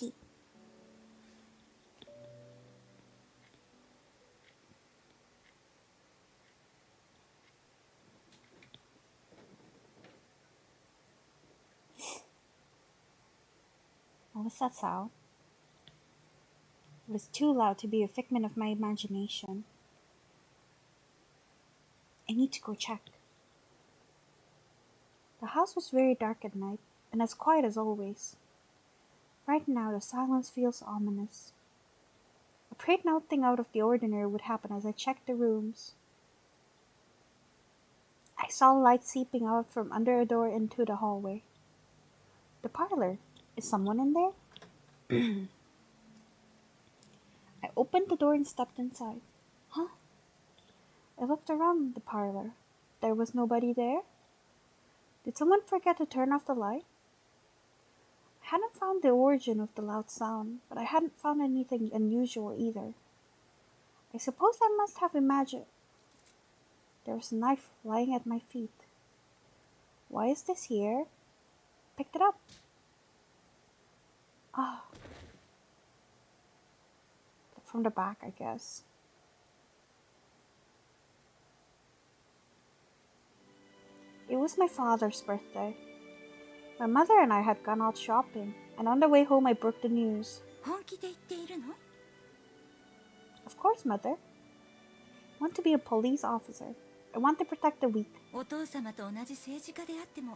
cookie. What was that sound? It was too loud to be a figment of my imagination. I need to go check. The house was very dark at night, and as quiet as always. Right now, the silence feels ominous. I prayed nothing out of the ordinary would happen as I checked the rooms. I saw light seeping out from under a door into the hallway. The parlor. Is someone in there? I opened the door and stepped inside. Huh? I looked around the parlor. There was nobody there. Did someone forget to turn off the light? I hadn't found the origin of the loud sound, but I hadn't found anything unusual either. I suppose I must have imagined. There was a knife lying at my feet. Why is this here? Picked it up. Ah, from the back, I guess. It was my father's birthday. My mother and I had gone out shopping, and on the way home I broke the news. 本気で言っているの? Of course, Mother. I want to be a police officer. I want to protect the weak. お父様と同じ政治家であっても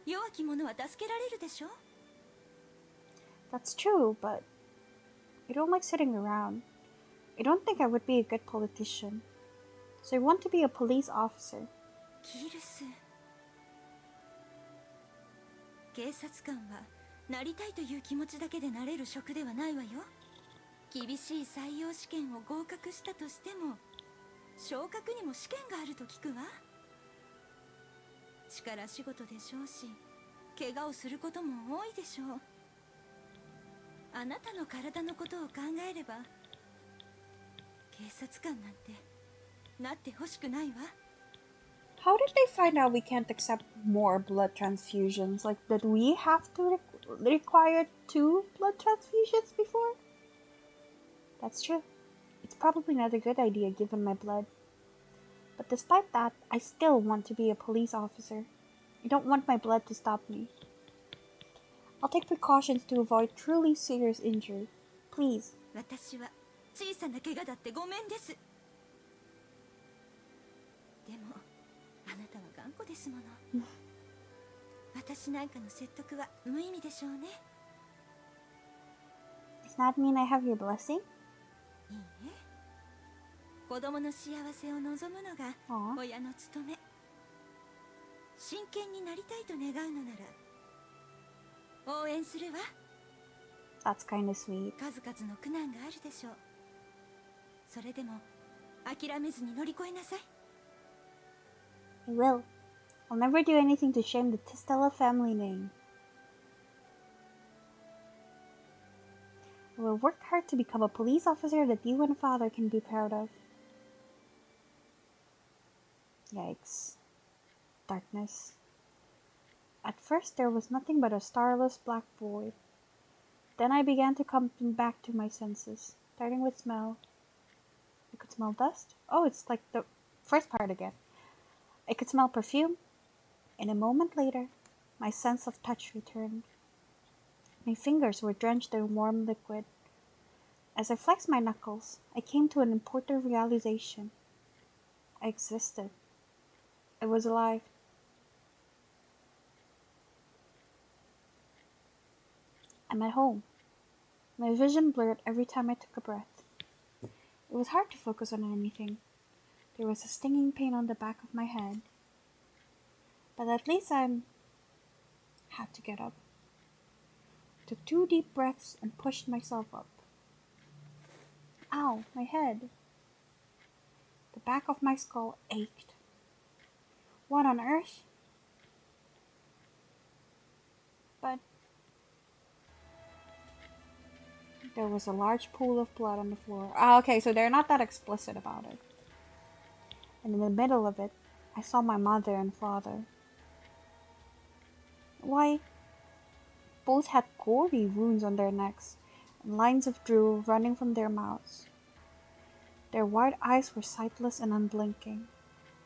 弱き者は助けられるでしょ? That's true, but I don't like sitting around. I don't think I would be a good politician. So I want to be a police officer. キルス。警察官はなりたいという気持ちだけでなれる職ではないわよ。厳しい採用試験を合格したとしても昇格にも試験があると聞くわ。力仕事でしょうし怪我をすることも多いでしょう。あなたの体のことを考えれば警察官なんてなってほしくないわ。How did they find out we can't accept more blood transfusions? Like, did we have to require 2 blood transfusions before? That's true. It's probably not a good idea given my blood. But despite that, I still want to be a police officer. I don't want my blood to stop me. I'll take precautions to avoid truly serious injury. Please. 私は小さな怪我だってごめんです。でもあなたは頑固ですもの。私なんかの説得は無意味でしょうね。Does that mean I have your blessing? いいえ。子供の幸せを望むのが親の務め。真剣になりたいと願うのなら応援するわ。That's kind of sweet. 数々の苦難があるでしょう。それでも諦めずに乗り越えなさい。I will. I'll never do anything to shame the Tistella family name. I will work hard to become a police officer that you and Father can be proud of. Yikes. Darkness. At first there was nothing but a starless black void. Then I began to come back to my senses, starting with smell. I could smell dust. Oh, it's like the first part again. I could smell perfume. And a moment later, my sense of touch returned. My fingers were drenched in warm liquid. As I flexed my knuckles, I came to an important realization. I existed. I was alive. I'm at home. My vision blurred every time I took a breath. It was hard to focus on anything. There was a stinging pain on the back of my head. But at least I had to get up. I took 2 deep breaths and pushed myself up. Ow, my head. The back of my skull ached. What on earth? But there was a large pool of blood on the floor. Ah, okay, so they're not that explicit about it. And in the middle of it, I saw my mother and father. Why Both had gory wounds on their necks and lines of drool running from their mouths. Their wide eyes were sightless and unblinking.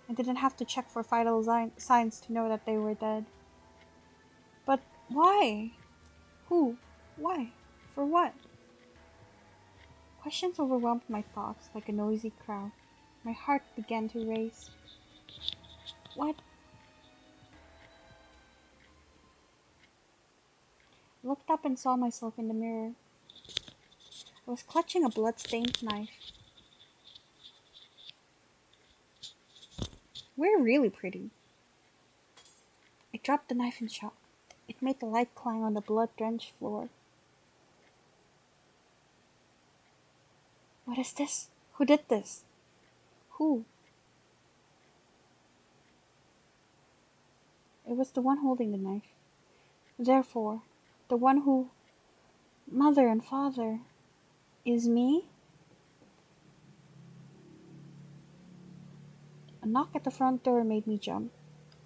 I didn't have to check for vital signs to know that they were dead. But why? Who? Why? For what? Questions overwhelmed my thoughts like a noisy crowd. My heart began to race. What? I looked up and saw myself in the mirror. I was clutching a blood-stained knife. We're really pretty. I dropped the knife in shock. It made the light clang on the blood-drenched floor. What is this? Who did this? Who? It was the one holding the knife. Therefore, the one who... Mother and father... is me? A knock at the front door made me jump.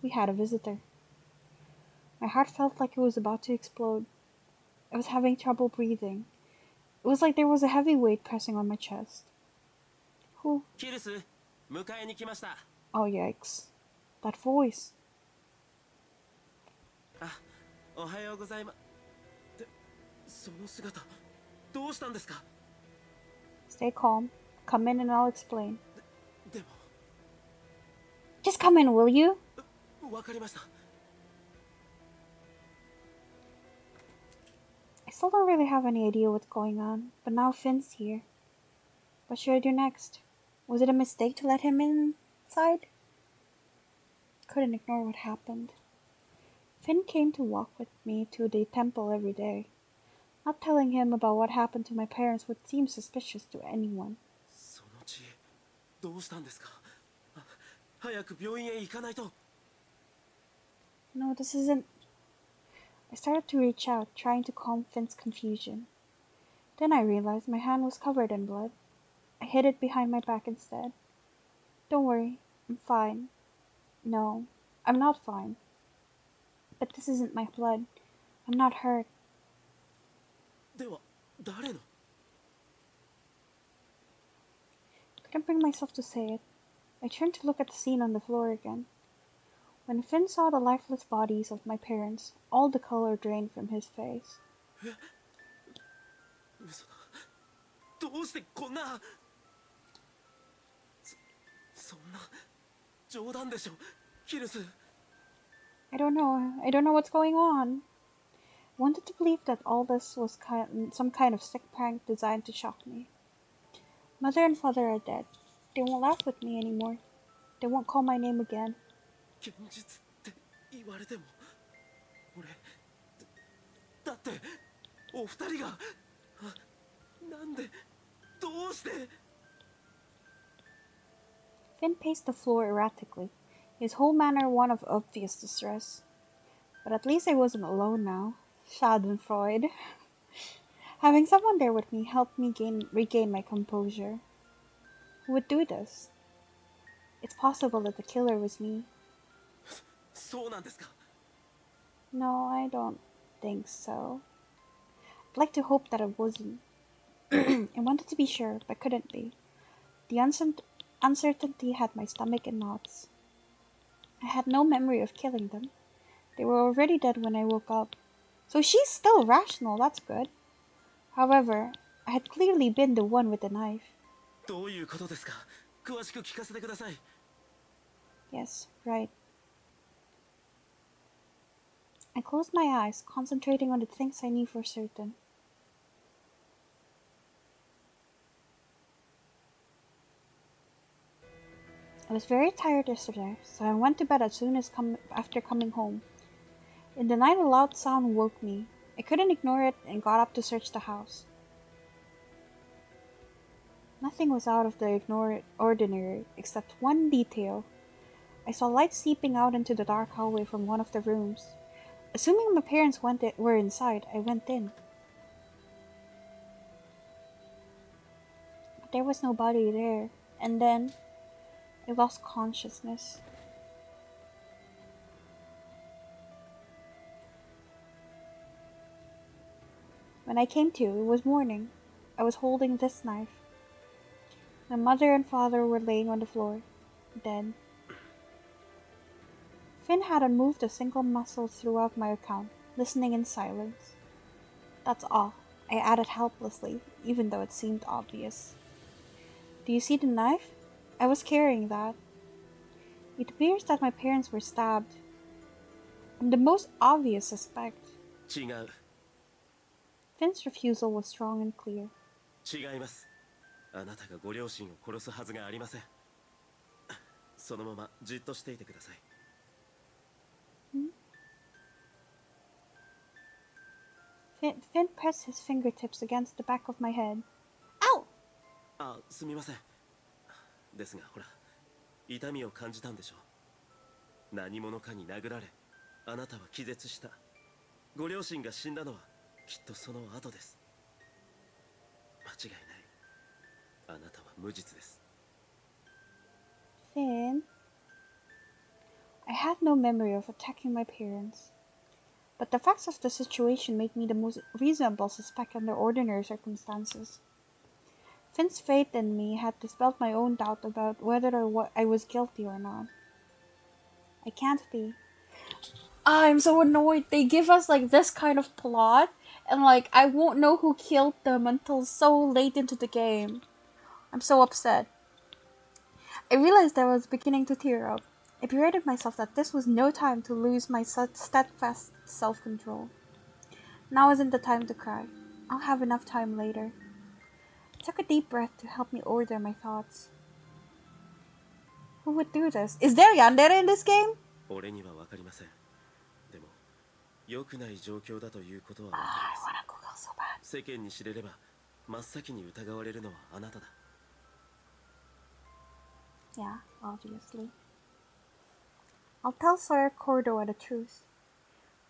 We had a visitor. My heart felt like it was about to explode. I was having trouble breathing. It was like there was a heavy weight pressing on my chest. Who? Cyrus, 迎えに来ました。 Oh, yikes. That voice. あ、おはようございます。で、その姿、どうしたんですか？ Stay calm. Come in and I'll explain. でも、 Just come in, will you? わかりました。 I still don't really have any idea what's going on, but now Finn's here. What should I do next? Was it a mistake to let him inside? Couldn't ignore what happened. Finn came to walk with me to the temple every day. Not telling him about what happened to my parents would seem suspicious to anyone. その血、どうしたんですか？早く病院へ行かないと。 No, this isn't... I started to reach out, trying to calm Finn's confusion. Then I realized my hand was covered in blood. I hid it behind my back instead. Don't worry, I'm fine. No, I'm not fine. But this isn't my blood. I'm not hurt. では、誰の？ Couldn't bring myself to say it. I turned to look at the scene on the floor again. When Finn saw the lifeless bodies of my parents, all the color drained from his face. 嘘だ。どうしてこんな。そんな。冗談でしょ、キルス。 I don't know. I don't know what's going on. I wanted to believe that all this was some kind of sick prank designed to shock me. Mother and father are dead. They won't laugh with me anymore. They won't call my name again. 現実って言われても、俺、だってお二人が、なんで、どうして。 Finn paced the floor erratically, his whole manner one of obvious distress. But at least I wasn't alone now. Schadenfreude. Having someone there with me helped me regain my composure. Who would do this? It's possible that the killer was me. そうなんですか？ No, I don't think so. I'd like to hope that it wasn't. I wanted to be sure, but couldn't be. The uncertainty had my stomach in knots. I had no memory of killing them. They were already dead when I woke up. So she's still rational, that's good. However, I had clearly been the one with the knife. どういうことですか？詳しく聞かせてください。 Yes, right. I closed my eyes, concentrating on the things I knew for certain. I was very tired yesterday, so I went to bed as soon as after coming home. In the night, a loud sound woke me. I couldn't ignore it and got up to search the house. Nothing was out of the ordinary, except one detail. I saw light seeping out into the dark hallway from one of the rooms. Assuming my parents were inside, I went in. But there was nobody there, and then I lost consciousness. When I came to, it was morning. I was holding this knife. My mother and father were laying on the floor, dead. Finn hadn't moved a single muscle throughout my account, listening in silence. That's all, I added helplessly, even though it seemed obvious. Do you see the knife? I was carrying that. It appears that my parents were stabbed. I'm the most obvious suspect. 違う。Finn's refusal was strong and clear. 違います。あなたがご両親を殺すはずがありません。そのままじっとしていてください。Finn pressed his fingertips against the back of my head. Ow! あ、すみません。ですがほら、痛みを感じたんでしょう。何者かに殴られ、あなたは気絶した。ご両親が死んだのはきっとその後です。間違いない。あなたは無実です。Finn, I had no memory of attacking my parents. But the facts of the situation made me the most reasonable suspect under ordinary circumstances. Finn's faith in me had dispelled my own doubt about whether I was guilty or not. I can't be. I'm so annoyed. They give us like this kind of plot, and like I won't know who killed them until so late into the game. I'm so upset. I realized I was beginning to tear up. I berated myself that this was no time to lose my steadfast self-control. Now isn't the time to cry. I'll have enough time later. I took a deep breath to help me order my thoughts. Who would do this? Is there yandere in this game? 俺にはわかりません。でも、良くない状況だということはわかります。I wanna Google so bad. 世間に知れれば、真っ先に疑われるのはあなただ。Yeah, obviously. I'll tell Sir Cordoa the truth.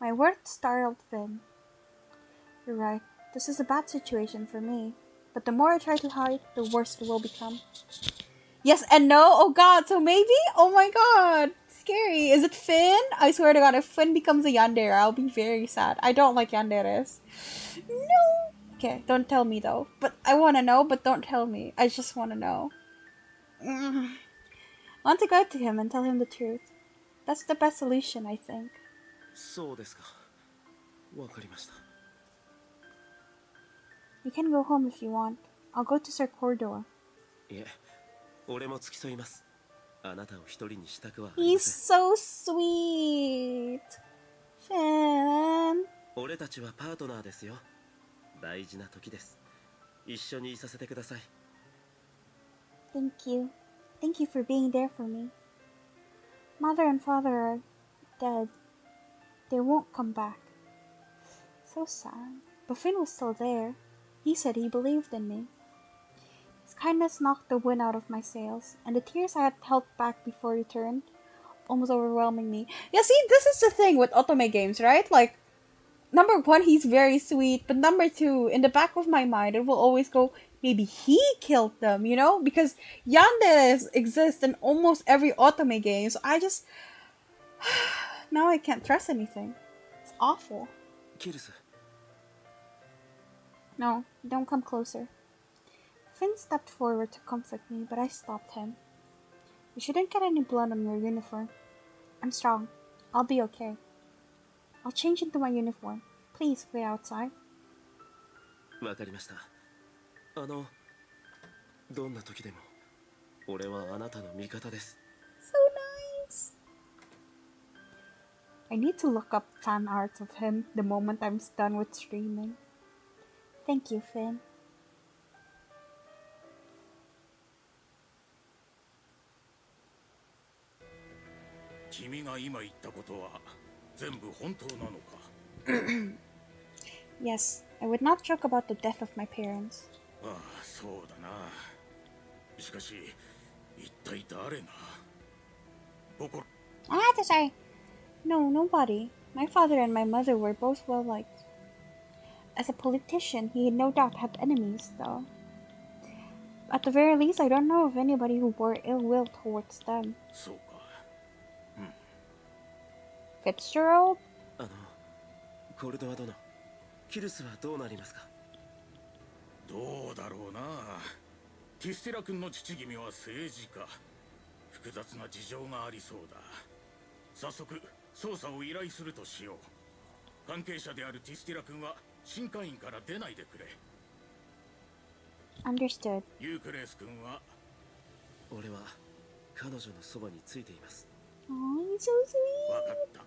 My words startled Finn. You're right. This is a bad situation for me. But the more I try to hide, the worse it will become. Yes and no? Oh god, so maybe? Oh my god. Scary. Is it Finn? I swear to god, if Finn becomes a yandere, I'll be very sad. I don't like yanderes. No. Okay, don't tell me though. But I want to know, but don't tell me. I just want to know. I want to go to him and tell him the truth. That's the best solution, I think. そうですか。わかりました。You can go home if you want. I'll go to Sir Cordoa. いえ、俺も付き添います。あなたを一人にしたくはありま He's せん。 so sweet. Finn. 俺たちはパートナーですよ。大事な時です。一緒にいさせてください。Thank you. Thank you for being there for me. Mother and father are dead. They won't come back. So sad. But Finn was still there. He said he believed in me. His kindness knocked the wind out of my sails, and the tears I had held back before returned, almost overwhelming me. Yeah, see, this is the thing with otome games, right? Like, number one, he's very sweet, but number two, in the back of my mind, it will always go, maybe he killed them, you know? Because yanderes exist in almost every otome game, so I just... now I can't trust anything. It's awful. キルス。 No, don't come closer. Finn stepped forward to comfort me, but I stopped him. You shouldn't get any blood on your uniform. I'm strong. I'll be okay. I'll change into my uniform. Please wait outside. わかりました。どんな時でも、俺はあなたの味方です。 So nice. I need to look up fan arts of him the moment I'm done with streaming. Thank you, Finn. 君が今言ったことは全部本当なのか？ Yes, I would not joke about the death of my parents. ああ、そうだな。しかし、一体誰が？心。 I had to say, no, nobody. My father and my mother were both well liked. As a politician, he no doubt had enemies, though. At the very least, I don't know of anybody who bore ill will towards them. そうか。Fitzgerald? コルドア殿、キルスはどうなりますか？どうだろうな。ティスティラ君の父君は政治家。複雑な事情がありそうだ。早速捜査を依頼するとしよう。関係者であるティスティラ君は新会員から出ないでくれ。 Understood. ユークレース君は俺は彼女のそばについています。 Oh, he's so 分かった。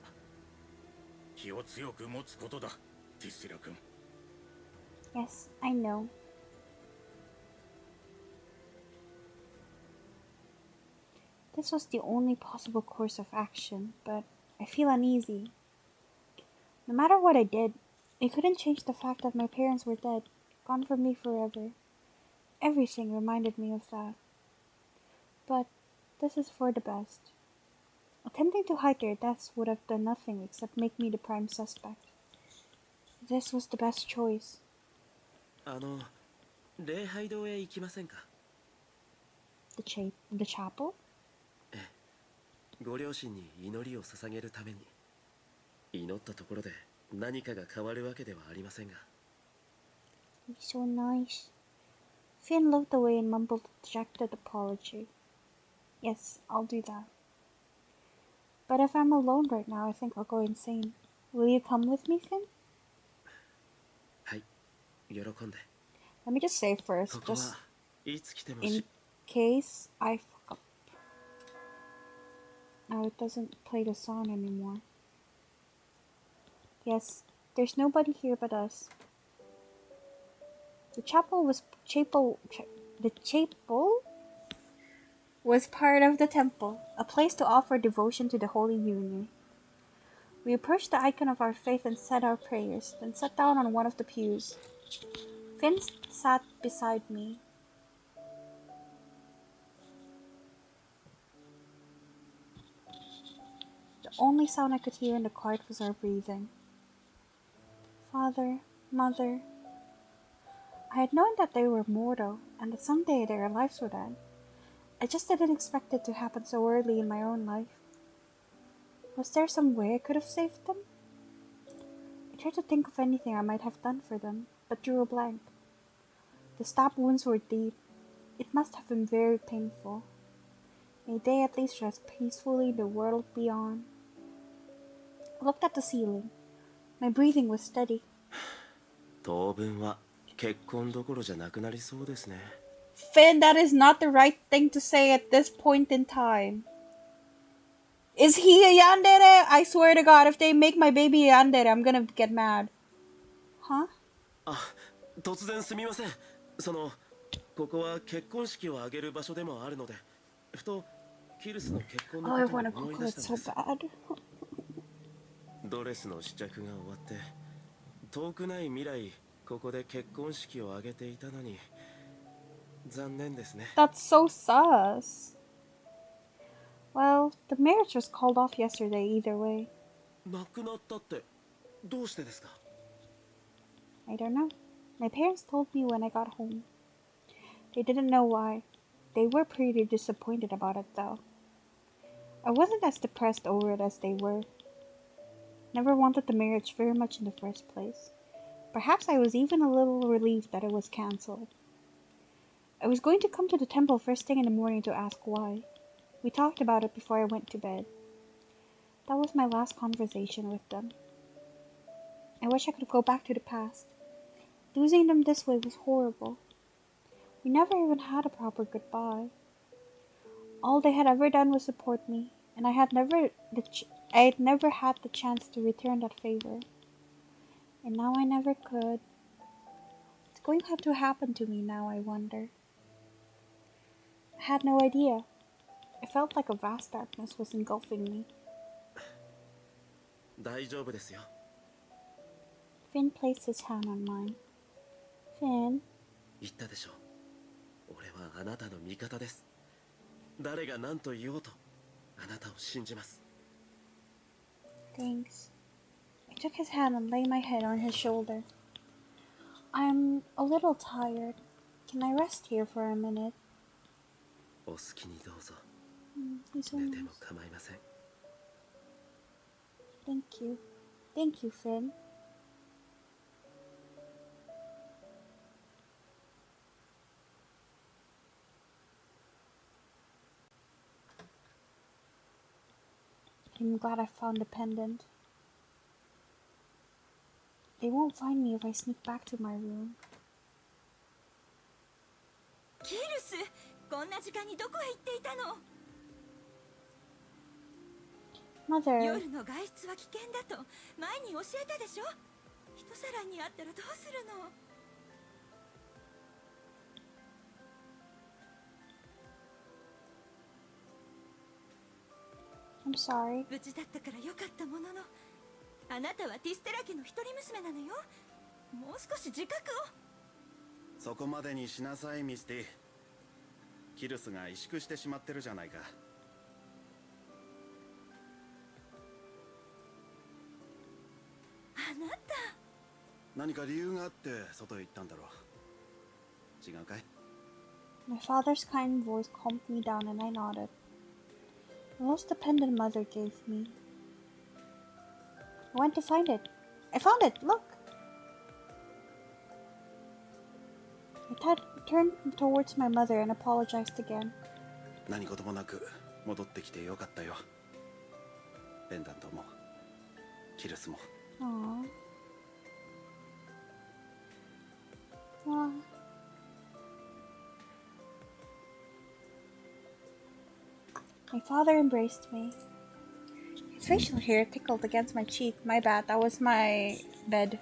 気を強く持つことだ、ティスティラ君。 sweet. Yes, I know. This was the only possible course of action, but I feel uneasy. No matter what I did, it couldn't change the fact that my parents were dead, gone from me forever. Everything reminded me of that. But this is for the best. Attempting to hide their deaths would have done nothing except make me the prime suspect. This was the best choice. 礼拝堂へ行きませんか？ The chapel? ご両親に祈りを捧げるために。祈ったところで何かが変わるわけではありませんが。 He's so nice. Finn looked away and mumbled a dejected apology. Yes, I'll do that. But if I'm alone right now, I think I'll go insane. Will you come with me, Finn? はい、喜んで。 Let me just say first, ここ just はいつ来ても in case I fuck up. Now it doesn't play the song anymore. Yes, there's nobody here but us. The chapel was part of the temple, a place to offer devotion to the Holy Union. We approached the icon of our faith and said our prayers, then sat down on one of the pews. Finn sat beside me. The only sound I could hear in the quiet was our breathing. Father, Mother, I had known that they were mortal and that someday their lives would end. I just didn't expect it to happen so early in my own life. Was there some way I could have saved them? I tried to think of anything I might have done for them, but drew a blank. The stab wounds were deep. It must have been very painful. May they at least rest peacefully in the world beyond. I looked at the ceiling. My breathing was steady. 当分は結婚どころじゃなくなりそうですね。 Finn, that is not the right thing to say at this point in time. Is he a yandere? I swear to God, if they make my baby a yandere, I'm gonna get mad. Huh? 突然すみません。ここは結婚式を挙げる場所でもあるので、ふとキルスの結婚の Oh, I ことを wanna 思い Google 出 it したん so です。 bad. ドレスの試着が終わって、遠くない未来、ここで結婚式を挙げていたのに、残念ですね。 That's so sus. Well, the marriage was called off yesterday either way. 亡くなったってどうしてですか？ I don't know. My parents told me when I got home. They didn't know why. They were pretty disappointed about it though. I wasn't as depressed over it as they were. Never wanted the marriage very much in the first place. Perhaps I was even a little relieved that it was cancelled. I was going to come to the temple first thing in the morning to ask why. We talked about it before I went to bed. That was my last conversation with them. I wish I could go back to the past. Losing them this way was horrible. We never even had a proper goodbye. All they had ever done was support me, and I had never had the chance to return that favor. And now I never could. What's going to happen to me now, I wonder? I had no idea. I felt like a vast darkness was engulfing me. 大丈夫ですよ。 Finn placed his hand on mine. Finn, 言ったでしょう。俺はあなたの味方です。誰が何と言おうと、あなたを信じます。 thanks. I took his hand and laid my head on his shoulder. I'm a little tired. Can I rest here for a minute? お好きにどうぞ。 He's so 寝ても nice. 構いません。 Thank you. Thank you, Finn. I'm glad I found the pendant. They won't find me if I sneak back to my room. キルス、こんな時間にどこへ行っていたの？ Mother, 夜の外出は危険だと前に教えたでしょ。人さらにあったらどうするの？ I'm sorry. 無事だったからよかったものの、あなたはティステラ家の一人娘なのよ。もう少し自覚を。そこまでにしなさい、ミスティ。キルスが萎縮してしまってるじゃないか。あなた。何か理由があって外へ行ったんだろう。違うかい？ My father's kind voice calmed me down and I nodded. I lost the pendant Mother gave me. I went to find it. I found it! Look! I turned towards my mother and apologized again. 何事もなく戻ってきてよかったよ。ペンダントもキルスも。 Aww. Aww. My father embraced me. His facial hair tickled against my cheek. My bad, that was my bed.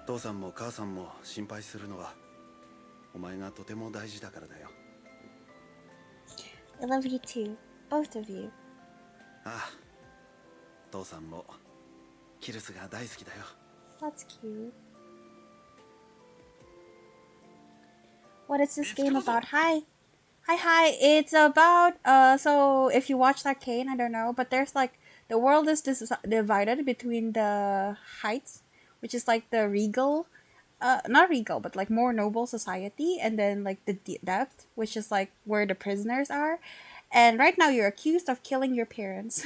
父さんも母さんも心配するのはお前がとても大事だからだよ。 I love you too, both of you. ああ、父さんもキルスが大好きだよ。 That's cute. What is this game about? Hi. Hi. It's about, so if you watched Arcane, I don't know, but there's like, the world is divided between the heights, which is like the regal, not regal, but like more noble society, and then like the depth, which is like where the prisoners are. And right now you're accused of killing your parents.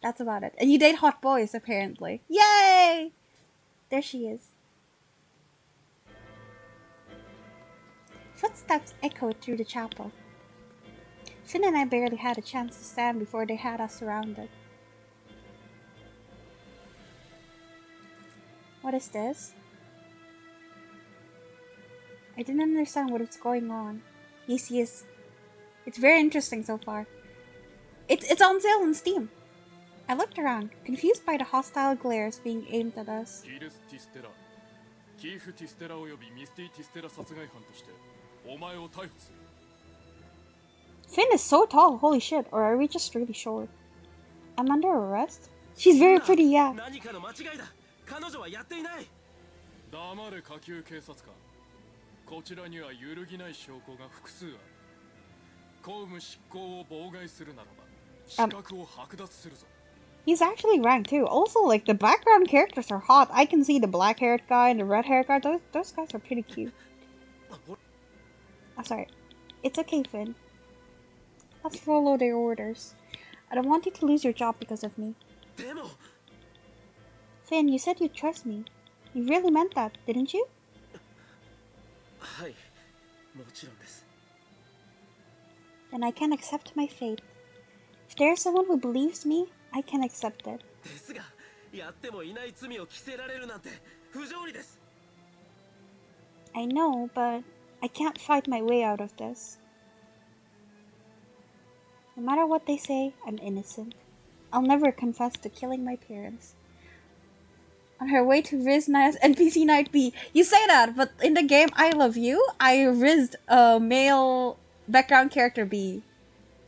That's about it. And you date hot boys, apparently. Yay! There she is. Footsteps echoed through the chapel. Finn and I barely had a chance to stand before they had us surrounded. What is this? I didn't understand what was going on. Yes. It's very interesting so far. It's on sale on Steam. I looked around, confused by the hostile glares being aimed at us. Finn is so tall, holy shit, or are we just really short? I'm under arrest? She's very pretty, yeah. 何かの間違いだ。彼女はやっていない。黙れ下級警察官。こちらには揺るぎない証拠が複数ある。公務執行を妨害するならば、資格を剥奪するぞ。He's actually ranked too. Also, like, the background characters are hot. I can see the black-haired guy and the red-haired guy. Those guys are pretty cute. Oh, sorry. It's okay, Finn. Let's follow their orders. I don't want you to lose your job because of me. でも Finn, you said you'd trust me. You really meant that, didn't you? はい、もちろんです。 Then I can accept my fate. If there's someone who believes me, I can accept it. ですが、やってもいない罪を着せられるなんて不条理です。 I know, but I can't fight my way out of this. No matter what they say, I'm innocent. I'll never confess to killing my parents. On her way to Riz Naya's NPC Night B. You say that, but in the game I Love You, I rizzed a male background character B.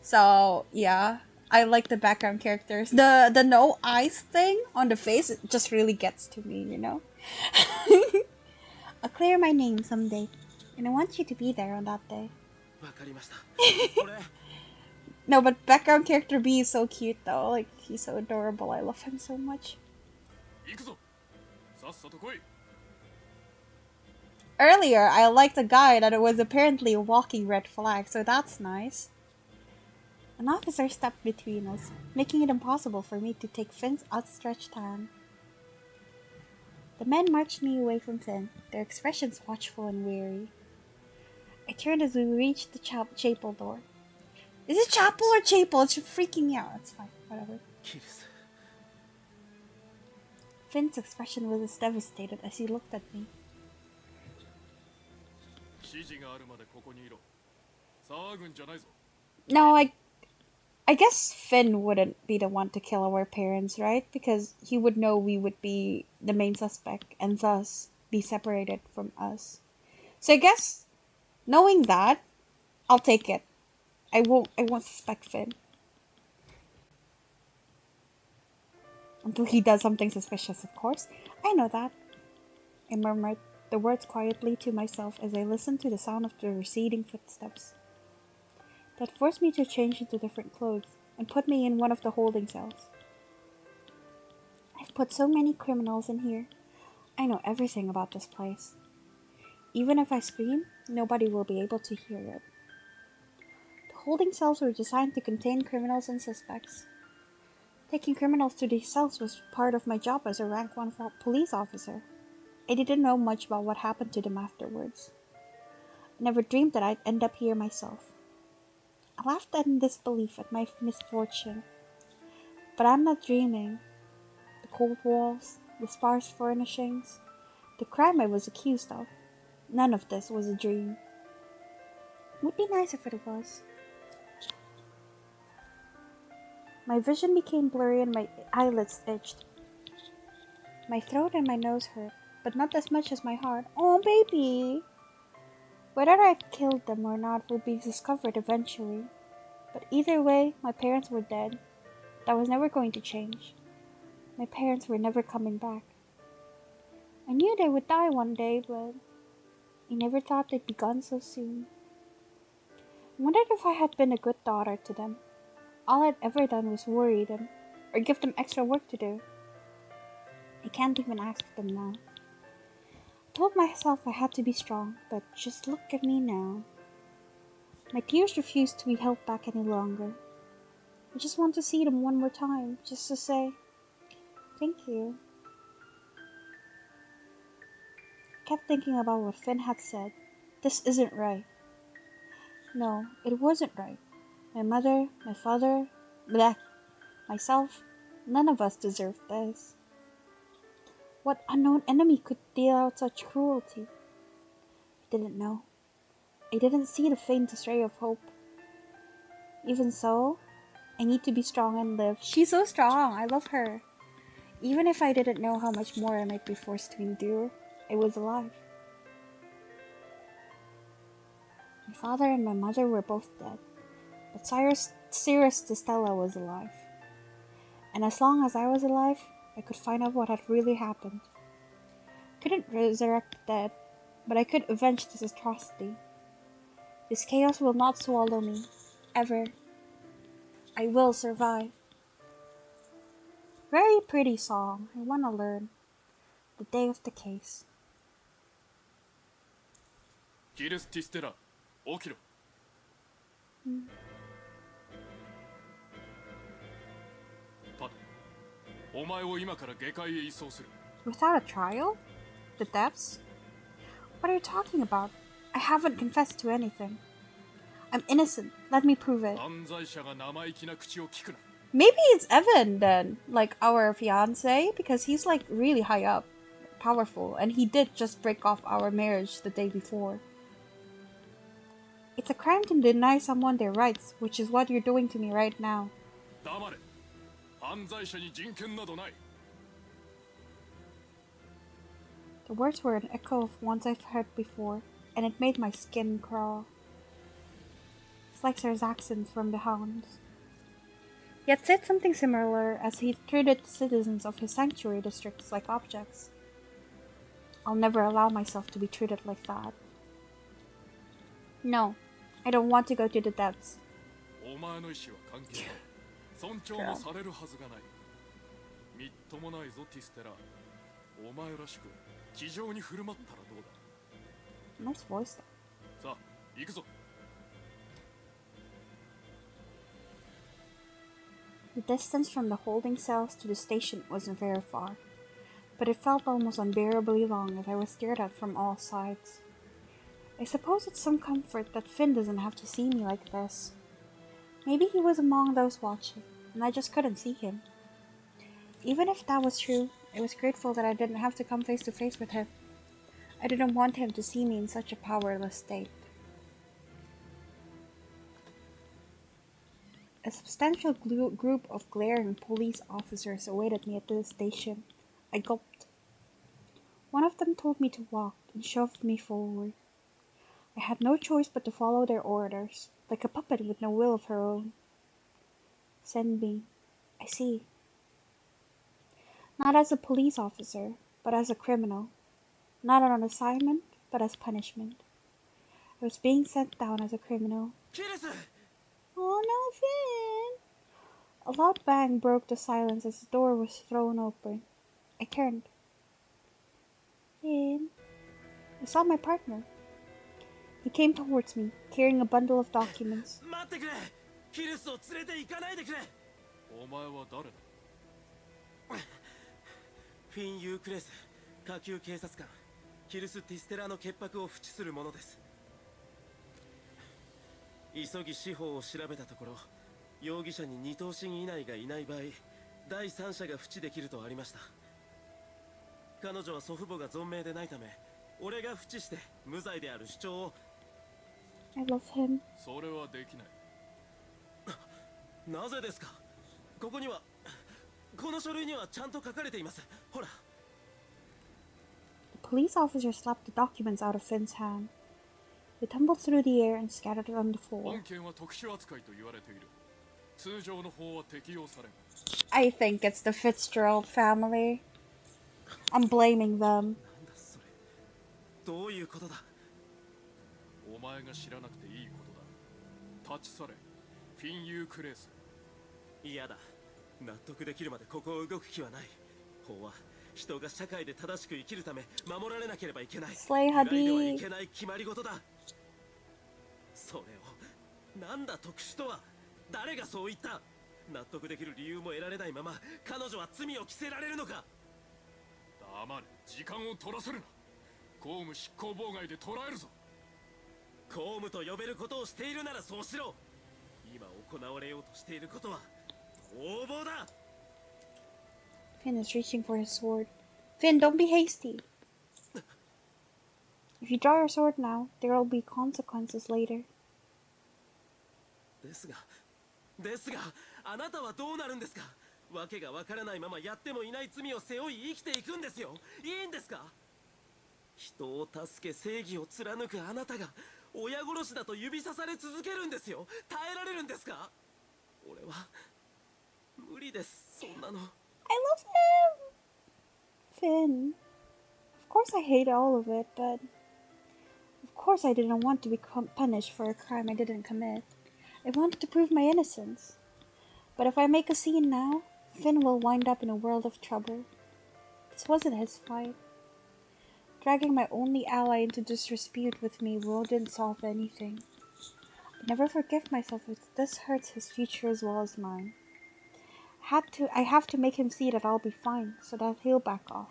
So, yeah. I like the background characters. The no eyes thing on the face, it just really gets to me, you know? I'll clear my name someday. And I want you to be there on that day. わかりました。これ No, but background character B is so cute though. Like, he's so adorable. I love him so much. 行くぞ。さっさと来い。 Earlier, I liked a guy that was apparently a walking red flag, so that's nice. An officer stepped between us, making it impossible for me to take Finn's outstretched hand. The men marched me away from Finn, their expressions watchful and weary. I turned as we reached the chapel door. Is it chapel or chapel? It's freaking me out. It's fine. Whatever. キリス Finn's expression was devastated as he looked at me. 指示があるまでここにいろ。騒ぐんじゃないぞ。 No, I guess Finn wouldn't be the one to kill our parents, right? Because he would know we would be the main suspect and thus be separated from us. So I guess knowing that, I'll take it. I won't suspect Finn. Until he does something suspicious, of course. I know that. I murmured the words quietly to myself as I listened to the sound of the receding footsteps. That forced me to change into different clothes and put me in one of the holding cells. I've put so many criminals in here. I know everything about this place. Even if I scream, nobody will be able to hear it. The holding cells were designed to contain criminals and suspects. Taking criminals to these cells was part of my job as a rank 1 police officer. I didn't know much about what happened to them afterwards. I never dreamed that I'd end up here myself. I laughed in disbelief at my misfortune. But I'm not dreaming. The cold walls, the sparse furnishings, the crime I was accused of. None of this was a dream. It would be nice if it was. My vision became blurry and my eyelids itched. My throat and my nose hurt, but not as much as my heart. Oh, baby! Whether I killed them or not will be discovered eventually. But either way, my parents were dead. That was never going to change. My parents were never coming back. I knew they would die one day, but I never thought they'd be gone so soon. I wondered if I had been a good daughter to them. All I'd ever done was worry them, or give them extra work to do. I can't even ask them now. I told myself I had to be strong, but just look at me now. My tears refused to be held back any longer. I just want to see them one more time, just to say, thank you. I kept thinking about what Finn had said. This isn't right. No, it wasn't right. My mother, my father, myself, none of us deserved this. What unknown enemy could deal out such cruelty? I didn't know. I didn't see the faintest ray of hope. Even so, I need to be strong and live. She's so strong. I love her. Even if I didn't know how much more I might be forced to endure, I was alive. My father and my mother were both dead. But Cyrus de Stella was alive. And as long as I was alive, I could find out what had really happened. I couldn't resurrect the dead, but I could avenge this atrocity. This chaos will not swallow me. Ever. I will survive. Very pretty song. I want to learn. The day of the case. ギルス・ティステラ、起きろ。パド、お前を今から下界へ移送する。Without a trial? The depths? What are you talking about? I haven't confessed to anything. I'm innocent. Let me prove it. 犯罪者が生意気な口を聞くな。 Maybe it's Evan then, like our fiance, because he's like really high up, powerful, and he did just break off our marriage the day before. It's a crime to deny someone their rights, which is what you're doing to me right now. 黙れ。犯罪者に人権などない。 The words were an echo of ones I've heard before, and it made my skin crawl. It's like Sir's accent from the Hounds. He had said something similar as he treated the citizens of his sanctuary districts like objects. I'll never allow myself to be treated like that. No, I don't want to go to the depths. お前の意思は関係ない。尊重もされるはずがない。みっともないぞ、ティステラ。お前らしく気丈に振る舞ったらどうだ。 Nice voice though. さあ、行くぞ。 The distance from the holding cells to the station wasn't very far, but it felt almost unbearably long as I was stared at from all sides. I suppose it's some comfort that Finn doesn't have to see me like this. Maybe he was among those watching, and I just couldn't see him. Even if that was true, I was grateful that I didn't have to come face to face with him. I didn't want him to see me in such a powerless state. A substantial group of glaring police officers awaited me at the station. I gulped. One of them told me to walk and shoved me forward. I had no choice but to follow their orders, like a puppet with no will of her own. Send me. I see. Not as a police officer, but as a criminal. Not on assignment, but as punishment. I was being sent down as a criminal. キルス Oh no, Finn! A loud bang broke the silence as the door was thrown open. I turned. Finn. I saw my partner. He came towards me, carrying a bundle of documents. 待ってくれキルスを連れて行かないでくれお前は誰だ？フィン・ユークレース下級警察官キルス・ティステラの潔白を扶持する者です。急ぎ司法を調べたところ容疑者に二等身以内がいない場合第三者が扶持できるとありました。彼女は祖父母が存命でないため俺が扶持して無罪である主張を I love him. それはできない。なぜですかここにはこの書類にはちゃんと書かれています。ほら The police officer slapped the documents out of Finn's hand. They tumbled through the air and scattered on the floor. 案件は特殊扱いと言われている。通常の法は適用されん。I think it's the Fitzgerald family. I'm blaming them. なんだそれどういうことだお前が知らなくていいことだ。立ち去れ。フィン・ユークレース。嫌だ納得できるまでここを動く気はない。法は人が社会で正しく生きるため守られなければいけない。 Slay 揺らいではい Habib. けない決まり事だ。それをなんだ特殊とは誰がそう言った。納得できる理由も得られないまま彼女は罪を着せられるのか。黙れ。時間を取らせるな。公務執行妨害で捕らえるぞ。公務と呼べることをしているならそうしろ。今行われようとしていることは横暴だ。 Finn is reaching for his sword. Finn, don't be hasty. If you draw your sword now, there will be consequences later. ですがあなたはどうなるんですか。わけがわからないままやってもいない罪を背負い生きていくんですよ。いいんですか。人を助け正義を貫くあなたが親殺しだと指さされ続けるんですよ。耐えられるんですか。俺は無理です。そんなの。 I love him! Finn. Of course I hate all of it, but... Of course I didn't want to be punished for a crime I didn't commit. I wanted to prove my innocence. But if I make a scene now, Finn will wind up in a world of trouble. This wasn't his fight. Dragging my only ally into this dispute with me wouldn't solve anything. I'd never forgive myself if this hurts his future as well as mine. I have to make him see that I'll be fine, so that he'll back off.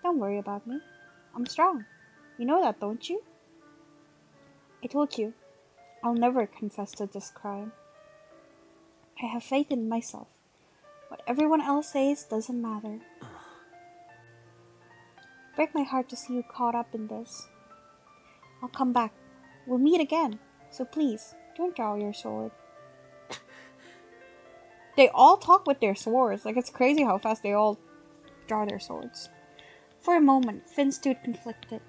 Don't worry about me. I'm strong. You know that, don't you? I told you, I'll never confess to this crime. I have faith in myself. What everyone else says doesn't matter. Break my heart to see you caught up in this. I'll come back. We'll meet again. So please, don't draw your sword. They all talk with their swords. Like, it's crazy how fast they all draw their swords. For a moment, Finn stood conflicted.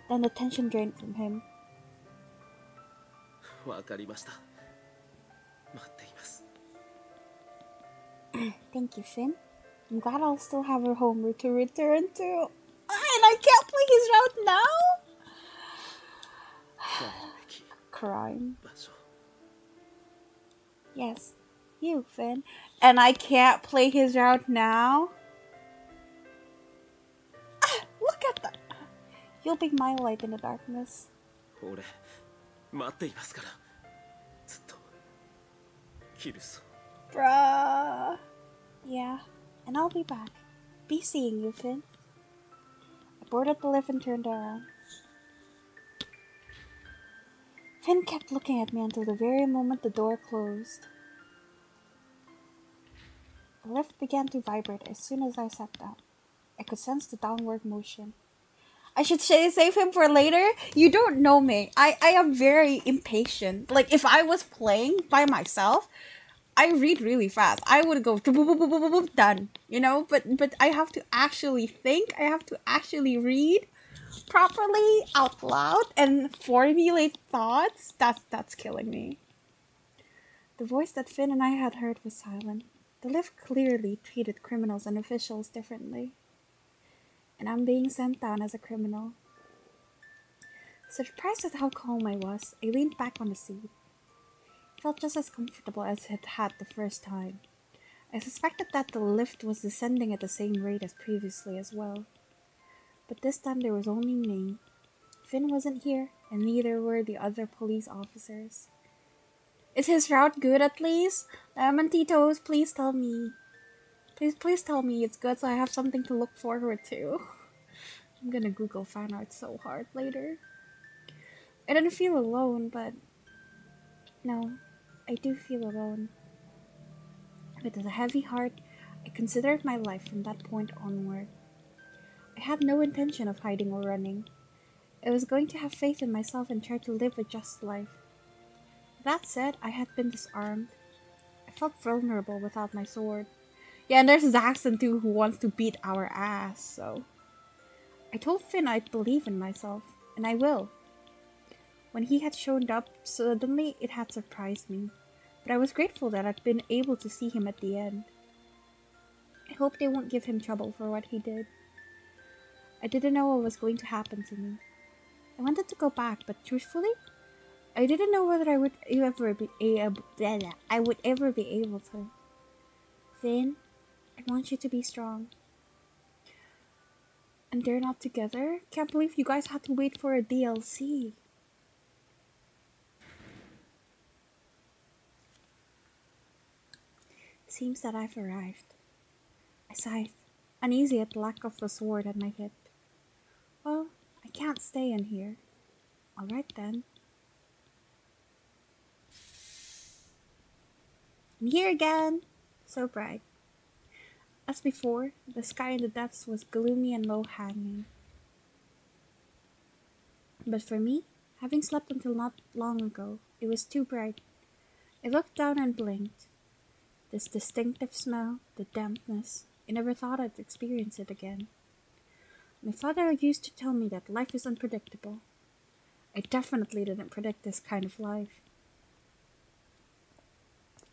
Then the tension drained from him. わかりました。待っています。 Thank you, Finn. I'm glad I'll still have a home to return to. And I can't play his route now? 帰るべき Crime. 場所。 Yes, you, Finn. And I can't play his route now? Ah, look at that. You'll be my light in the darkness. 俺待っていますから。ずっとキルスを。 Bruh. Yeah, and I'll be back. Be seeing you, Finn. I boarded the lift and turned around. Finn kept looking at me until the very moment the door closed. The lift began to vibrate as soon as I sat down. I could sense the downward motion. I should save him for later. You don't know me. I am very impatient. Like, if I was playing by myself, I read really fast. I would go done, you know. But I have to actually think. I have to actually read properly out loud and formulate thoughts. That's killing me. The voice that Finn and I had heard was silent. The lift clearly treated criminals and officials differently. And I'm being sent down as a criminal. Surprised at how calm I was, I leaned back on the seat. It felt just as comfortable as it had the first time. I suspected that the lift was descending at the same rate as previously as well. But this time there was only me. Finn wasn't here, and neither were the other police officers. Is his route good at least? Lamentitos, please tell me. Please tell me it's good so I have something to look forward to. I'm gonna Google fan art so hard later. I didn't feel alone, but no, I do feel alone. With a heavy heart, I considered my life from that point onward. I had no intention of hiding or running. I was going to have faith in myself and try to live a just life. That said, I had been disarmed. I felt vulnerable without my sword. Yeah, and there's Zaxxon too who wants to beat our ass, so... I told Finn I'd believe in myself, and I will. When he had shown up, suddenly it had surprised me, but I was grateful that I'd been able to see him at the end. I hope they won't give him trouble for what he did. I didn't know what was going to happen to me. I wanted to go back, but truthfully, I didn't know whether I would ever be able to. Finn, I want you to be strong. And they're not together? Can't believe you guys had to wait for a DLC. Seems that I've arrived. I sighed, uneasy at the lack of the sword at my hip. Well, I can't stay in here. Alright then. I'm here again! So bright. As before, the sky in the depths was gloomy and low-hanging. But for me, having slept until not long ago, it was too bright. I looked down and blinked. This distinctive smell, the dampness, I never thought I'd experience it again. My father used to tell me that life is unpredictable. I definitely didn't predict this kind of life.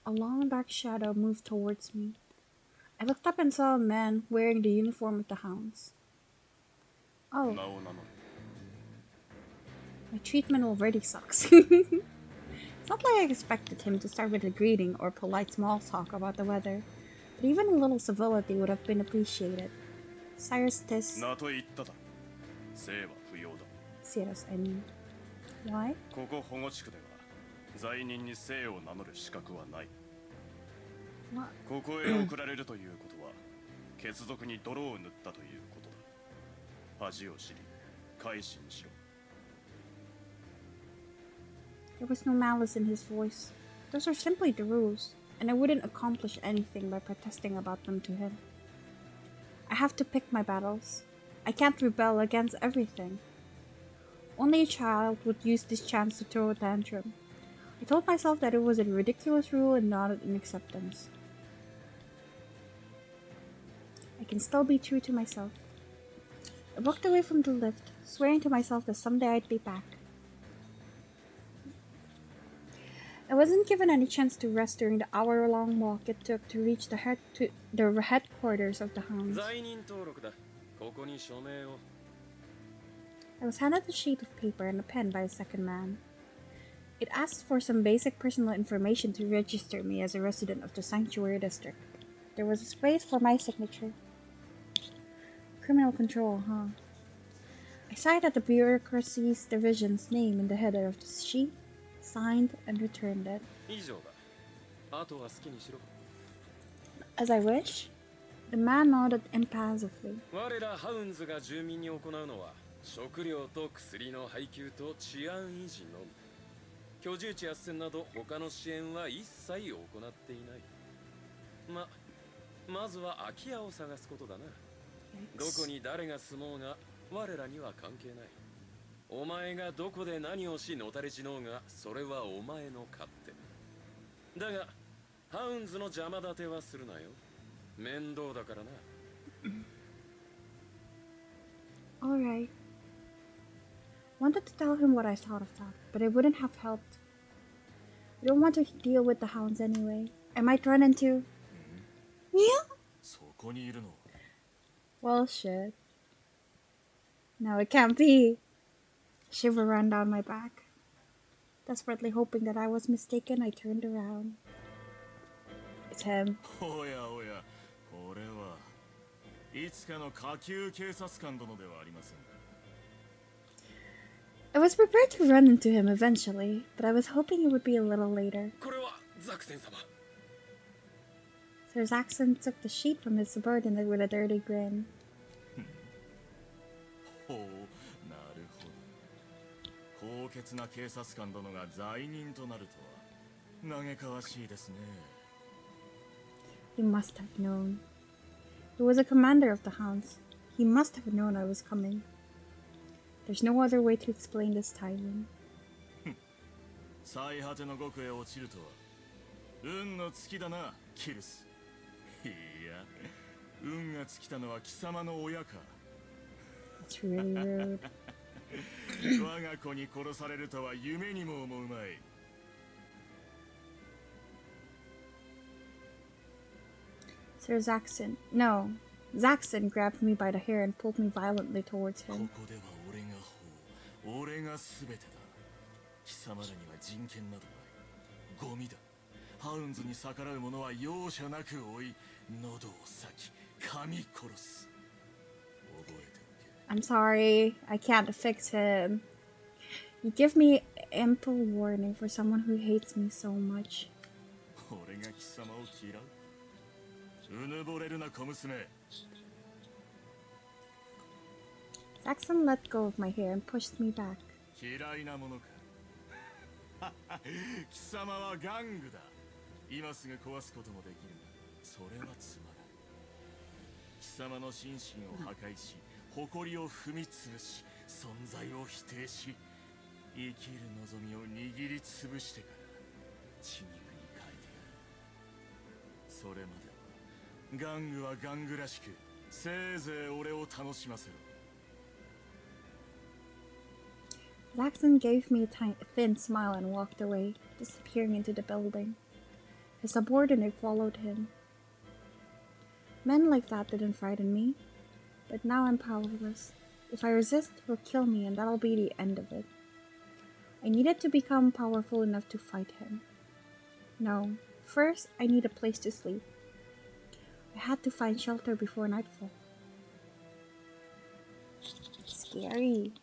A long dark shadow moved towards me. I looked up and saw a man wearing the uniform of the hounds. Oh, my treatment already sucks. It's not like I expected him to start with a greeting or polite small talk about the weather, but even a little civility would have been appreciated. Cyrus tis... Cyrus, I mean. Why? What? ここへ送られるということは、血族に泥を塗ったということだ。恥を知り、改心しろ。 There was no malice in his voice. Those are simply the rules, and I wouldn't accomplish anything by protesting about them to him. I have to pick my battles. I can't rebel against everything. Only a child would use this chance to throw a tantrum. I told myself that it was a ridiculous rule and nodded in acceptance. I can still be true to myself. I walked away from the lift, swearing to myself that someday I'd be back. I wasn't given any chance to rest during the hour-long walk it took to reach the headquarters of the hounds. I was handed a sheet of paper and a pen by a second man. It asked for some basic personal information to register me as a resident of the Sanctuary District. There was a space for my signature. Criminal control, huh? I sighed at the bureaucracy's division's name in the header of the sheet, signed, and returned it. As I wish, the man nodded impassively. 居住地斡旋など他の支援は一切行っていない。まずは空き家を探すことだな。どこに誰が住もうが我らには関係ない。お前がどこで何をしのたれ死のうがそれはお前の勝手だが、ハウンズの邪魔立てはするなよ。面倒だからな。Alright. Wanted to tell him what I thought of that, but it wouldn't have helped. I don't want to deal with the hounds anyway. I might run into... Yeah? そこにいるの。 Well, shit. No, it can't be. Shiver ran down my back. Desperately hoping that I was mistaken, I turned around. It's him. おやおや、これはいつかの下級警察官殿ではありませんか。 I was prepared to run into him eventually, but I was hoping it would be a little later. これはザクセン様。 Sir Zaxxon took the sheet from his subordinate with a dirty grin. ほう、なるほど。高潔な警察官殿が罪人となるとは嘆かわしいですね。 He must have known. He was a commander of the hounds. He must have known I was coming. There's no other way to explain this timing. 最果ての獄へ落ちるとは運の尽きだな、キルス。いや、運が尽きたのは貴様の親か。 It's really rude. 我が子に殺されるとは夢にも思うまい。 Sir Zaxxon. No. Zaxxon grabbed me by the hair and pulled me violently towards こ him. こでは俺が法、俺が全てだ。貴様らには人権などない。ゴミだ。ハウンズに逆らう者は容赦なく追い、喉を裂き、噛み殺す。覚えておけ。 I'm sorry. I can't fix him. You give me ample warning for someone who hates me so much. 俺が貴様を嫌う。うぬぼれるな小娘。 Zaxxon let go of my hair and pushed me back. 嫌いなものか。貴様は玩具だ。今すぐ壊すこともできるが、それはつまらん。貴様の心身を破壊し、誇りを踏み潰し、存在を否定し、生きる望みを握りつぶしてから血肉に変えてやる。それまでは玩具は玩具らしく、せいぜい俺を楽しませろ。 Zaxxon gave me a thin smile and walked away, disappearing into the building. His subordinate followed him. Men like that didn't frighten me, but now I'm powerless. If I resist, he'll kill me and that'll be the end of it. I needed to become powerful enough to fight him. No, first I need a place to sleep. I had to find shelter before nightfall. Scary.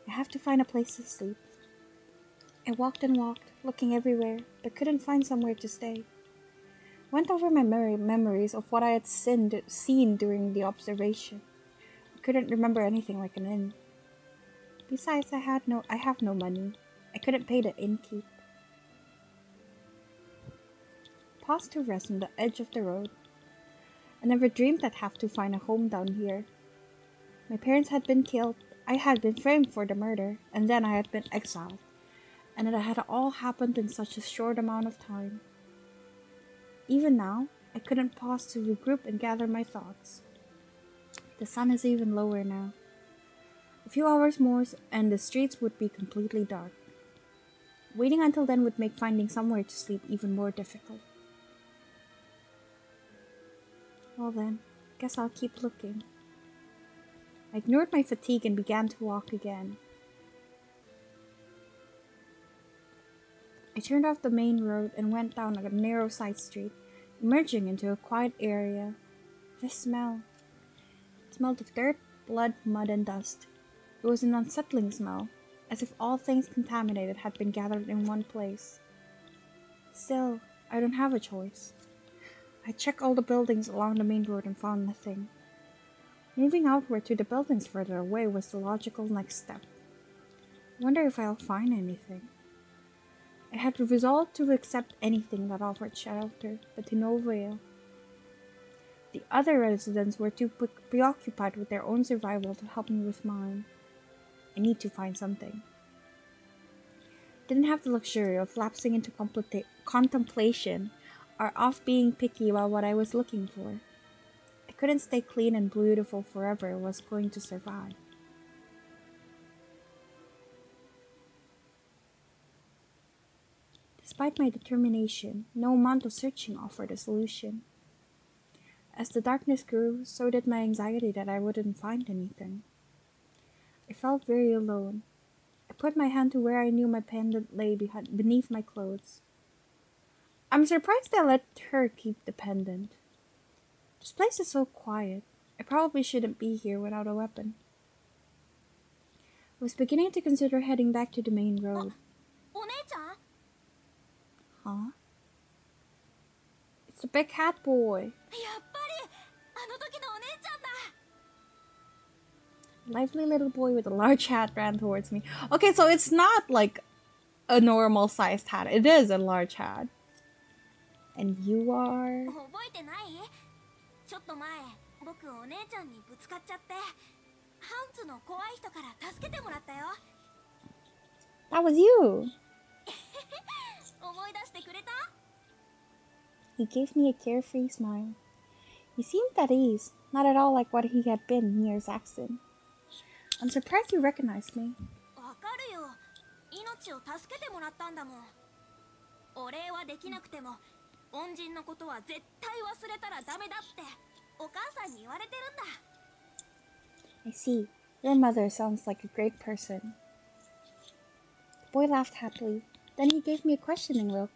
I have to find a place to sleep. I walked and walked, looking everywhere, but couldn't find somewhere to stay. Went over my memories of what I had seen during the observation. I couldn't remember anything like an inn. Besides, I have no money. I couldn't pay the innkeep. Paused to rest on the edge of the road. I never dreamed I'd have to find a home down here. My parents had been killed. I had been framed for the murder, and then I had been exiled. And it had all happened in such a short amount of time. Even now, I couldn't pause to regroup and gather my thoughts. The sun is even lower now. A few hours more and the streets would be completely dark. Waiting until then would make finding somewhere to sleep even more difficult. Well then, guess I'll keep looking. I ignored my fatigue and began to walk again. I turned off the main road and went down a narrow side street, emerging into a quiet area. The smell. It smelled of dirt, blood, mud, and dust. It was an unsettling smell, as if all things contaminated had been gathered in one place. Still, I don't have a choice. I checked all the buildings along the main road and found nothing. Moving outward to the buildings further away was the logical next step. I wonder if I'll find anything. I had resolved to accept anything that offered shelter, but to no avail. The other residents were too preoccupied with their own survival to help me with mine. I need to find something. Didn't have the luxury of lapsing into contemplation or of being picky about what I was looking for. I couldn't stay clean and beautiful forever, was going to survive. Despite my determination, no amount of searching offered a solution. As the darkness grew, so did my anxiety that I wouldn't find anything. I felt very alone. I put my hand to where I knew my pendant lay beneath my clothes. I'm surprised I let her keep the pendant. This place is so quiet. I probably shouldn't be here without a weapon. I was beginning to consider heading back to the main road. お姉ちゃん Huh? It's the big hat boy. やっぱりあの時のお姉ちゃんだ Lively little boy with a large hat ran towards me. Okay, so it's not like a normal sized hat. It is a large hat. And you are... 覚えてない？ちょっと前僕お姉ちゃんにぶつかっちゃってハンツの怖い人から助けてもらったよ That was you! 思い出してくれた？ He gave me a carefree smile. He seemed at ease, not at all like what he had been near his accident. I'm surprised you recognized me. わかるよ命を助けてもらったんだもんお礼はできなくても恩人のことは絶対忘れたらダメだってお母さんに言われてるんだ I see. Your mother sounds like a great person. The boy laughed happily. Then he gave me a questioning look.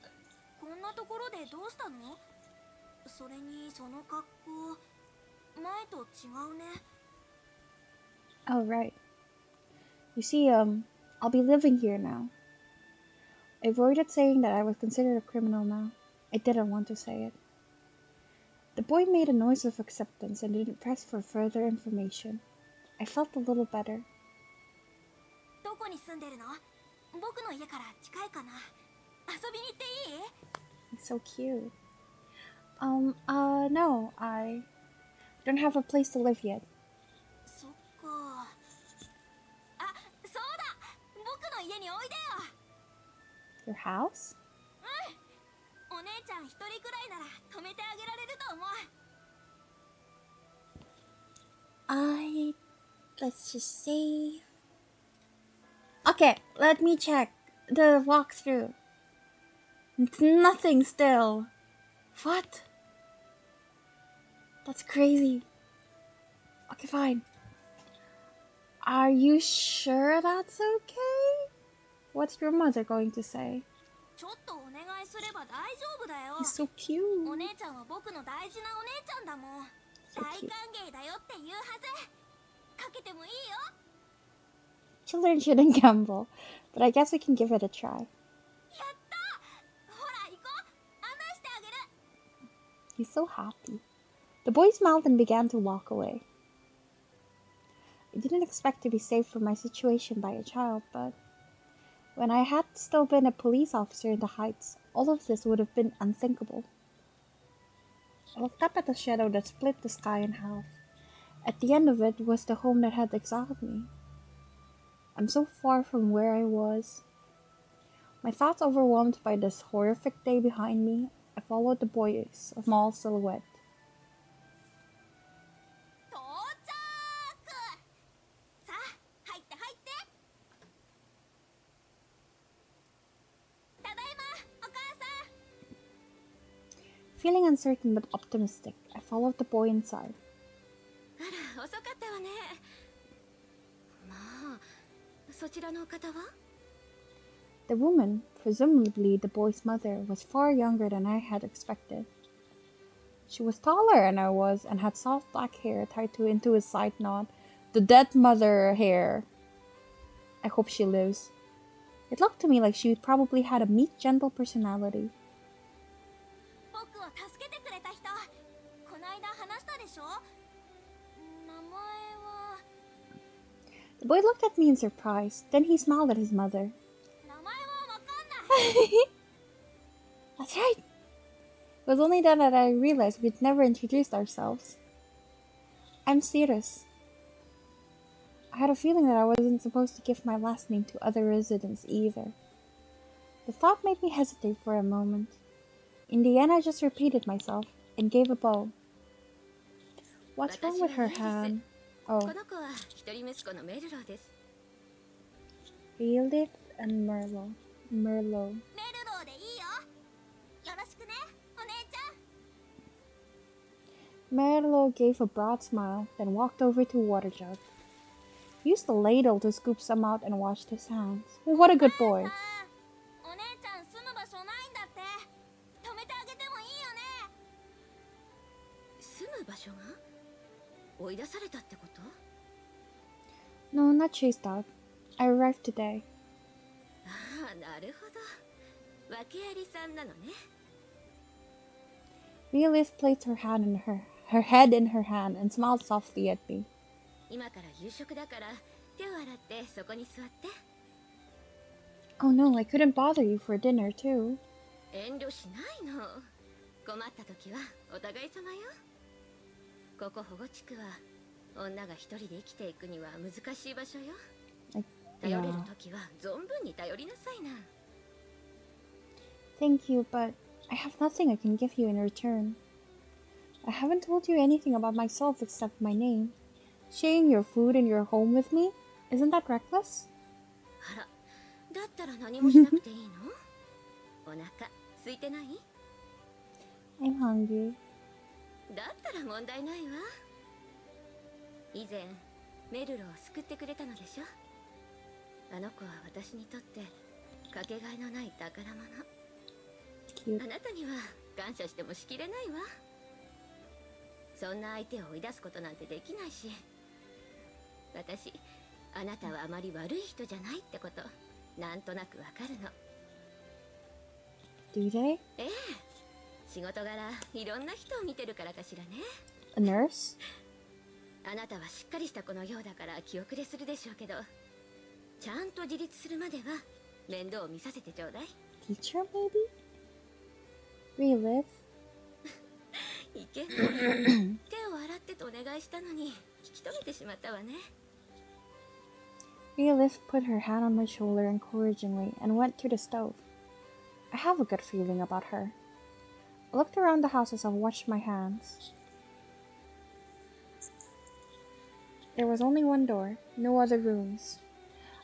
こんなところでどうしたのそれにその格好前と違うね Oh, right. You see, I'll be living here now. I avoided saying that I was considered a criminal now. I didn't want to say it. The boy made a noise of acceptance and didn't press for further information. I felt a little better. どこに住んでるの僕の家から近いかな遊びに行っていい It's so cute. No, I don't have a place to live yet. そっかあ、そうだ僕の家においでよ Your house? お姉ちゃん一人くらいなら泊めてあげられると思う Let's just see. Okay, let me check the walkthrough. It's nothing still. What? That's crazy. Okay, fine. Are you sure that's okay? What's your mother going to say? ちょっとお願いすれば大丈夫だよ He's so cute. お姉ちゃんは僕の大事なお姉ちゃんだもん So 大 cute. 歓迎だよって言うはずかけてもいいよ Children shouldn't gamble, but I guess we can give it a try. やったほら行こう案内してあげる He's so happy. The boy smiled and began to walk away. I didn't expect to be saved from my situation by a child, but when I had still been a police officer in the Heights, all of this would have been unthinkable. I looked up at the shadow that split the sky in half. At the end of it was the home that had exiled me. I'm so far from where I was. My thoughts overwhelmed by this horrific day behind me, I followed the boy's small silhouette. 到着さあ入って入ってただいまお母さん Feeling uncertain but optimistic, I followed the boy inside. あら遅かったわねまあそちらの方は The woman, presumably the boy's mother, was far younger than I had expected. She was taller than I was and had soft black hair tied into a side knot. The dead mother hair. I hope she lives. It looked to me like she probably had a meek, gentle personality. 僕を助けてくれた人こないだ話したでしょ名前は The boy looked at me in surprise. Then he smiled at his mother. 名前はわかんない That's right. It was only then that I realized we'd never introduced ourselves. I'm Cyrus. I had a feeling that I wasn't supposed to give my last name to other residents either. The thought made me hesitate for a moment. In the end, I just repeated myself and gave a bow. What's wrong with her hand? こ Oh, の子は一人息子のメルローです。 Felix and Merlot. メルローでいいよ。よろしくね、お姉ちゃん。 Merlot gave a broad smile, then walked over to water jug. He used a ladle to scoop some out and washed his hands. What a good boy. お姉ちゃん住む場所ないんだって。泊めてあげてもいいよね。住む場所が追い出されたってこと？ No, not chased out. I arrived today. ああ、なるほど。訳ありさんなのね。 Realised placed her head in her hand and smiled softly at me. 今から夕食だから手を洗ってそこに座って。 Oh no, I couldn't bother you for dinner too. 遠慮しないの。困った時はお互い様よ。ここ保護地区は女が一人で生きていくには難しい場所よ。 頼れる時は存分に頼りなさいな。 Thank you, but I have nothing I can give you in return. I haven't told you anything about myself except my name. Sharing your food and your home with me? Isn't that reckless? あら、だったら何もしなくていいの？お腹空いてない？ I'm hungry. だったら問題ないわ。以前メルロを救ってくれたのでしょ。あの子は私にとってかけがえのない宝物。 Cute. あなたには感謝してもしきれないわ。そんな相手を追い出すことなんてできないし、私、あなたはあまり悪い人じゃないってことなんとなくわかるの。 Do they? ええ、仕事柄いろんな人を見てるからかしらね。 A nurse? あなたはしっかりした子のようだから気遅れするでしょうけど、ちゃんと自立するまでは面倒を見させてちょうだい。 Teacher, maybe? Relive? いけない。手を洗ってとお願いしたのに引き止めてしまったわね。 Relive put her hand on my shoulder encouragingly and went to the stove. I have a good feeling about her. I looked around the house as I washed my hands. There was only one door, no other rooms.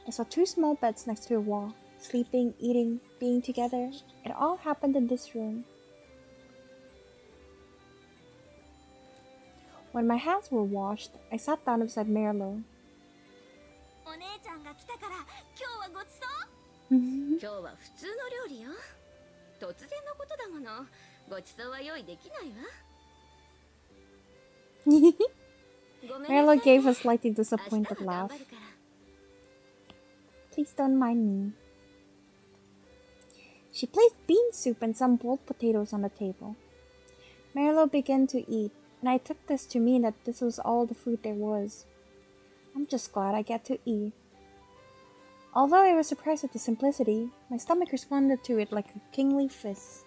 I saw two small beds next to a wall. Sleeping, eating, being together. It all happened in this room. When my hands were washed, I sat down beside Merlo. お姉ちゃんが来たから今日はごちそう？今日は普通の料理よ。突然のことだもの。ごちそうは用意できないわ。ごめんなさ Merlo いね。 gave a slightly 明日 disappointed は laugh. 頑張るから。 Please don't mind me. She placed bean soup and some boiled potatoes on the table. Merlo began to eat, and I took this to mean that this was all the food there was. I'm just glad I get to eat. Although I was surprised at the simplicity, my stomach responded to it like a kingly fist.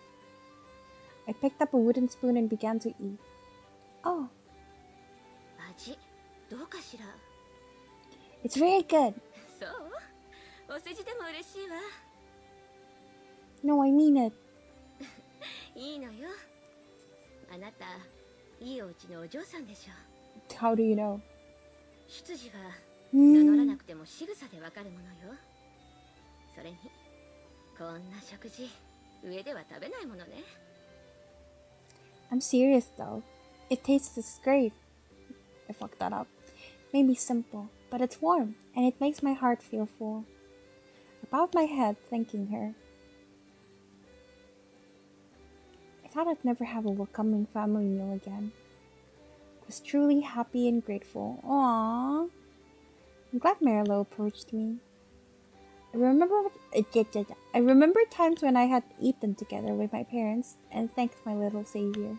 I picked up a wooden spoon and began to eat. Oh, 味どうかしら。 it's very good. そう？お世辞でも嬉しいわ。 No, I mean it. いいのよ。あなた、いいお家のお嬢さんでしょ。 How do you know? 出自は名乗らなくても仕草でわかるものよ。それにこんな食事上では食べないものね。 I'm serious though. It tastes great. I fucked that up. Maybe simple, but it's warm, and it makes my heart feel full. I bowed my head, thanking her. I thought I'd never have a welcoming family meal again. I was truly happy and grateful. Aww. I'm glad Marilo approached me. I remember times when I had eaten together with my parents and thanked my little savior.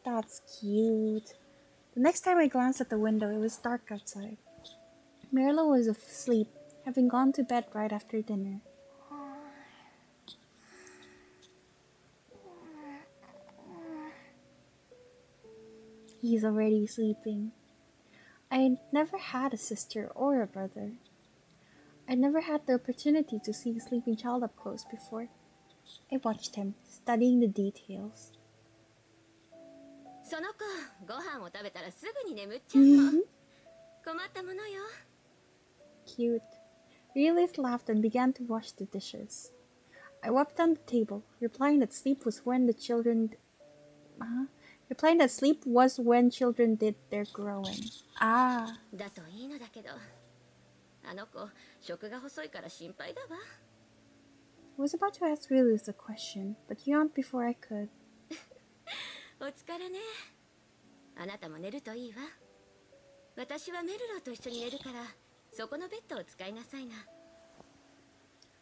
That's cute. The next time I glanced at the window, it was dark outside. Marilo was asleep, having gone to bed right after dinner. He's already sleeping. I never had a sister or a brother. I never had the opportunity to see a sleeping child up close before. I watched him, studying the details. その子、ご飯を食べたらすぐに眠っちゃうの。困ったものよ。Cute. Relis laughed and began to wash the dishes. I wiped on the table, replying that sleep was when children did their growing. Ah. だといいのだけど、あの子、食が細いから心配だわ。I was about to ask Relis a question, but yawned before I could. お疲れね。あなたも寝るといいわ。私はメルローと一緒に寝るから、そこのベッドを使いなさいな。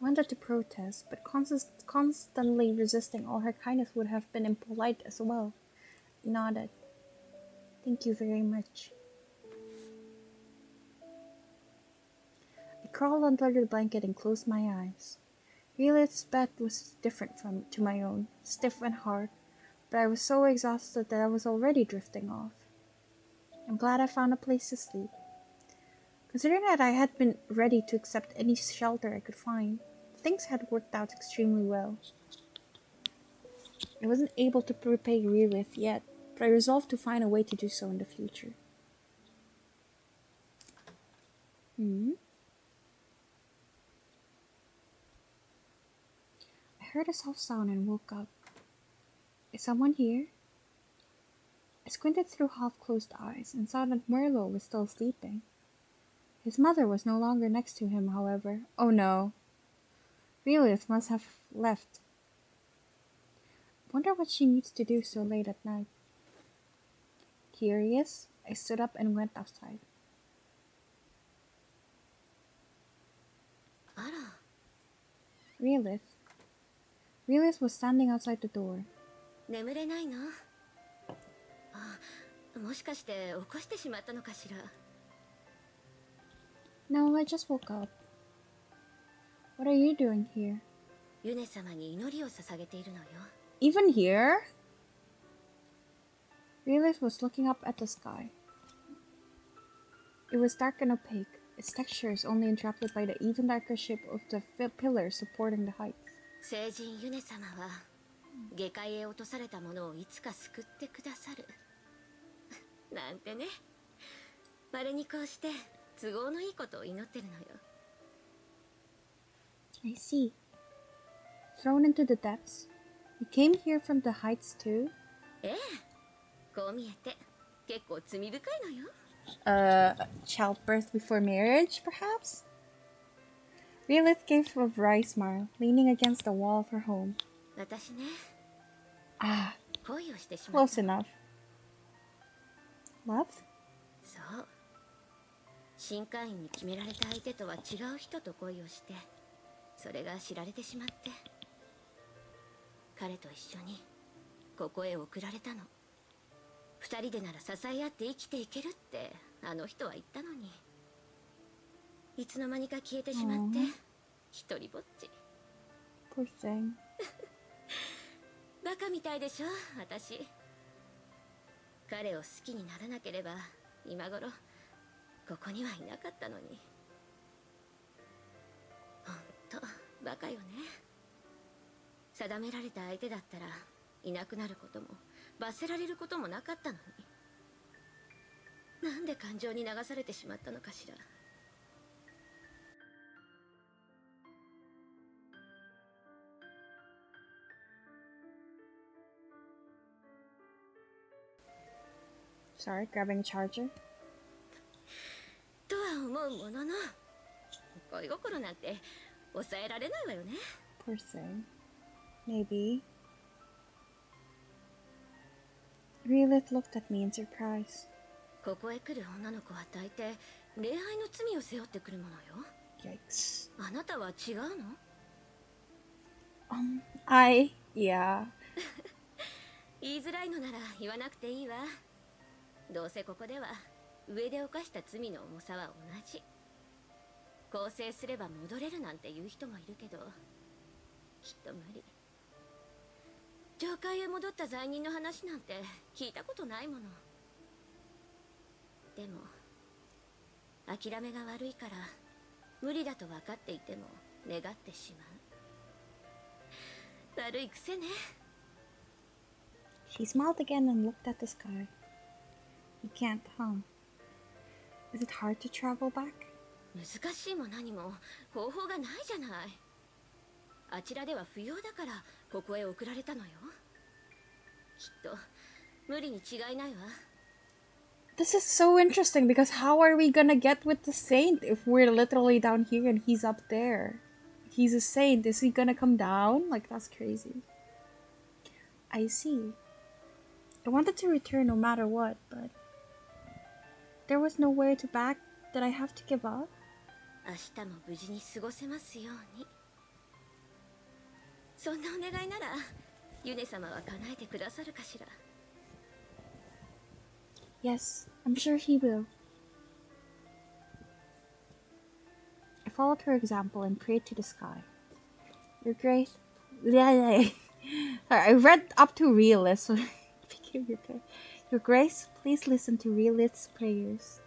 I wanted to protest, but constantly resisting all her kindness would have been impolite as well. I nodded. Thank you very much. I crawled under the blanket and closed my eyes. Realis's bed was different to my own, stiff and hard, but I was so exhausted that I was already drifting off. I'm glad I found a place to sleep. Considering that I had been ready to accept any shelter I could find, things had worked out extremely well. I wasn't able to repay Relith yet, but I resolved to find a way to do so in the future. I heard a soft sound and woke up. Is someone here? I squinted through half-closed eyes and saw that Merlot was still sleeping. His mother was no longer next to him, however. Oh no. Relith must have left. Wonder what she needs to do so late at night. Curious, I stood up and went outside. あら。Relith was standing outside the door. 眠れないの？あ、もしかして起こしてしまったのかしら。No, I just woke up. What are you doing here? ユネ様に祈りを捧げているのよ。Even here? Relith was looking up at the sky. It was dark and opaque, its textures only interrupted by the even darker shape of the pillars supporting the heights. 聖人ユネ様は下界へ落とされたものをいつか救ってくださるなんてね。稀にこうして都合のいいことを祈ってるのよ。 I see. Thrown into the depths? You came here from the heights too? ええ、こう見えて結構罪深いのよ。Childbirth before marriage, perhaps? Relith gave a wry smile, leaning against the wall of her home. 私ね。Ah, 恋をしてしまった。 close enough. Love? そう。新会員に決められた相手とは違う人と恋をして、それが知られてしまって、彼と一緒にここへ送られたの。二人でなら支え合って生きていけるってあの人は言ったのに、いつの間にか消えてしまって一人ぼっち。 Poor thing. バカみたいでしょ私。彼を好きにならなければ今頃ここにはいなかったのに。ほんとバカよね。定められた相手だったらいなくなることも罰せられることもなかったのに、なんで感情に流されてしまったのかしら。Sorry, grabbing a charger. とは思うものの、恋心なんて抑えられないわよね。 Poor thing. Maybe. Relith looked at me in surprise. ここへ来る女の子は大抵礼拝の罪を背負ってくるものよ。 Yikes. あなたは違うの？ Yeah. 言いづらいのなら言わなくていいわ。どうせここでは上で犯した罪の重さは同じ。更生すれば戻れるなんて言う人もいるけど、きっと無理。教会へ戻った罪人の話なんて聞いたことないもの。でも諦めが悪いから無理だと分かっていても願ってしまう。悪い癖ね。 She smiled again and looked at the sky. You can't, huh? Is it hard to travel back? 難しいも何も方法がないじゃない。あちらでは不要だからここへ送られたのよ。きっと無理に違いないわ。 This is so interesting because how are we gonna get with the saint if we're literally down here and he's up there? He's a saint. Is he gonna come down? Like, that's crazy. I see. I wanted to return no matter what, but there was nowhere to back. Did I have to give up? 明日も無事に過ごせますように。そんなお願いならユネ様は叶えてくださるかしら。 Yes, I'm sure he will. I followed her example and prayed to the sky. Your grace... Sorry, I read up to realist, so it became your grace. Your grace, please listen to realist's prayers.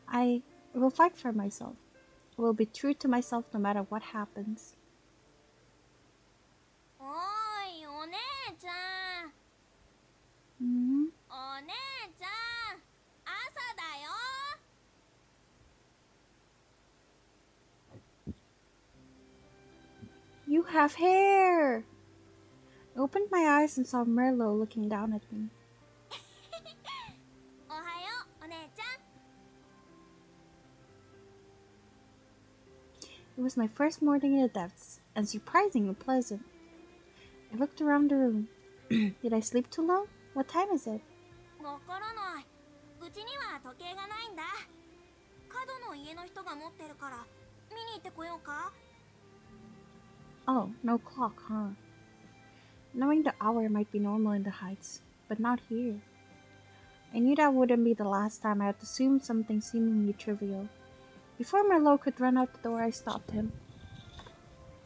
I will fight for myself. I will be true to myself no matter what happens. おーい、お姉ちゃん。Hmm? お姉ちゃん、朝だよ。 You have hair! I opened my eyes and saw Merlot looking down at me. おはよう、お姉ちゃん。 It was my first morning in the depths, and surprisingly pleasant. I looked around the room. Did I sleep too long? What time is it? わからない。うちには時計がないんだ。角の家の人が持ってるから見に行ってこようか。 Oh, no clock, huh? Knowing the hour might be normal in the heights, but not here. I knew that wouldn't be the last time I had assumed something seemingly trivial. Before Merlot could run out the door, I stopped him.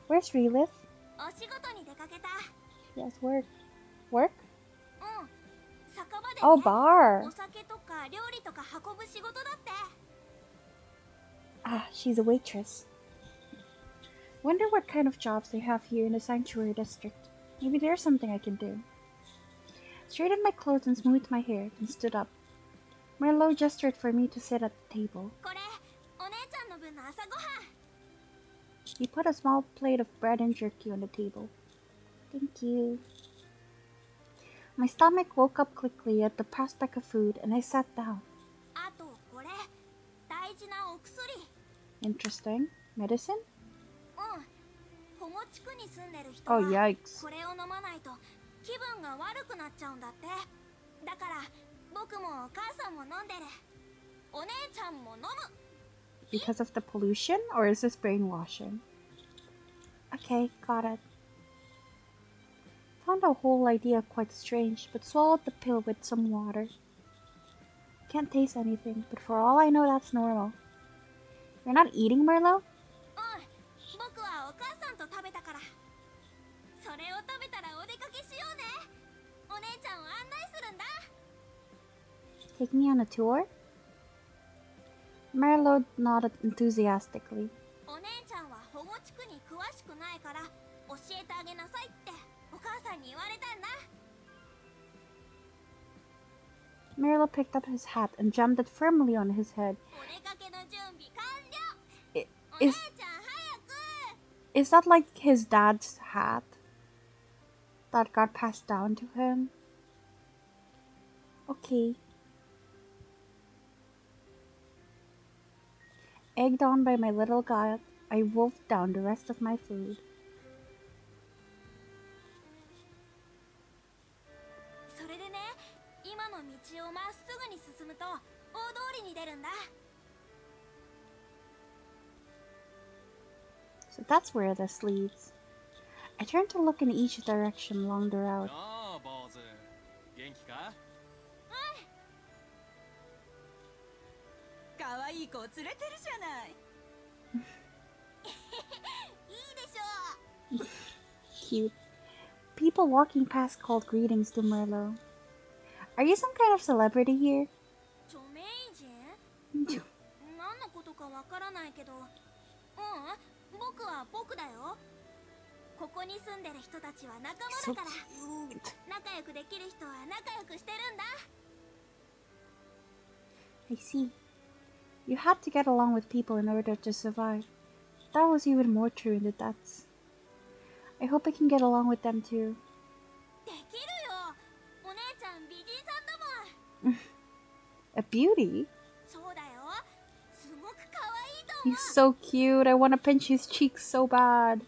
Where's Relith? お仕事に出かけた。 She has work. Work? うん。酒場でね。 Oh, bar! お酒とか料理とか運ぶ仕事だって。 Ah, she's a waitress. Wonder what kind of jobs they have here in the sanctuary district. Maybe there's something I can do. Straightened my clothes and smoothed my hair, then stood up. Merlot gestured for me to sit at the table. これ、お姉ちゃんの分の朝ごはん。 He put a small plate of bread and jerky on the table. Thank you. My stomach woke up quickly at the prospect of food, and I sat down. あとこれ、大事なお薬。 Interesting. Medicine? うん。保護地区に住んでる人は Oh, yikes. これを飲まないと気分が悪くなっちゃうんだって。だから僕もお母さんも飲んでる。お姉ちゃんも飲む。 Because of the pollution, or is this brainwashing? Okay, got it. Found the whole idea quite strange, but swallowed the pill with some water. Can't taste anything, but for all I know, that's normal. You're not eating, Merlot? うん。僕はお母さんと食べたから。それを食べたらお出かけしようね。お姉ちゃんを案内するんだ。 Take me on a tour? Merlot nodded enthusiastically. お姉ちゃんは保護地区に詳しくないから教えてあげなさいってお母さんに言われたんだ。 Merlot picked up his hat and jammed it firmly on his head. お出かけの準備完了。 I- お姉 Is ちゃん早く。 is that like his dad's hat that got passed down to him? Okay. Egged on by my little god, I wolfed down the rest of my food. それでね、今の道をまっすぐに進むと大通りに出るんだ。 So that's where this leads. I turned to look in each direction along the route. ああ坊主元気か？可愛い子を連れてるじゃない。Cute. People walking past called greetings to Merlo. Are you some kind of celebrity here? 著名人何のことかわからないけど、僕は僕だよ。ここに住んでる人たちは仲間 So だから、 cute. 仲良くできる人は仲良くしてるんだ。 I see. You had to get along with people in order to survive. That was even more true in the depths. I hope I can get along with them too. できるよ。お姉ちゃん美人さんだもん。 A beauty? そうだよ。すごく可愛いと思う。 He's so cute. I want to pinch his cheeks so bad.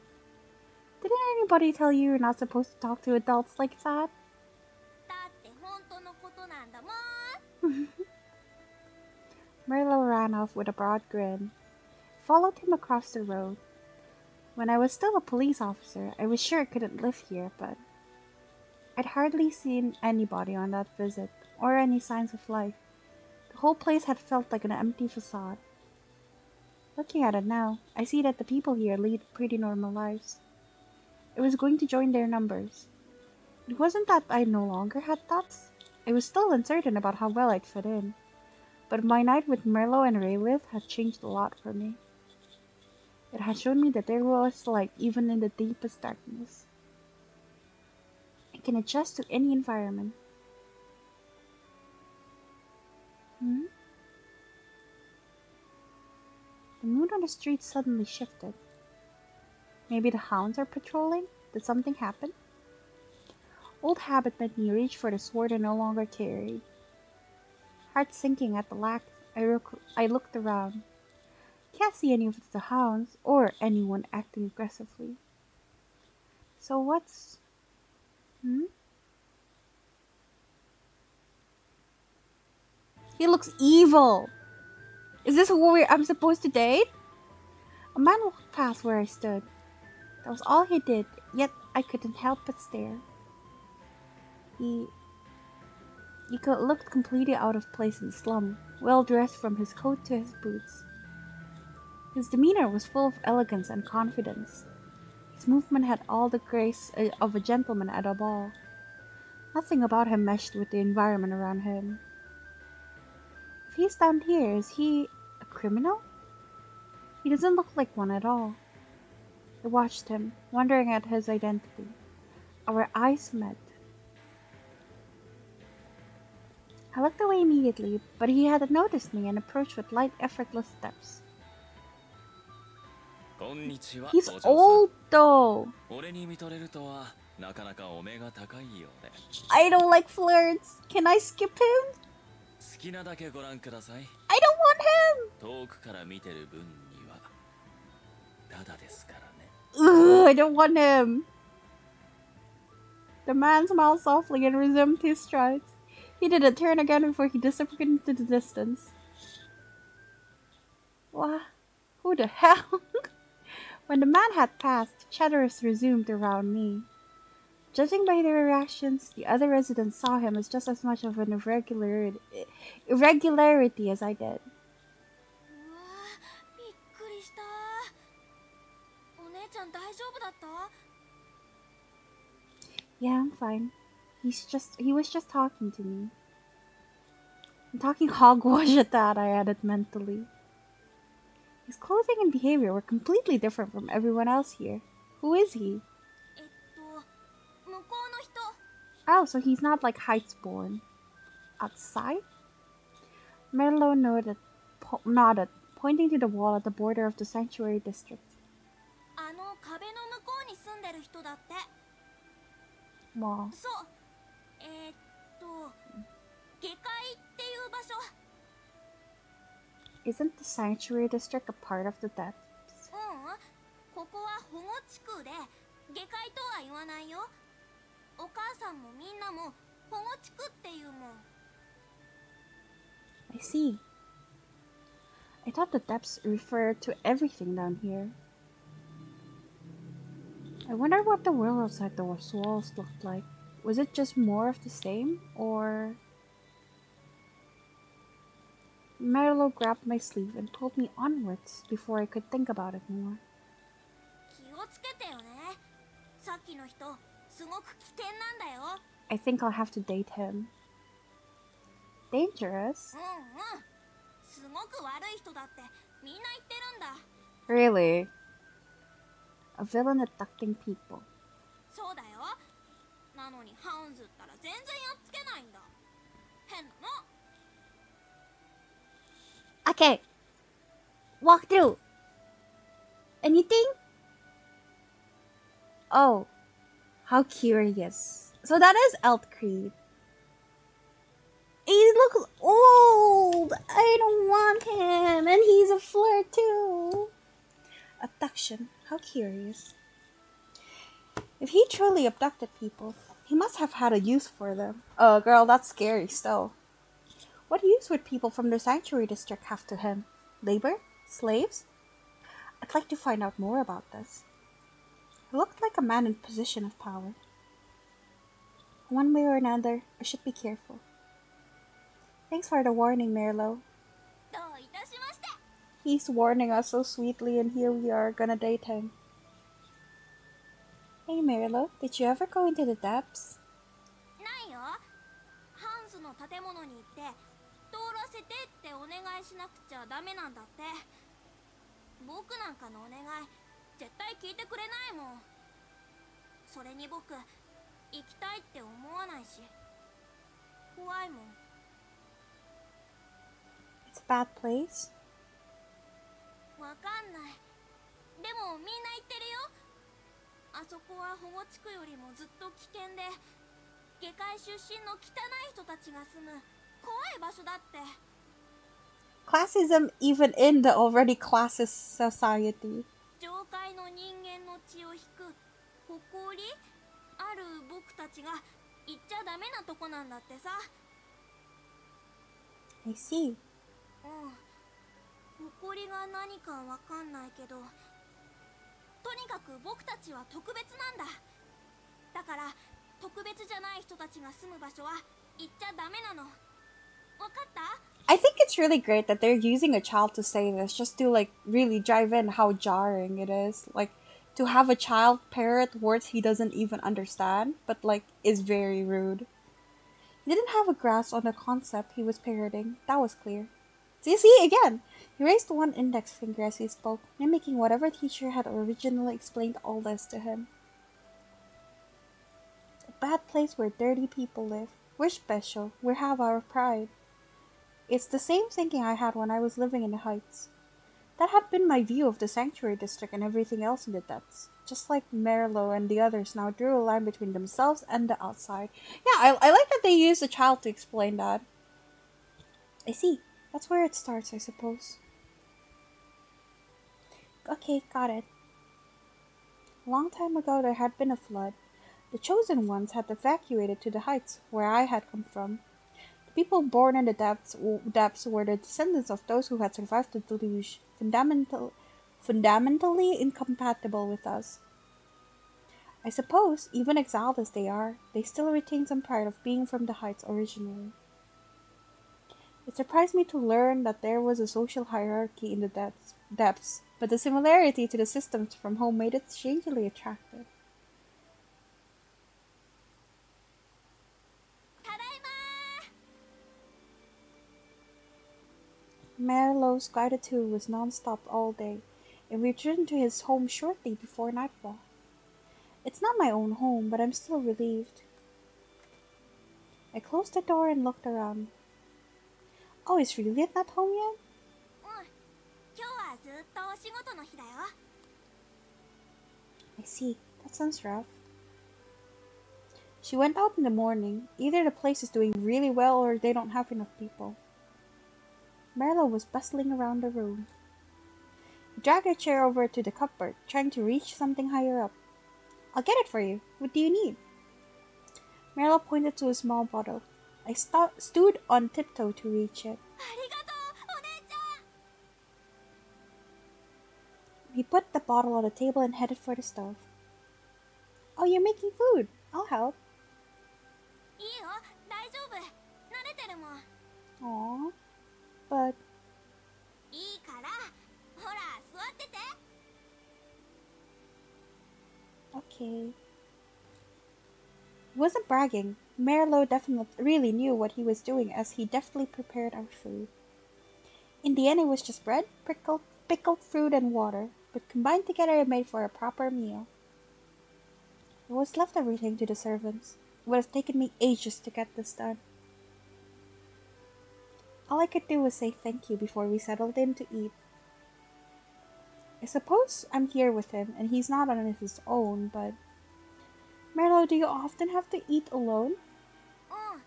Didn't anybody tell you you're not supposed to talk to adults like that? だって本当のことなんだもん。 Merlo ran off with a broad grin. Followed him across the road. When I was still a police officer, I was sure I couldn't live here, but I'd hardly seen anybody on that visit, or any signs of life. The whole place had felt like an empty facade. Looking at it now, I see that the people here lead pretty normal lives. I was going to join their numbers. It wasn't that I no longer had thoughts. I was still uncertain about how well I'd fit in. But my night with Merlo and Raywith had changed a lot for me. It had shown me that there was light even in the deepest darkness. I can adjust to any environment. The mood on the street suddenly shifted. Maybe the hounds are patrolling? Did something happen? Old habit made me reach for the sword I no longer carried. Heart sinking at the lack, I looked around. Can't see any of the hounds or anyone acting aggressively. So what's... He looks evil! Is this who I'm supposed to date? A man walked past where I stood. That was all he did, yet I couldn't help but stare. He looked completely out of place in the slum, well dressed from his coat to his boots. His demeanor was full of elegance and confidence. His movement had all the grace of a gentleman at a ball. Nothing about him meshed with the environment around him. If he's down here, is he a criminal? He doesn't look like one at all. I watched him, wondering at his identity. Our eyes met. I looked away immediately, but he hadn't noticed me and approached with light, effortless steps. He's old though. I don't like flirts. Can I skip him? I don't want him. Ugh, I don't want him. The man smiled softly and resumed his strides. He didn't turn again before he disappeared into the distance. What? Who the hell? When the man had passed, chatters resumed around me. Judging by their reactions, the other residents saw him as just as much of an irregularity as I did. うわー、びっくりした。お姉ちゃん大丈夫だった？ Yeah, I'm fine. He was just talking to me. I'm talking hogwash at that, I added mentally. His clothing and behavior were completely different from everyone else here. Who is he? 向こうの人。 Oh, so he's not like Heights-born. Outside? Merlo nodded, pointing to the wall at the border of the sanctuary district. あの壁の向こうに住んでる人だって。 Wall. そう。下界っていう場所。 Isn't the sanctuary district a part of the depths? ここは保護地区で下界とは言わないよ。お母さんもみんなも保護地区っていうもん。 I see. I thought the depths referred to everything down here. I wonder what the world outside the walls looked like. Was it just more of the same, or... Merlo grabbed my sleeve and pulled me onwards before I could think about it more. 気をつけてよね。さっきの人すごく危険なんだよ。 I think I'll have to date him. Dangerous? すごく悪い人だってみんな言ってるんだ。 Really? A villain abducting people. そうだよ。なのにハウンズったら全然やっつけないんだ。変なの。 Okay. Walk through. Anything? Oh. How curious. So that is Eltcreed. He looks old. I don't want him. And he's a flirt too. Abduction. How curious. If he truly abducted people, he must have had a use for them. Oh, girl, that's scary still. What use would people from the sanctuary district have to him? Labor? Slaves? I'd like to find out more about this. He looked like a man in position of power. One way or another, I should be careful. Thanks for the warning, Merlo. どういたしまして。 He's warning us so sweetly, and here we are gonna date him. Hey Merlo, did you ever go into the depths? ないよ。ハウンズの建物に行って通らせてってお願いしなくちゃダメなんだって。僕なんかのお願い絶対聞いてくれないもん。それに僕行きたいって思わないし怖いもん。 It's a bad place. わかんない。でもみんな言ってるよ。あそこは保護地区よりもずっと危険で下界出身の汚い人たちが住む怖い場所だって。 Classism even in the already classist society. 上界の人間の血を引く誇りある僕たちが行っちゃダメなとこなんだってさ。 I see. 誇りが何かわかんないけどとにかく僕たちは特別なんだ。だから特別じゃない人たちが住む場所は行っちゃダメなの。わかった？ I think it's really great that they're using a child to say this just to like really drive in how jarring it is. Like to have a child parrot words he doesn't even understand, but like is very rude. He didn't have a grasp on the concept he was parroting. That was clear. See, again! He raised one index finger as he spoke, mimicking whatever teacher had originally explained all this to him. A bad place where dirty people live. We're special. We have our pride. It's the same thinking I had when I was living in the Heights. That had been my view of the Sanctuary District and everything else in the depths. Just like Merlo and the others now drew a line between themselves and the outside. Yeah, I like that they used a child to explain that. I see. That's where it starts, I suppose. Okay, got it. A long time ago there had been a flood. The chosen ones had evacuated to the heights, where I had come from. The people born in the depths were the descendants of those who had survived the deluge, fundamentally incompatible with us. I suppose, even exiled as they are, they still retain some pride of being from the heights originally. It surprised me to learn that there was a social hierarchy in the depths, but the similarity to the systems from home made it strangely attractive. Merlo's guided tour was non-stop all day, and we returned to his home shortly before nightfall. It's not my own home, but I'm still relieved. I closed the door and looked around. Oh, is Juliet not home yet? 今日はずっとお仕事の日だよ。 I see. That sounds rough. She went out in the morning. Either the place is doing really well or they don't have enough people. Merlo was bustling around the room. He dragged a chair over to the cupboard, trying to reach something higher up. I'll get it for you. What do you need? Merlo pointed to a small bottle. I stood on tiptoe to reach it. ありがとう、お姉ちゃん。 He put the bottle on the table and headed for the stove. Oh, you're making food. I'll help. いいよ、大丈夫。慣れてるもん。Aww. But Okay. He wasn't bragging. Merlo definitely really knew what he was doing as he deftly prepared our food. In the end, it was just bread, pickled fruit, and water, but combined together it made for a proper meal. I always left everything to the servants. It would have taken me ages to get this done. All I could do was say thank you before we settled in to eat. I suppose I'm here with him, and he's not on his own, but... Merlo, do you often have to eat alone? うん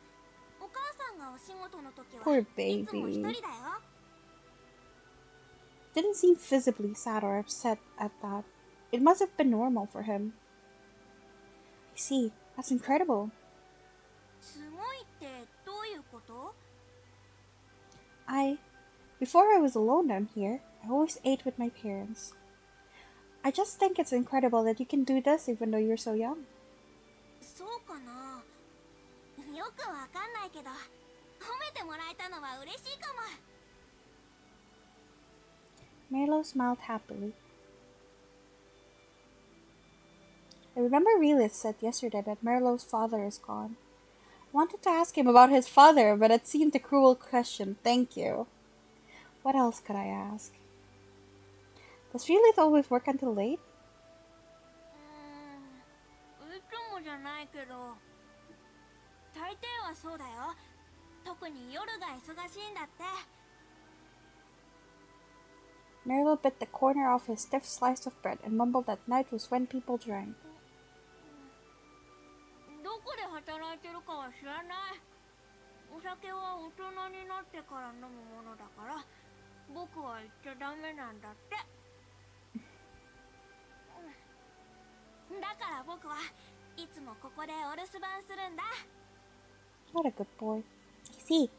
お母さんがお仕事の時は Poor いつも一 baby. 人だよ Didn't seem visibly sad or upset at that. It must have been normal for him. I see. That's incredible. すごいってどういうこと Before I was alone down here, I always ate with my parents. I just think it's incredible that you can do this even though you're so young. そうかなよくわかんないけど褒めてもらえたのは嬉しいかも Merlo smiled happily. I remember Relis said yesterday that Merlo's father is gone. I wanted to ask him about his father, but it seemed a cruel question. Thank you. What else could I ask? Does Relis always work until late? いつもじゃないけど大抵はそうだよ特に夜が忙しいんだって Merlo bit the corner off his stiff slice of bread and mumbled that night was when people drank. どこで働いてるかは知らないお酒は大人になってから飲むものだから僕は言っちゃダメなんだってだから僕はいつもここでお留守番するんだ What a good boy. I see.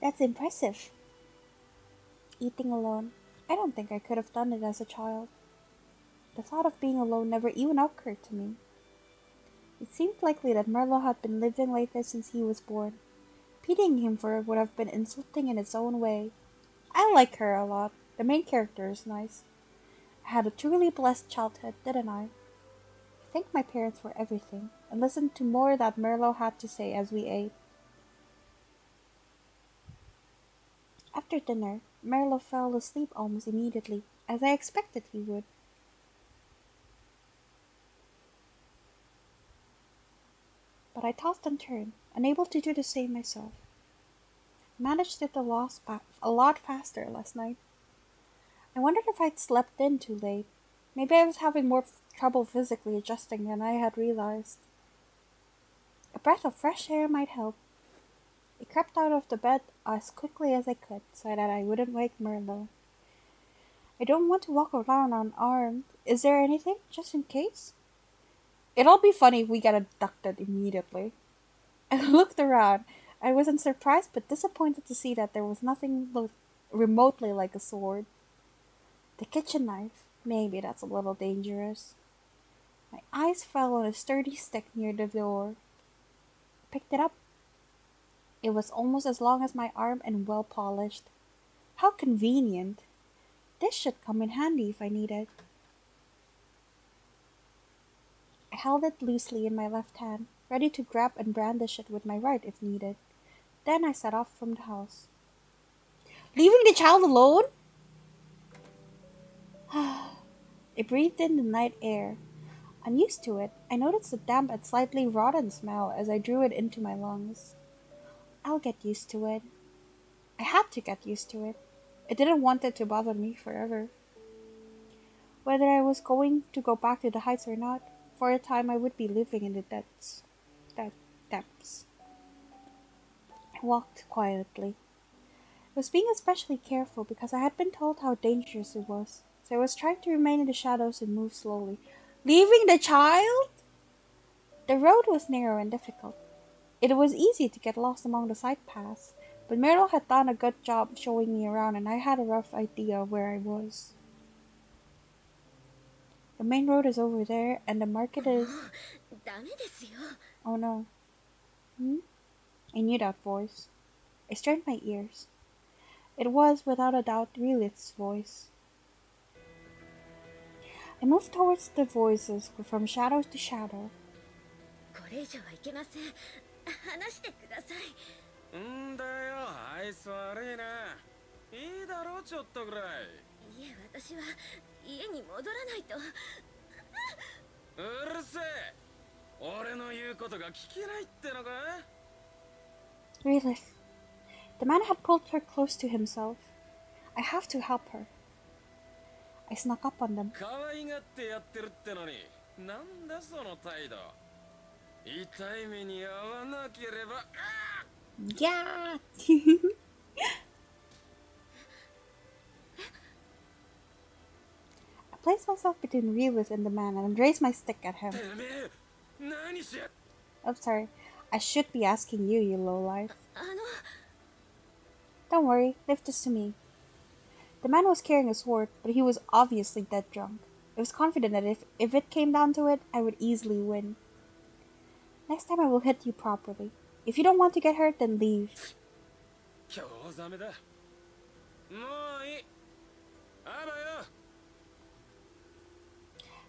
That's impressive. Eating alone. I don't think I could have done it as a child. The thought of being alone never even occurred to me. It seemed likely that Merlo had been living like this since he was born. Pitying him for it would have been insulting in its own way. I like her a lot. The main character is nice. I had a truly blessed childhood, didn't I? I think my parents were everything, and listened to more that Merlo had to say as we ate. After dinner, Merlo fell asleep almost immediately, as I expected he would. But I tossed and turned, unable to do the same myself. I managed it a lot faster last night. I wondered if I'd slept in too late. Maybe I was having more trouble physically adjusting than I had realized. A breath of fresh air might help. I crept out of the bed as quickly as I could so that I wouldn't wake Merlo. I don't want to walk around unarmed. Is there anything, just in case? It'll be funny if we get abducted immediately. I looked around. I wasn't surprised but disappointed to see that there was nothing remotely like a sword. The kitchen knife. Maybe that's a little dangerous. My eyes fell on a sturdy stick near the door. I picked it up. It was almost as long as my arm and well polished. How convenient. This should come in handy if I need it. I held it loosely in my left hand, ready to grab and brandish it with my right if needed. Then I set off from the house. Leaving the child alone? I breathed in the night air. Unused to it, I noticed the damp and slightly rotten smell as I drew it into my lungs. I'll get used to it. I had to get used to it. I didn't want it to bother me forever. Whether I was going to go back to the heights or not, for a time I would be living in the depths. I walked quietly. I was being especially careful because I had been told how dangerous it was, so I was trying to remain in the shadows and move slowly. Leaving the child? The road was narrow and difficult. It was easy to get lost among the side paths, but Merlo had done a good job showing me around and I had a rough idea of where I was. The main road is over there and the market is... ダメですよ Oh no. I knew that voice. I strained my ears. It was, without a doubt, Relith's voice. I moved towards the voices, from shadow to shadow. これ以上はいけません。話してください。んだよ、愛想悪いな。いいだろ、ちょっとぐらい。いえ、私は家に戻らないと。うるせえ。俺の言うことが聞けないってのか。 Really? The man had pulled her close to himself. I have to help her. I snuck up on them. 可愛がってやってるってのに、なんだその態度。痛い目に遭わなければ。Yeah! I placed myself between Relis and the man and raised my stick at him. てめえ、何しや。 Oh, sorry. I should be asking you, you lowlife. あの、 Don't worry, leave this to me. The man was carrying a sword, but he was obviously dead drunk. I was confident that if it came down to it, I would easily win. Next time I will hit you properly. If you don't want to get hurt, then leave. 興ざめだ。もういい。あばよ。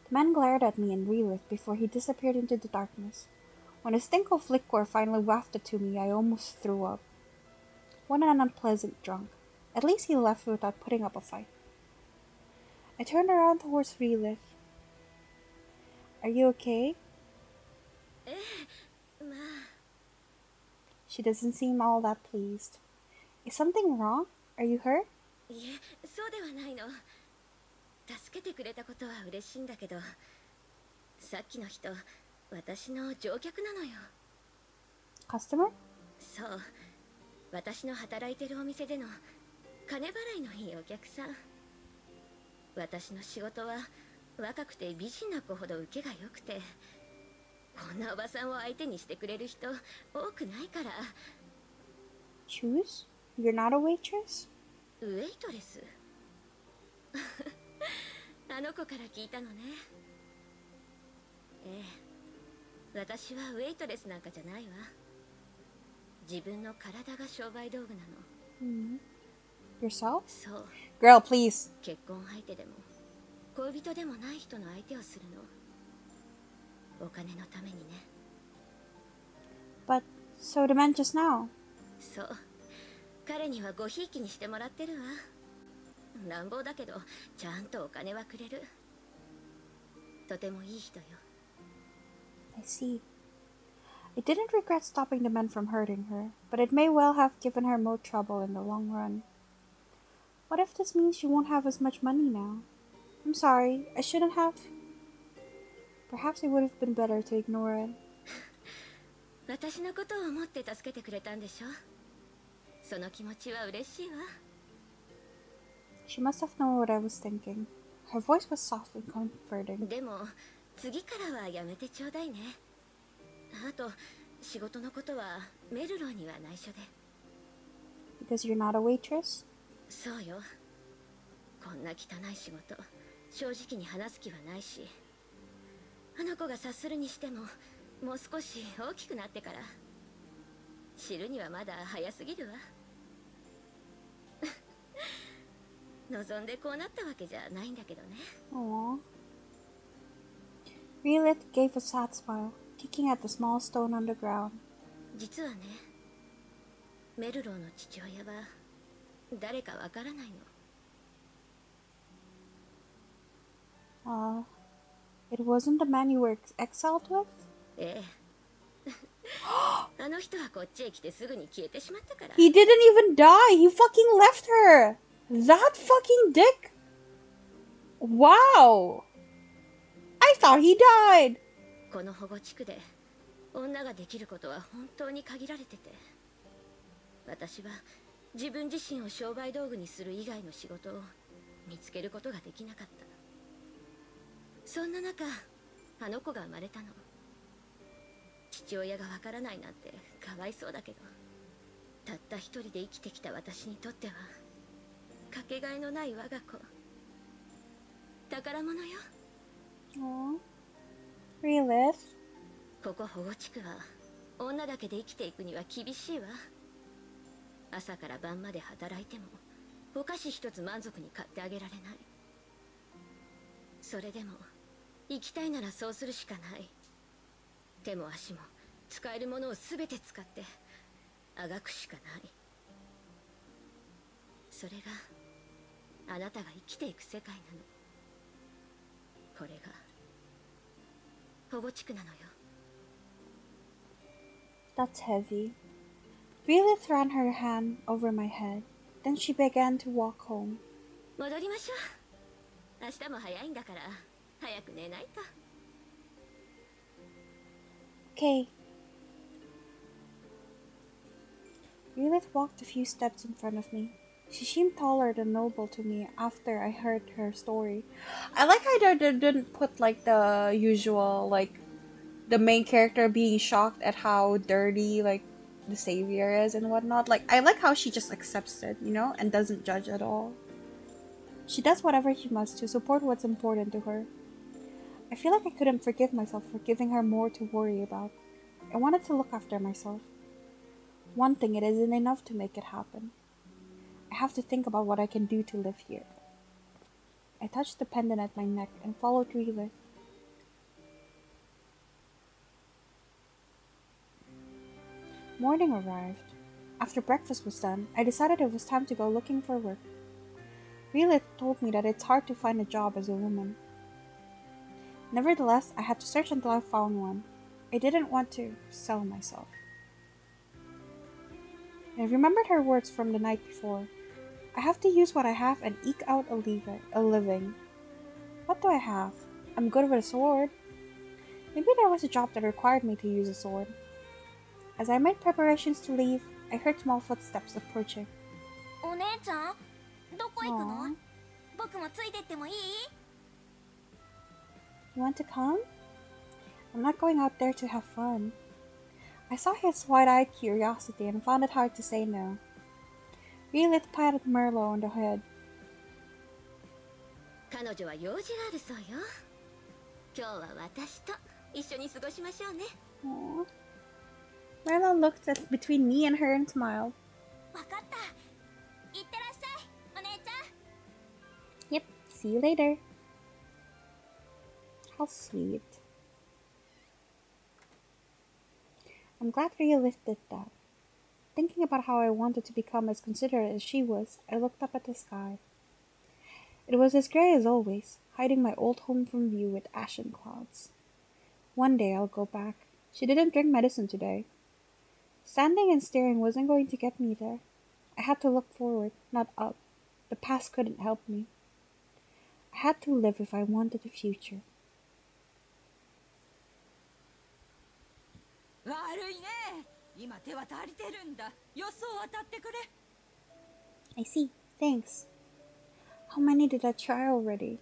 The man glared at me and reeled before he disappeared into the darkness. When a stink of liquor finally wafted to me, I almost threw up. What an unpleasant drunk. At least he left without putting up a fight. I turned around towards Relith. Are you okay? ええ、まあ。 She doesn't seem all that pleased. Is something wrong? Are you hurt? いえ、そうではないの。助けてくれたことは嬉しいんだけど、さっきの人、私の乗客なのよ。 Customer? そう、私の働いてるお店での金払いのいいお客さん。私の仕事は若くて美人な子ほど受けが良くて、こんなおばさんを相手にしてくれる人多くないから。 Shoes? You're not a waitress? ウェイトレス。あの子から聞いたのね。ええ、私はウェイトレスなんかじゃないわ。自分の体が商売道具なの。Yourself? そう、 Girl, please. 結婚相手でも恋人でもない人の相手をするの。お金のためにね。 But so the man just now. そう、彼にはごひいきにしてもらってるわ。乱暴だけどちゃんとお金はくれる。とてもいい人よ。 I see. I didn't regret stopping the man from hurting her, but it may well have given her more trouble in the long run. What if this means she won't have as much money now? I'm sorry, I shouldn't have. Perhaps it would have been better to ignore it. 私のことを思って助けてくれたんでしょ。その気持ちは嬉しいわ。 She must have known what I was thinking. Her voice was soft and comforting. でも次からはやめてちょうだいね。あと仕事のことはメルローには内緒で。 Because you're not a waitress? そうよ。こんな汚い仕事正直に話す気はないし、あの子が察するにしてももう少し大きくなってから。知るにはまだ早すぎるわ。望んでこうなったわけじゃないんだけどね。 Aww. Reelith gave a sad smile, kicking at the small stone on the ground. 実はね、メルローの父親は誰かわからないの。It wasn't the man you were exiled with? ええ。あの人はこっちへ来てすぐに消えてしまったから。 He didn't even die! He fucking left her! That fucking dick! Wow! I thought he died! この保護地区で女ができることは本当に限られてて、私は自分自身を商売道具にする以外の仕事を見つけることができなかった。そんな中、あの子が生まれたの。父親がわからないなんてかわいそうだけど、たった一人で生きてきた私にとってはかけがえのない我が子。宝物よ。 Aww. Reelith? ここ保護地区は女だけで生きていくには厳しいわ。朝から晩まで働いてもお菓子一つ満足に買ってあげられない。それでも行きたいならそうするしかない。手も足も使えるものを全て使ってあがくしかない。それがあなたが生きていく世界なの。これが保護地区なのよ。 That's heavy. Lilith ran her hand over my head. Then she began to walk home. 戻りましょう。明日も早いんだから早く寝ないと。 Okay. Lilith walked a few steps in front of me. She seemed taller than noble to me after I heard her story. I like how they didn't put like the usual, like the main character being shocked at how dirty like the savior is and whatnot. Like I like how she just accepts it, you know, and doesn't judge at all. She does whatever she must to support what's important to her. I feel like I couldn't forgive myself for giving her more to worry about. I wanted to look after myself. Wanting it isn't enough to make it happen. I have to think about what I can do to live here. I touched the pendant at my neck and followed Relith. Morning arrived. After breakfast was done, I decided it was time to go looking for work. Relith told me that it's hard to find a job as a woman. Nevertheless, I had to search until I found one. I didn't want to sell myself. I remembered her words from the night before. I have to use what I have and eke out a living. What do I have? I'm good with a sword. Maybe there was a job that required me to use a sword. As I made preparations to leave, I heard small footsteps approaching. お姉ちゃん、どこ行くの？ Aww. 僕もついてってもいい？ You want to come? I'm not going out there to have fun. I saw his wide-eyed curiosity and found it hard to say no. Relith patted Merlo on the head. 彼女は用事があるそうよ。今日は私と一緒に過ごしましょうね。 Aww. Merlo looked between me and her and smiled. わかった。いってらっしゃい、お姉ちゃん。 Yep, see you later. How sweet. I'm glad Relith did that. Thinking about how I wanted to become as considerate as she was, I looked up at the sky. It was as grey as always, hiding my old home from view with ashen clouds. One day I'll go back. She didn't drink medicine today. Standing and staring wasn't going to get me there. I had to look forward, not up. The past couldn't help me. I had to live if I wanted a future. 悪いね。今手は足りてるんだ。予想当たってくれ。 I see. Thanks. How many did I try already?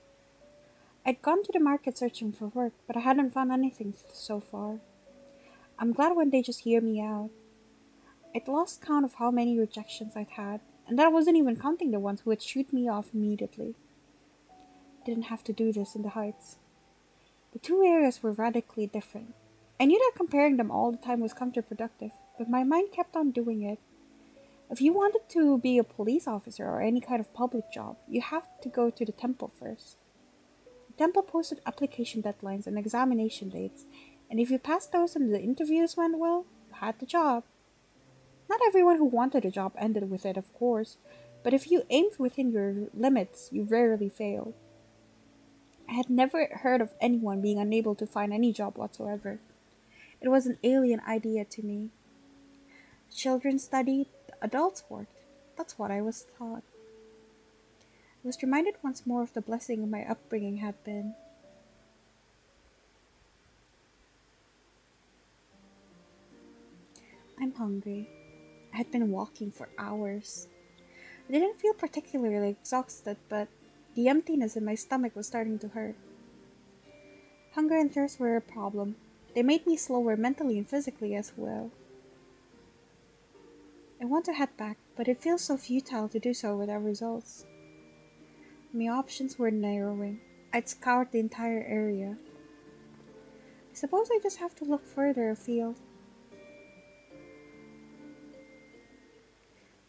I'd gone to the market searching for work, but I hadn't found anything so far. I'm glad when they just hear me out. I'd lost count of how many rejections I'd had, and that I wasn't even counting the ones who would shoot me off immediately. Didn't have to do this in the Heights. The two areas were radically different. I knew that comparing them all the time was counterproductive, but my mind kept on doing it. If you wanted to be a police officer or any kind of public job, you have to go to the temple first. The temple posted application deadlines and examination dates, and if you passed those and the interviews went well, you had the job. Not everyone who wanted a job ended with it, of course, but if you aimed within your limits, you rarely failed. I had never heard of anyone being unable to find any job whatsoever. It was an alien idea to me. Children studied, adults worked. That's what I was taught. I was reminded once more of the blessing my upbringing had been. I'm hungry. I had been walking for hours. I didn't feel particularly exhausted, but the emptiness in my stomach was starting to hurt. Hunger and thirst were a problem. They made me slower mentally and physically as well. I want to head back, but it feels so futile to do so without results. My options were narrowing. I'd scoured the entire area. I suppose I just have to look further afield.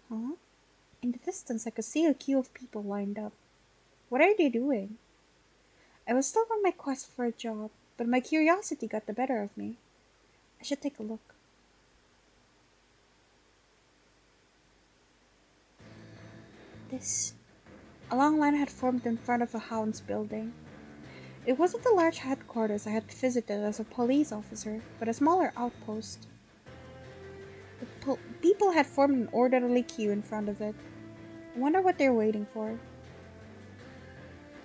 Huh? In the distance, I could see a queue of people lined up. What are they doing? I was still on my quest for a job, but my curiosity got the better of me. I should take a look. This. A long line had formed in front of a hound's building. It wasn't the large headquarters I had visited as a police officer, but a smaller outpost. The people had formed an orderly queue in front of it. I wonder what they're waiting for.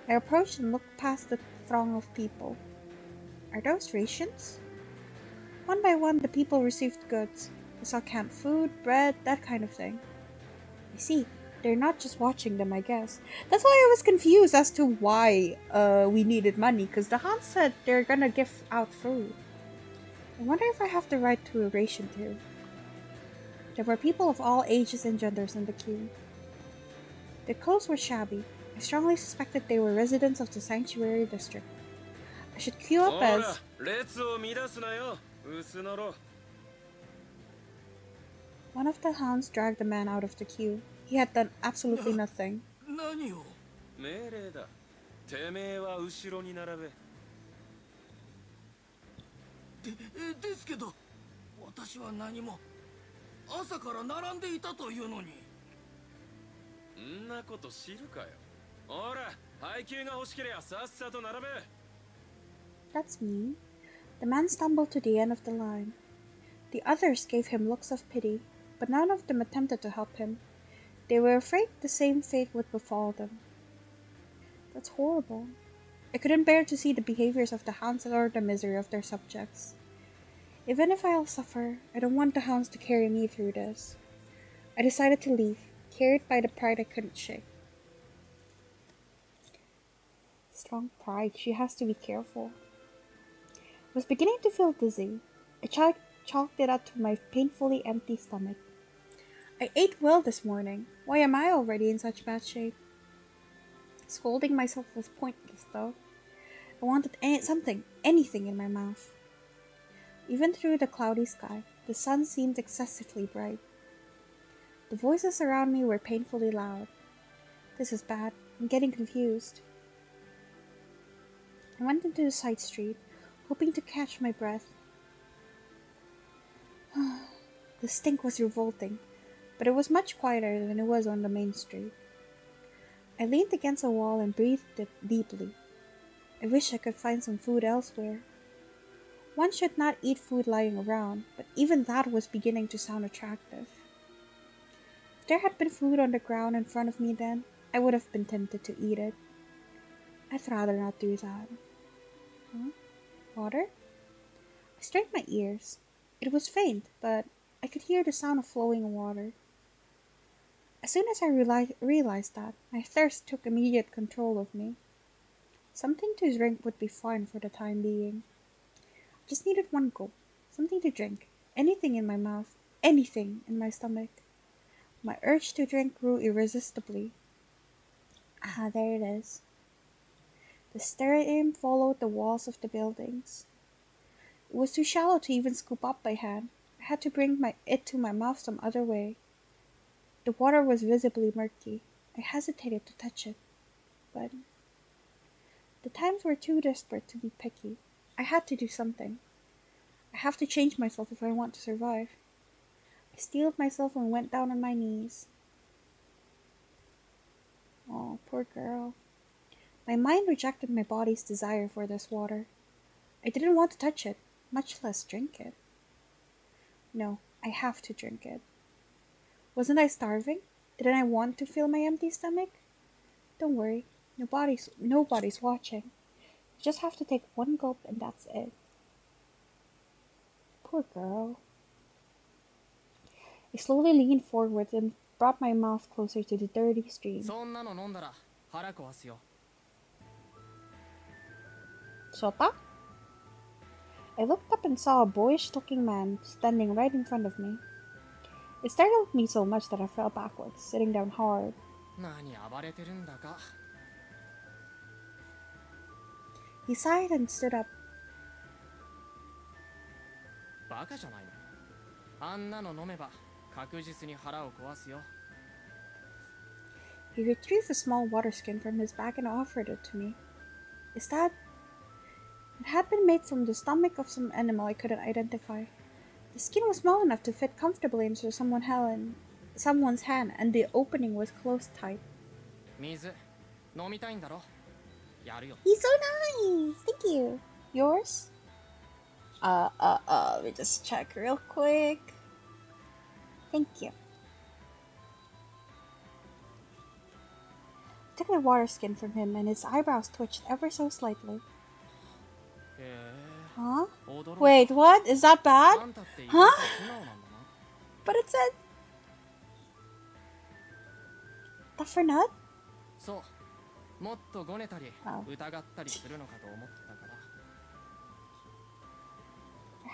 I approached and looked past the throng of people. Are those rations? One by one, the people received goods. I saw canned food, bread, that kind of thing. I see. They're not just watching them, I guess. That's why I was confused as to why we needed money, because the Han said they're gonna give out food. I wonder if I have the right to a ration too. There were people of all ages and genders in the queue. Their clothes were shabby. I strongly suspected they were residents of the sanctuary district. I should queue up as... 列を乱すなよ、薄のろ。 One of the hounds dragged the man out of the queue. He had done absolutely nothing. 何を？命令だ。てめえは後ろに並べ。ですけど、私は何も。朝から並んでいたというのに。んなこと知るかよ。ほら、配給が欲しければさっさと並べ。 That's mean. The man stumbled to the end of the line. The others gave him looks of pity, but none of them attempted to help him. They were afraid the same fate would befall them. That's horrible. I couldn't bear to see the behaviors of the hounds or the misery of their subjects. Even if I'll suffer, I don't want the hounds to carry me through this. I decided to leave, carried by the pride I couldn't shake. Strong pride, she has to be careful. I was beginning to feel dizzy. I chalked it up to my painfully empty stomach. I ate well this morning. Why am I already in such bad shape? Scolding myself was pointless, though. I wanted anything in my mouth. Even through the cloudy sky, the sun seemed excessively bright. The voices around me were painfully loud. This is bad. I'm getting confused. I went into the side street, hoping to catch my breath. The stink was revolting, but it was much quieter than it was on the main street. I leaned against a wall and breathed deeply. I wish I could find some food elsewhere. One should not eat food lying around, but even that was beginning to sound attractive. If there had been food on the ground in front of me then, I would have been tempted to eat it. I'd rather not do that. Huh? Water? I strained my ears. It was faint, but I could hear the sound of flowing water. As soon as I realized that, my thirst took immediate control of me. Something to drink would be fine for the time being. I just needed one gulp, something to drink, anything in my mouth, anything in my stomach. My urge to drink grew irresistibly. Ah, there it is. The stream followed the walls of the buildings. It was too shallow to even scoop up by hand. I had to bring it to my mouth some other way. The water was visibly murky. I hesitated to touch it, but the times were too desperate to be picky. I had to do something. I have to change myself if I want to survive. I steeled myself and went down on my knees. Oh, poor girl. My mind rejected my body's desire for this water. I didn't want to touch it, much less drink it. No, I have to drink it. Wasn't I starving? Didn't I want to fill my empty stomach? Don't worry, nobody's watching. You just have to take one gulp and that's it. Poor girl. I slowly leaned forward and brought my mouth closer to the dirty stream. Shota? I looked up and saw a boyish-looking man standing right in front of me. It startled me so much that I fell backwards, sitting down hard. He sighed and stood up. He retrieved a small water skin from his bag and offered it to me. Is that... It had been made from the stomach of some animal I couldn't identify. The skin was small enough to fit comfortably into someone's hand, and the opening was closed tight. 水飲みたいんだろやるよ He's so nice! Thank you. Yours? Let me just check real quick. Thank you. I took the water skin from him, and his eyebrows twitched ever so slightly. へえ Huh? 驚いた Wait, what? Is that あ bad? んたって意外と Huh? 素直なんだな But it said... The for nut? そうもっとごねたりあ疑ったりするのかと思ったから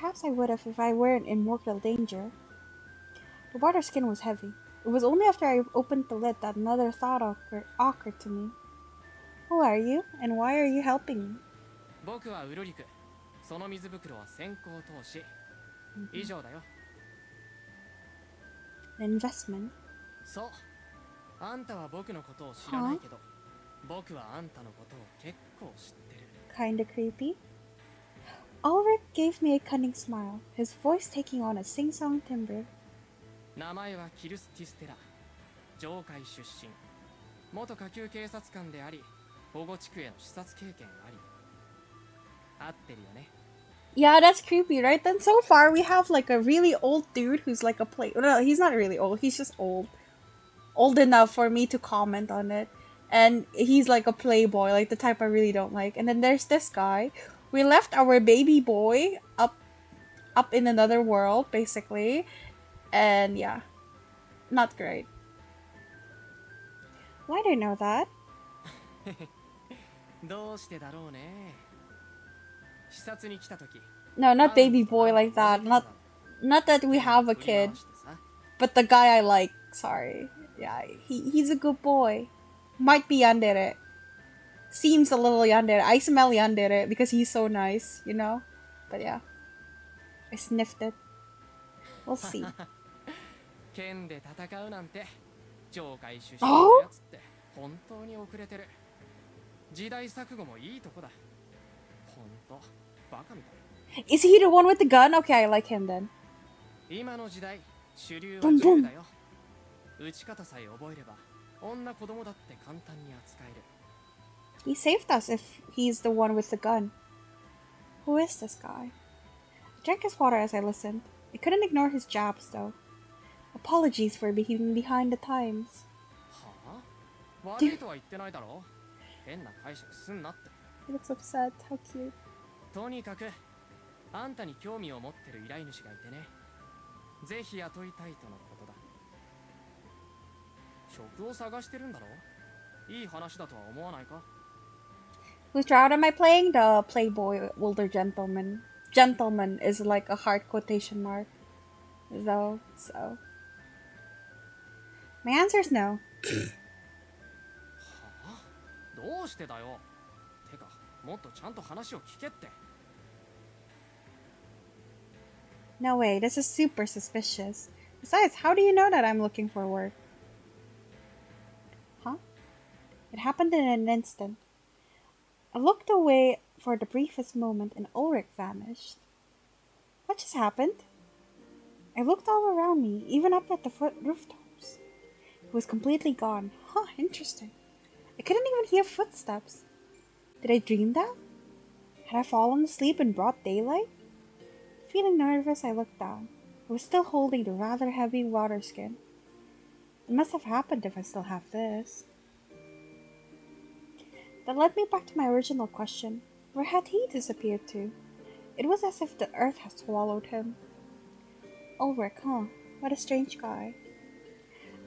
Perhaps I would have if I weren't in mortal danger. The water skin was heavy. It was only after I opened the lid that another thought occurred to me. Who are you, and why are you helping me? 僕はウルリクその水袋は先行投資以上だよ An investment. そうあんたは僕のことを知らないけど僕はあんたのことを結構知ってる Kinda creepy. Ulrich gave me a cunning smile, his voice taking on a sing-song timbre. 名前はキルス・ティステラ上海出身元下級警察官であり保護地区への視察経験あり合ってるよね Yeah, that's creepy, right? Then so far we have like a really old dude who's like a play. No, he's not really old. He's just old. Old enough for me to comment on it. And he's like a playboy, like the type I really don't like. And then there's this guy. We left our baby boy up in another world, basically. And yeah, not great. Why do I know that? どうしてだろうね視察に来た時 No, not baby boy like that. Not that we have a kid. But the guy I like. Sorry. Yeah, he's a good boy. Might be yandere. Seems a little yandere. I smell yandere because he's so nice, you know? But yeah. I sniffed it. We'll see. 剣で戦うなんて上海出身のやつって本当に遅れてる時代錯誤もいいとこだ本当バカみたい Is he the one with the gun? Okay, I like him then. 今の時代主流は Boom, 銃 boom. だよ撃ち方さえ覚えれば女子供だって簡単に扱える He saved us if he's the one with the gun. Who is this guy? I drank his water as I listened. I couldn't ignore his jabs, though. Apologies for being behind the times. はあ悪いとは言ってないだろ変な解釈すんなって He looks upset. How cute. とにかくあんたに興味を持ってる依頼主がいてねぜひ雇いたいとのことだ職を探してるんだろいい話だとは思わないか Whose drought am I playing? The playboy older gentleman. Gentleman is like a heart quotation mark. Though, so. My answer is no. はあどうしてだよてかもっとちゃんと話を聞けって No way, this is super suspicious. Besides, how do you know that I'm looking for work? Huh? It happened in an instant. I looked away for the briefest moment and Ulrich vanished. What just happened? I looked all around me, even up at the rooftops. He was completely gone. Huh, interesting. I couldn't even hear footsteps. Did I dream that? Had I fallen asleep in broad daylight? Feeling nervous, I looked down. I was still holding the rather heavy water skin. It must have happened if I still have this. That led me back to my original question. Where had he disappeared to? It was as if the earth had swallowed him. Ulrich, huh? What a strange guy.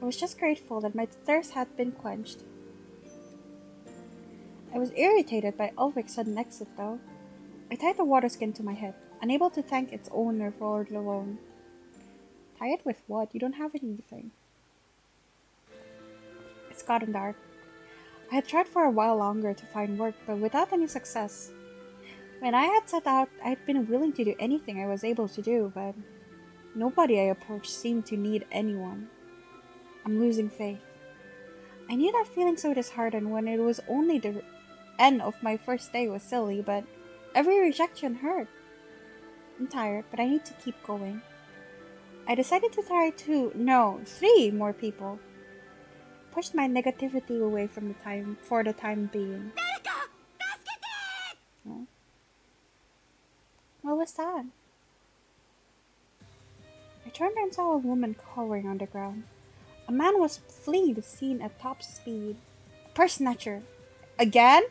I was just grateful that my thirst had been quenched. I was irritated by Ulrich's sudden exit, though. I tied the water skin to my head, unable to thank its owner for the loan. Tie it with what? You don't have anything. It's gotten dark. I had tried for a while longer to find work, but without any success. When I had set out, I had been willing to do anything I was able to do, but nobody I approached seemed to need anyone. I'm losing faith. I knew that feeling so disheartened when it was only end of my first day was silly, but every rejection hurt. I'm tired, but I need to keep going. I decided to try three more people. Pushed my negativity away for the time being. Oh. What was that? I turned and saw a woman cowering on the ground. A man was fleeing the scene at top speed. A purse snatcher. Again?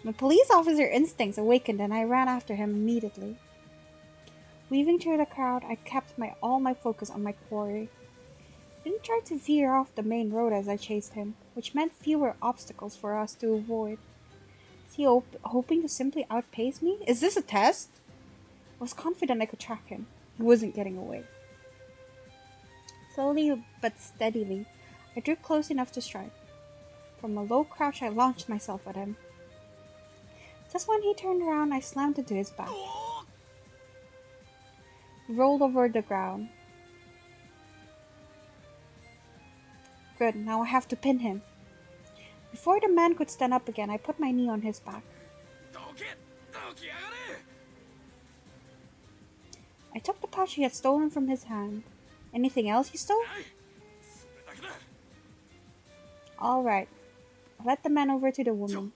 My police officer instincts awakened and I ran after him immediately. Weaving through the crowd, I kept all my focus on my quarry. I didn't try to veer off the main road as I chased him, which meant fewer obstacles for us to avoid. Is he hoping to simply outpace me? Is this a test? I was confident I could track him. He wasn't getting away. Slowly but steadily, I drew close enough to strike. From a low crouch, I launched myself at him. Just when he turned around, I slammed into his back. Rolled over the ground. Good, now I have to pin him. Before the man could stand up again, I put my knee on his back. I took the pouch he had stolen from his hand. Anything else he stole? Alright. I led the man over to the woman.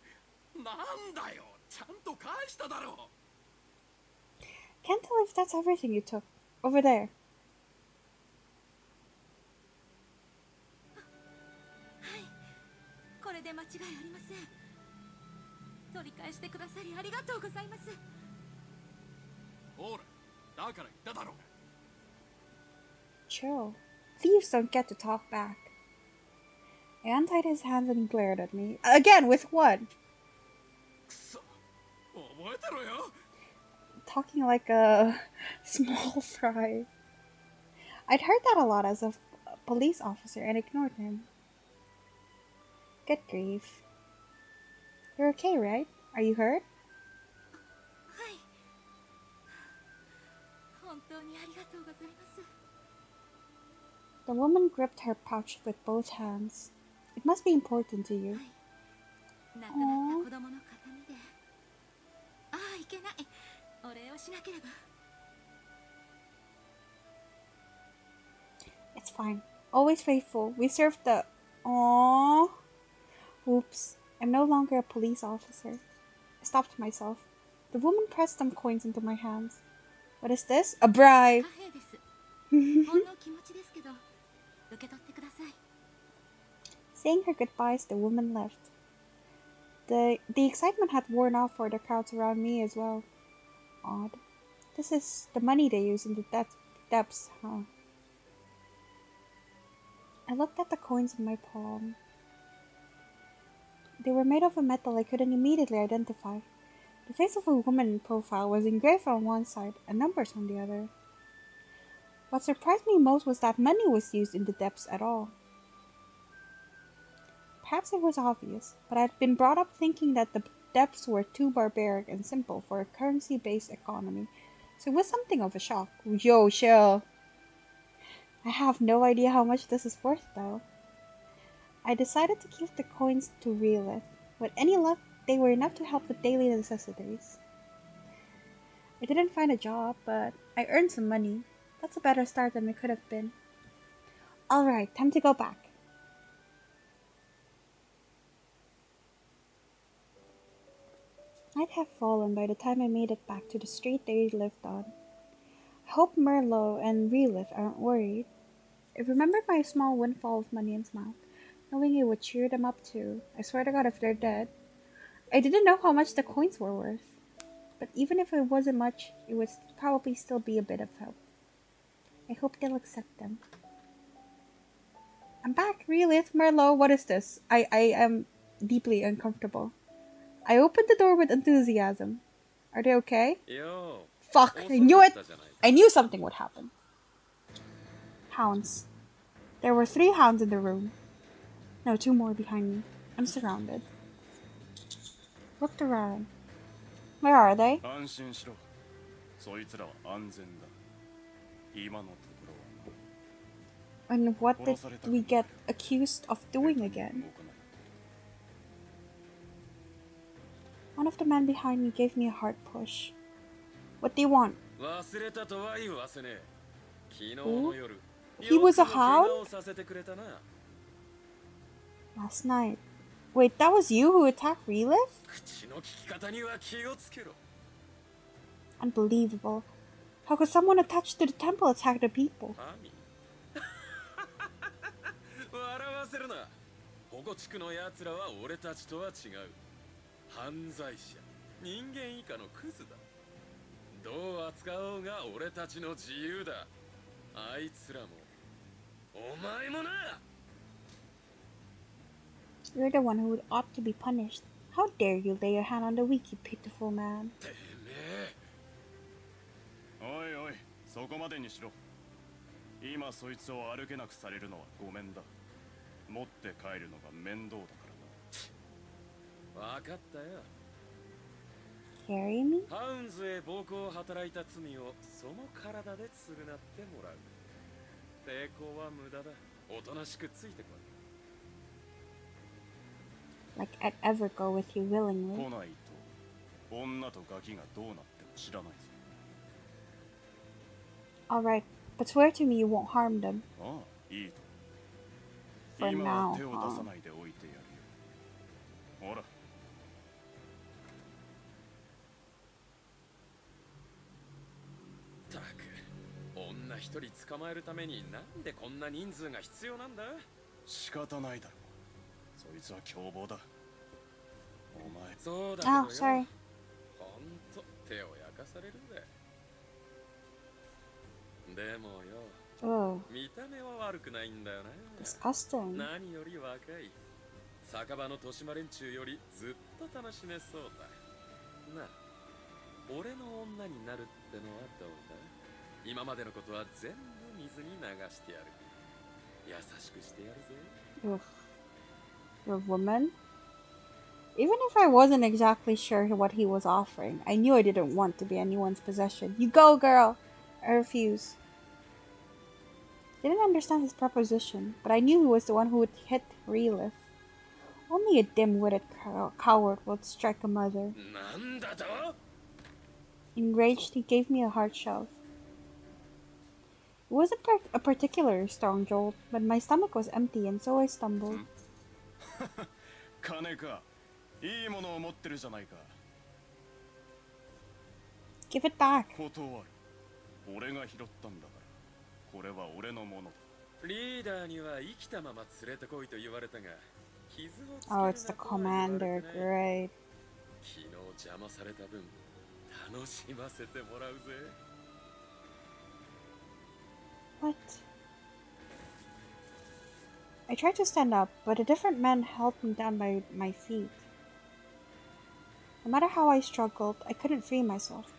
Can't tell if that's everything you took. Over there. Chill. Thieves don't get to talk back. I untied his hands and he glared at me. Again, with what? Talking like a small fry. I'd heard that a lot as a police officer and ignored him. Good grief. You're okay, right? Are you hurt? The woman gripped her pouch with both hands. It must be important to you. Aww. It's fine. Always faithful. We served the... Aww. Oops. I'm no longer a police officer. I stopped myself. The woman pressed some coins into my hands. What is this? A bribe! Saying her goodbyes, the woman left. The excitement had worn off for the crowds around me as well. Odd. This is the money they use in the depths, huh? I looked at the coins in my palm. They were made of a metal I couldn't immediately identify. The face of a woman in profile was engraved on one side and numbers on the other. What surprised me most was that money was used in the depths at all. Perhaps it was obvious, but I'd been brought up thinking that the depths were too barbaric and simple for a currency-based economy, so it was something of a shock. Yo, chill. I have no idea how much this is worth, though. I decided to keep the coins to Relith. With any luck, they were enough to help with daily necessities. I didn't find a job, but I earned some money. That's a better start than it could have been. Alright, time to go back. I'd have fallen by the time I made it back to the street they lived on. I hope Merlot and Relith aren't worried. I remembered my small windfall of money and smiled, knowing it would cheer them up too. I swear to God, if they're dead. I didn't know how much the coins were worth, but even if it wasn't much, it would probably still be a bit of help. I hope they'll accept them. I'm back, Relith, Merlot, what is this? I am deeply uncomfortable. I opened the door with enthusiasm. Are they okay? Fuck, I knew it! I knew something would happen. Hounds. There were 3 hounds in the room. No, 2 more behind me. I'm surrounded. Looked around. Where are they? And what did we get accused of doing again? One of the men behind me gave me a hard push. What do you want? 忘れたとは言わせねえ。昨日 Who? の夜、 He よ was く a も怪我 hound? をさせてくれたな。 Last night. Wait, that was you who attacked Relif? 口の利き方には気をつけろ。 Unbelievable. How could someone attached to the temple attack the people? 神笑わせるな。保護地区の奴らは俺たちとは違う。犯罪者、人間以下のクズだ。どう扱おうが俺たちの自由だ。あいつらも、お前もな。 You're the one who ought to be punished. How dare you lay your hand on the weak, you pitiful man. てめえ。おいおい、そこまでにしろ。今そいつを歩けなくされるのはごめんだ。持って帰るのが面倒だからな。わかったよ。 Carry me? ハウンズへ暴行を働いた罪をその体で償ってもらう。抵抗は無駄だ。おとなしくついてこい。 Like I'd ever go with you 来 willingly. ないと女とガキがどうなっても知らないぞ。 Alright, but swear to me you won't harm them. ああ、いいと。 For 今 now, は手を出さ huh? ないでおいてやるよ。ほら。 たく、女一人捕まえるためになんでこんな人数が必要なんだ。仕方ないだろう。そいつは凶暴だ。お前。そうだけど Oh, よ。 sorry. ほんと手を焼かされるぜ。でもよ、 Ugh, 見た目は悪くないんだよな。 disgusting. 何より若い。酒場の豊島連中よりずっと楽しめそうだ。なあ、俺の女になるってのはどうだ。今までのことは全部水に流してやる。優しくしてやるぜ。 Ugh. You're a woman? Even if I wasn't exactly sure what he was offering, I knew I didn't want to be anyone's possession. You go, girl! I refuse. Didn't understand his proposition, but I knew he was the one who would hit Relif. Only a dim-witted coward would strike a mother. なんだと？ Enraged, he gave me a hard shove. It wasn't a particularly strong jolt, but my stomach was empty and so I stumbled. 金か。いいものを持ってるじゃないか。 Give it back. 断る。俺が拾ったんだから。これは俺のものだ。リーダーには生きたまま連れてこいと言われたが、傷をつける Oh, な it's the とは言われて commander. ない。 Great. 昨日邪魔された分、楽しませてもらうぜ。 What? I tried to stand up, but a different man held me down by my feet. No matter how I struggled, I couldn't free myself.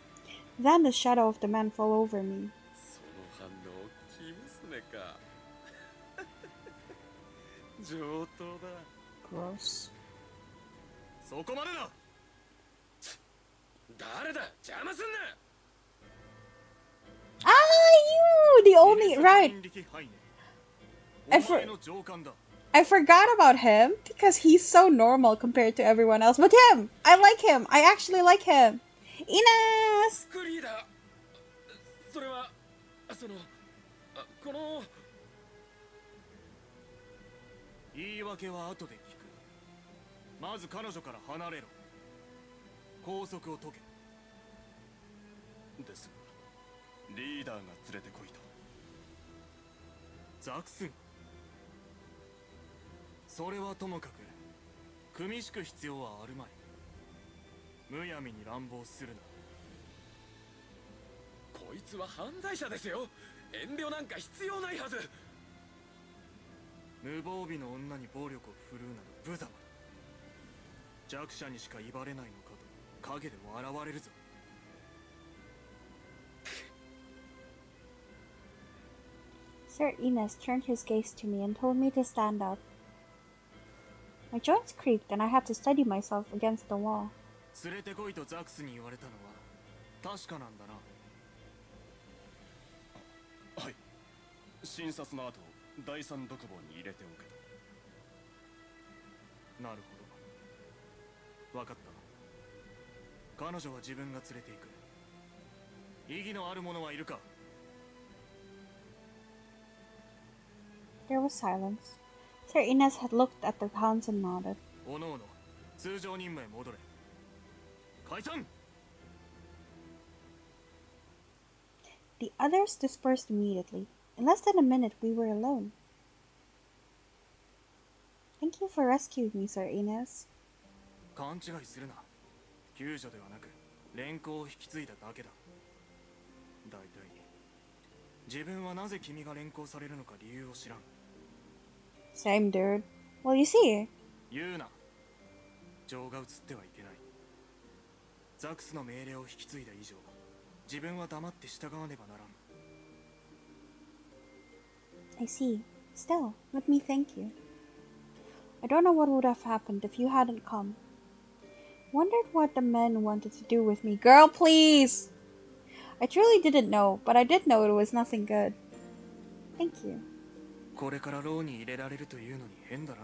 Then the shadow of the man fell over me. その反応、生娘か。上等だ。 Gross. そこまでだ。誰だ？邪魔すんな。 Ah, you! The only right. I, お for- 前の上官だ。 I forgot about him because he's so normal compared to everyone else. But him, I like him. I actually like him. Ines. クリーダー。それは、この。言い訳は後で聞く。まず彼女から離れろ。拘束を解け。ですが、リーダーが連れてこいと。ザクスン。それはともかく、組み敷く必要はあるまい。むやみに乱暴するな。こいつは犯罪者ですよ。遠慮なんか必要ないはず。無防備の女に暴力を振るうなら無様だ。弱者にしか威張れないのかと影で笑われるぞ。 Sir Ines turned his gaze to me and told me to stand up. My joints creaked and I had to steady myself against the wall. 連れてこいとザクスに言われたのは確かなんだな。はい。診察の後、第三独房に入れておけと。なるほど。わかった。彼女は自分が連れて行く。意義のある者はいるか？ There was silence. Sir Ines had looked at the hounds and nodded. おのおの通常任務へ戻れ。解散。 The others dispersed immediately. In less than a minute, we were alone. Thank you for rescuing me, Sir Ines. 勘違いするな。救助ではなく連行を引き継いだだけだ。だいたい自分はなぜ君が連行されるのか理由を知らん。 Same, dude. Well, you see. 言うな。情が移ってはいけない。ザクスの命令を引き継いだ以上、自分は黙って従わねばならん。 I see. Still, let me thank you. I don't know what would have happened if you hadn't come. Wondered what the men wanted to do with me. Girl, please! I truly didn't know, but I did know it was nothing good. Thank you. これから牢に入れられるというのに変だな。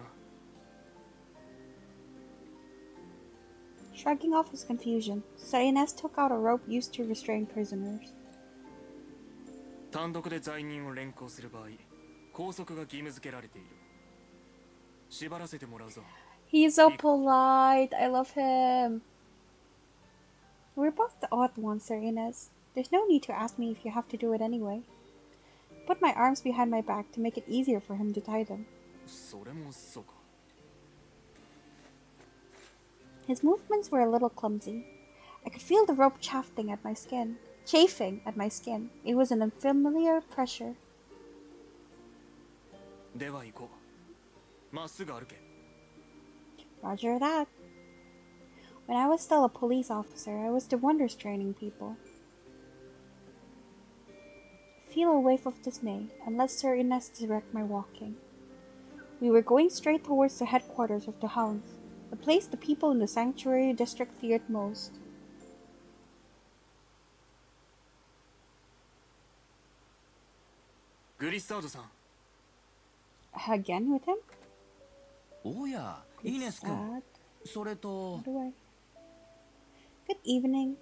Shrugging off his confusion, Sir Ines took out a rope used to restrain prisoners. 単独で罪人を連行する場合、拘束が義務付けられている。縛らせてもらうぞ。 He's so polite. I love him. We're both the odd ones, Sir Ines. There's no need to ask me if you have to do it anyway. Put my arms behind my back to make it easier for him to tie them. それもそうか。 His movements were a little clumsy. I could feel the rope chafing at my skin. Chafing at my skin. It was an unfamiliar pressure. では行こう。まっすぐ歩け。 Roger that. When I was still a police officer, I was to wonders training people. Feel a wave of dismay and let Sir Ines direct my walking. We were going straight towards the headquarters of the hounds, the place the people in the sanctuary district feared most. Grisado-san. Again with him? おや、イーネス君。 Sad. それと How do I? Good evening.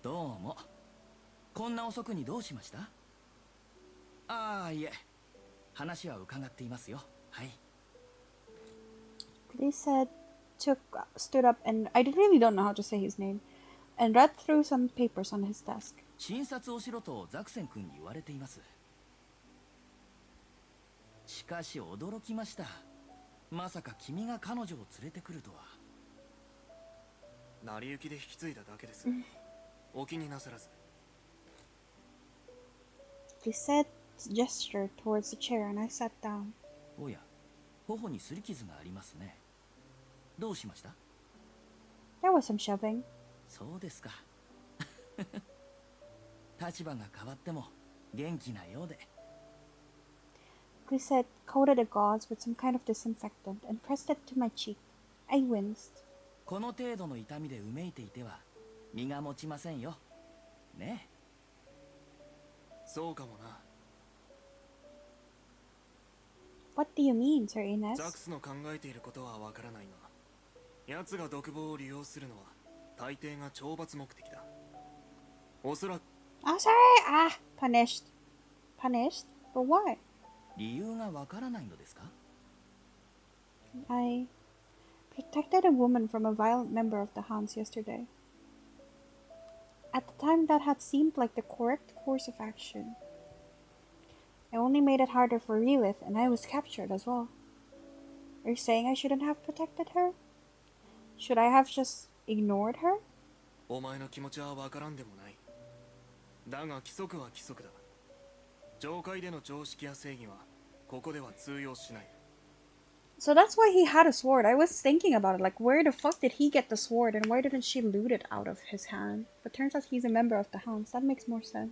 どうも。こんな遅くにどうしました？ああ、いえ。話は伺っていますよ。はい。Grisad stood up and I really don't know how to say his name, and read through some papers on his desk. 診察をしろとザクセン君に言われています。しかし驚きました。まさか君が彼女を連れてくるとは。成り行きで引き継いだだけです。お気になさらず。 Grisad gestured towards the chair and I sat down. おや、頬に擦り傷がありますね。どうしました？ There was some shoving. そうですか。立場が変わっても元気なようで。Grisad coated the gauze with some kind of disinfectant and pressed it to my cheek. I winced. この程度の痛みでうめいていては身が持ちませんよ。ね。そうかもな。 What do you mean, Sir Ines? ザクスの考えていることはわからないが、奴が独房を利用するのは大抵が懲罰目的だ。おそらく Oh, sorry. Punished. Punished? For what? 理由がわからないのですか？ I protected a woman from a violent member of the Hans yesterday. At the time, that had seemed like the correct course of action. I only made it harder for Relith, and I was captured as well. Are you saying I shouldn't have protected her? Should I have just ignored her? お前の気持ちはわからんでもない。だが規則は規則だ。上界での常識や正義はここでは通用しない。 So that's why he had a sword. I was thinking about it, like, where the fuck did he get the sword, and why didn't she loot it out of his hand? But turns out he's a member of the Hounds. That makes more sense.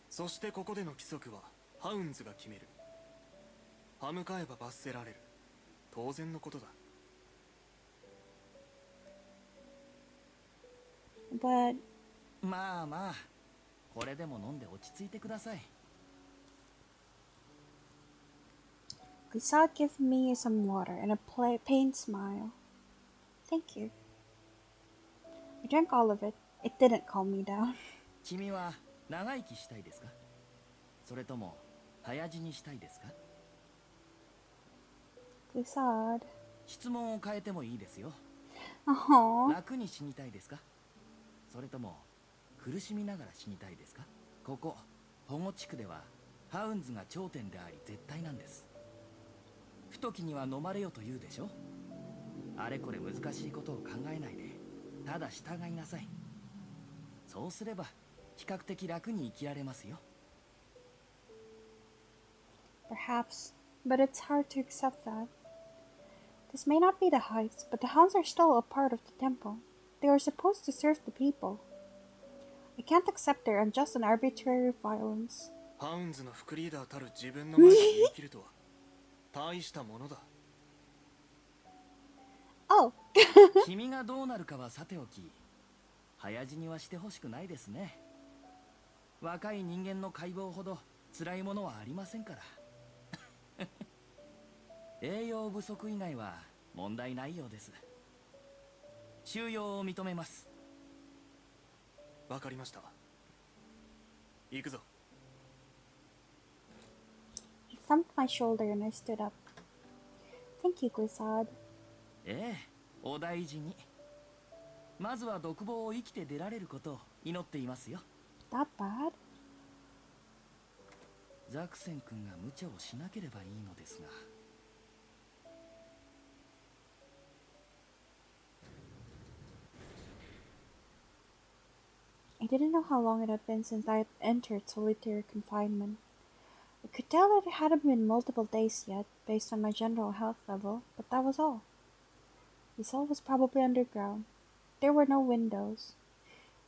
そしてここでの規則はハウンズが決める。歯向かえば罰せられる。当然のことだ。 But まあまあ、これでも飲んで落ち着いてください。 Grisad gave me some water and a pained smile. Thank you. I drank all of it. It didn't calm me down. 君は長生きしたいですか、それとも早死にしたいですか。 Glissade. 質問を変えてもいいですよ。 Aww. 楽に死にたいですか、それとも苦しみながら死にたいですか。ここ保護地区ではハウンズが頂点であり絶対なんです。不時には飲まれよと言うでしょ。あれこれ難しいことを考えないでただ従いなさい。そうすれば比較的楽に生きられますよ。 Perhaps, but it's hard to accept that. This may not be the heights, but the hounds are still a part of the temple. They are supposed to serve the people. I can't accept their unjust and arbitrary violence. ハウンズの副リーダーたる自分の前で言い切るとは大したものだ。Oh. 君がどうなるかはさておき、早死にはしてほしくないですね。若い人間の解剖ほど辛いものはありませんから。栄養不足以外は問題ないようです。収容を認めます。わかりました。行くぞ。He thumped my shoulder and I stood up. Thank you, Glissade. ええ、お大事に。まずは独房を生きて出られることを祈っていますよ。 That bad? ザクセン君が無茶をしなければいいのですが。 I didn't know how long it had been since I had entered solitary confinement. I could tell that it hadn't been multiple days yet, based on my general health level, but that was all. The cell was probably underground. There were no windows.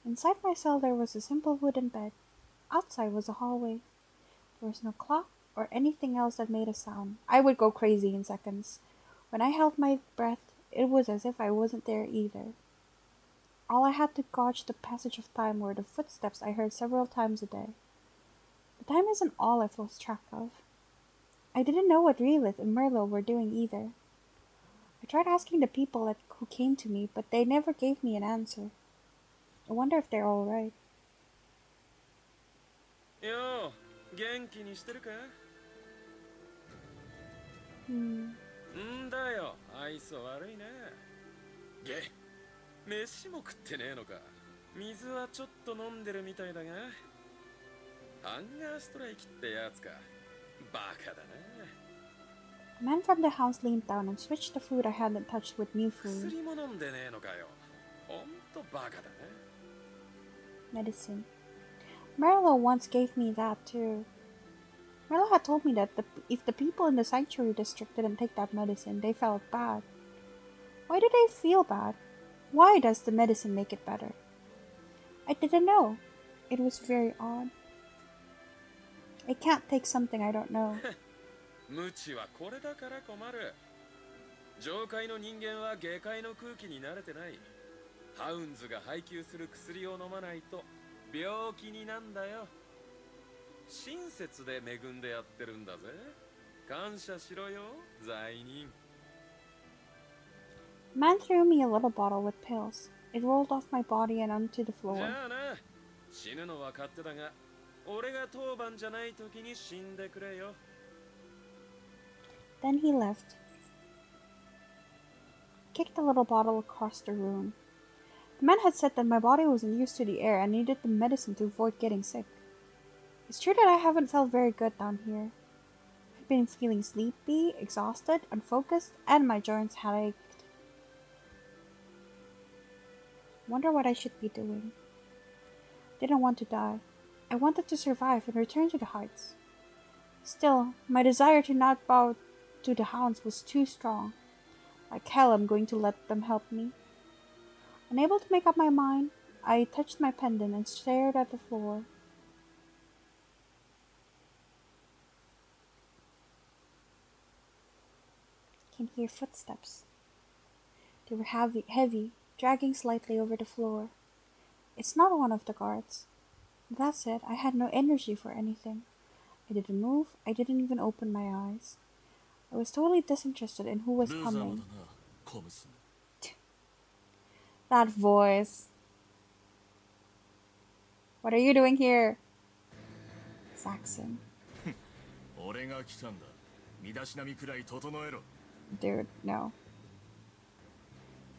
Inside my cell there was a simple wooden bed. Outside was a hallway. There was no clock or anything else that made a sound. I would go crazy in seconds. When I held my breath, it was as if I wasn't there either. All I had to gauge the passage of time were the footsteps I heard several times a day. But time isn't all I've lost track of. I didn't know what Relith and Merlot were doing either. I tried asking the people who came to me, but they never gave me an answer. I wonder if they're all right. よう、元気にしてるか。んだよ、愛想悪いね。ゲ、飯も食ってねえのか。水はちょっと飲んでるみたいだが。ハンガーストライキってやつか。バカだな。 The man from the house leaned down and switched the food I hadn't touched with new food. 薬も飲んでねえのかよ。ほんとバカだな。 Medicine. Merlo once gave me that too. Merlo had told me that if the people in the sanctuary district didn't take that medicine, they felt bad. Why do they feel bad? Why does the medicine make it better? I didn't know. It was very odd. I can't take something I don't know. 無知はこれだから困る。上界の人間は下界の空気に慣れてない。ハウンズが配給する薬を飲まないと病気になんだよ。親切で恵んでやってるんだぜ。感謝しろよ、罪人。The man threw me a little bottle with pills. It rolled off my body and onto the じ floor. ゃあな、死ぬのは勝手だが、俺が当番じゃない時に死んでくれよ。 Then he left. Kicked the little bottle across the room. The man had said that my body wasn't used to the air and needed the medicine to avoid getting sick. It's true that I haven't felt very good down here. I've been feeling sleepy, exhausted, unfocused, and my joints had ached. Wonder what I should be doing. Didn't want to die. I wanted to survive and return to the heights. Still, my desire to not bow to the hounds was too strong. Like hell, I'm going to let them help me. Unable to make up my mind, I touched my pendant and stared at the floor. Can hear footsteps. They were heavy, dragging slightly over the floor. It's not one of the guards. That's it, I had no energy for anything. I didn't move, I didn't even open my eyes. I was totally disinterested in who was coming. That voice. What are you doing here? Saxon. 俺が来たんだ。身だしなみくらい整えろ。 Dude, no.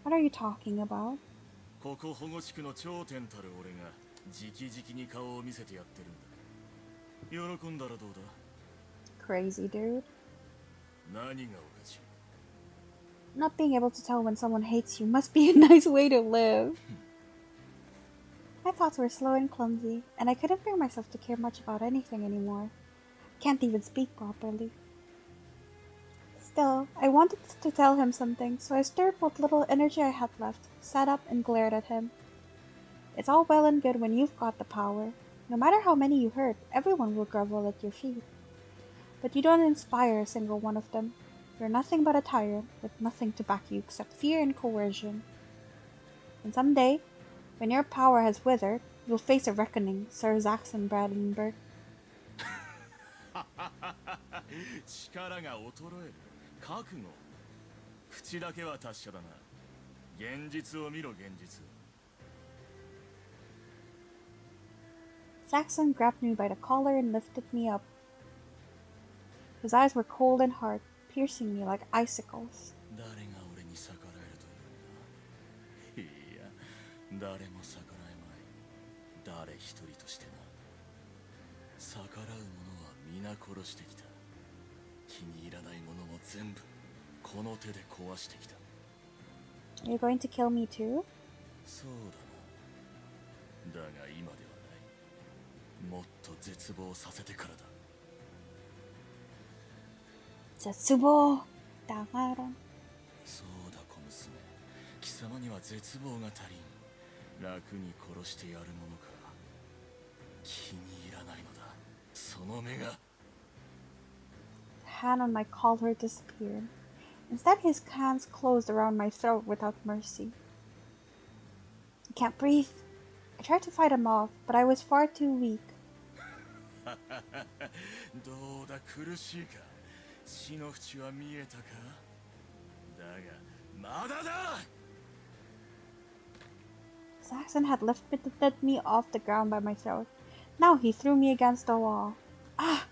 What are you talking about? ここ保護地区の頂点たる俺が直々に顔を見せてやってるんだ。喜んだらどうだ？ Crazy, dude. 何がおかしい？ Not being able to tell when someone hates you must be a nice way to live. My thoughts were slow and clumsy, and I couldn't bring myself to care much about anything anymore. Can't even speak properly. Still, I wanted to tell him something, so I stirred what little energy I had left, sat up, and glared at him. It's all well and good when you've got the power. No matter how many you hurt, everyone will grovel at your feet. But you don't inspire a single one of them. You're nothing but a tyrant, with nothing to back you except fear and coercion. And someday, when your power has withered, you'll face a reckoning, Sir Zaxon Brandenburg. 力が衰える。覚悟。口だけは達者だな。現実を見ろ、現実。 Saxon grabbed me by the collar and lifted me up. His eyes were cold and hard, piercing me like icicles. 誰が俺に逆らえるというんだ？いや、誰も逆らえまい。誰一人としてな。逆らう者は皆殺してきた。気に入らない者も全部この手で壊してきた。 Are you going to kill me too? そうだな。だが今ではない。もっと絶望させてからだ。 Setsubo Dangaron. そうだ小娘。貴様には絶望が足りん。楽に殺してやるものか。気に入らないのだ。その目が。 The hand on my collar disappeared. Instead, his hands closed around my throat without mercy. I can't breathe. I tried to fight him off, but I was far too weak. どうだ苦しいか。死の淵は見えたか。だがまだだ。 Saxon had lifted me off the ground by my throat. Now he threw me against the wall. Ah!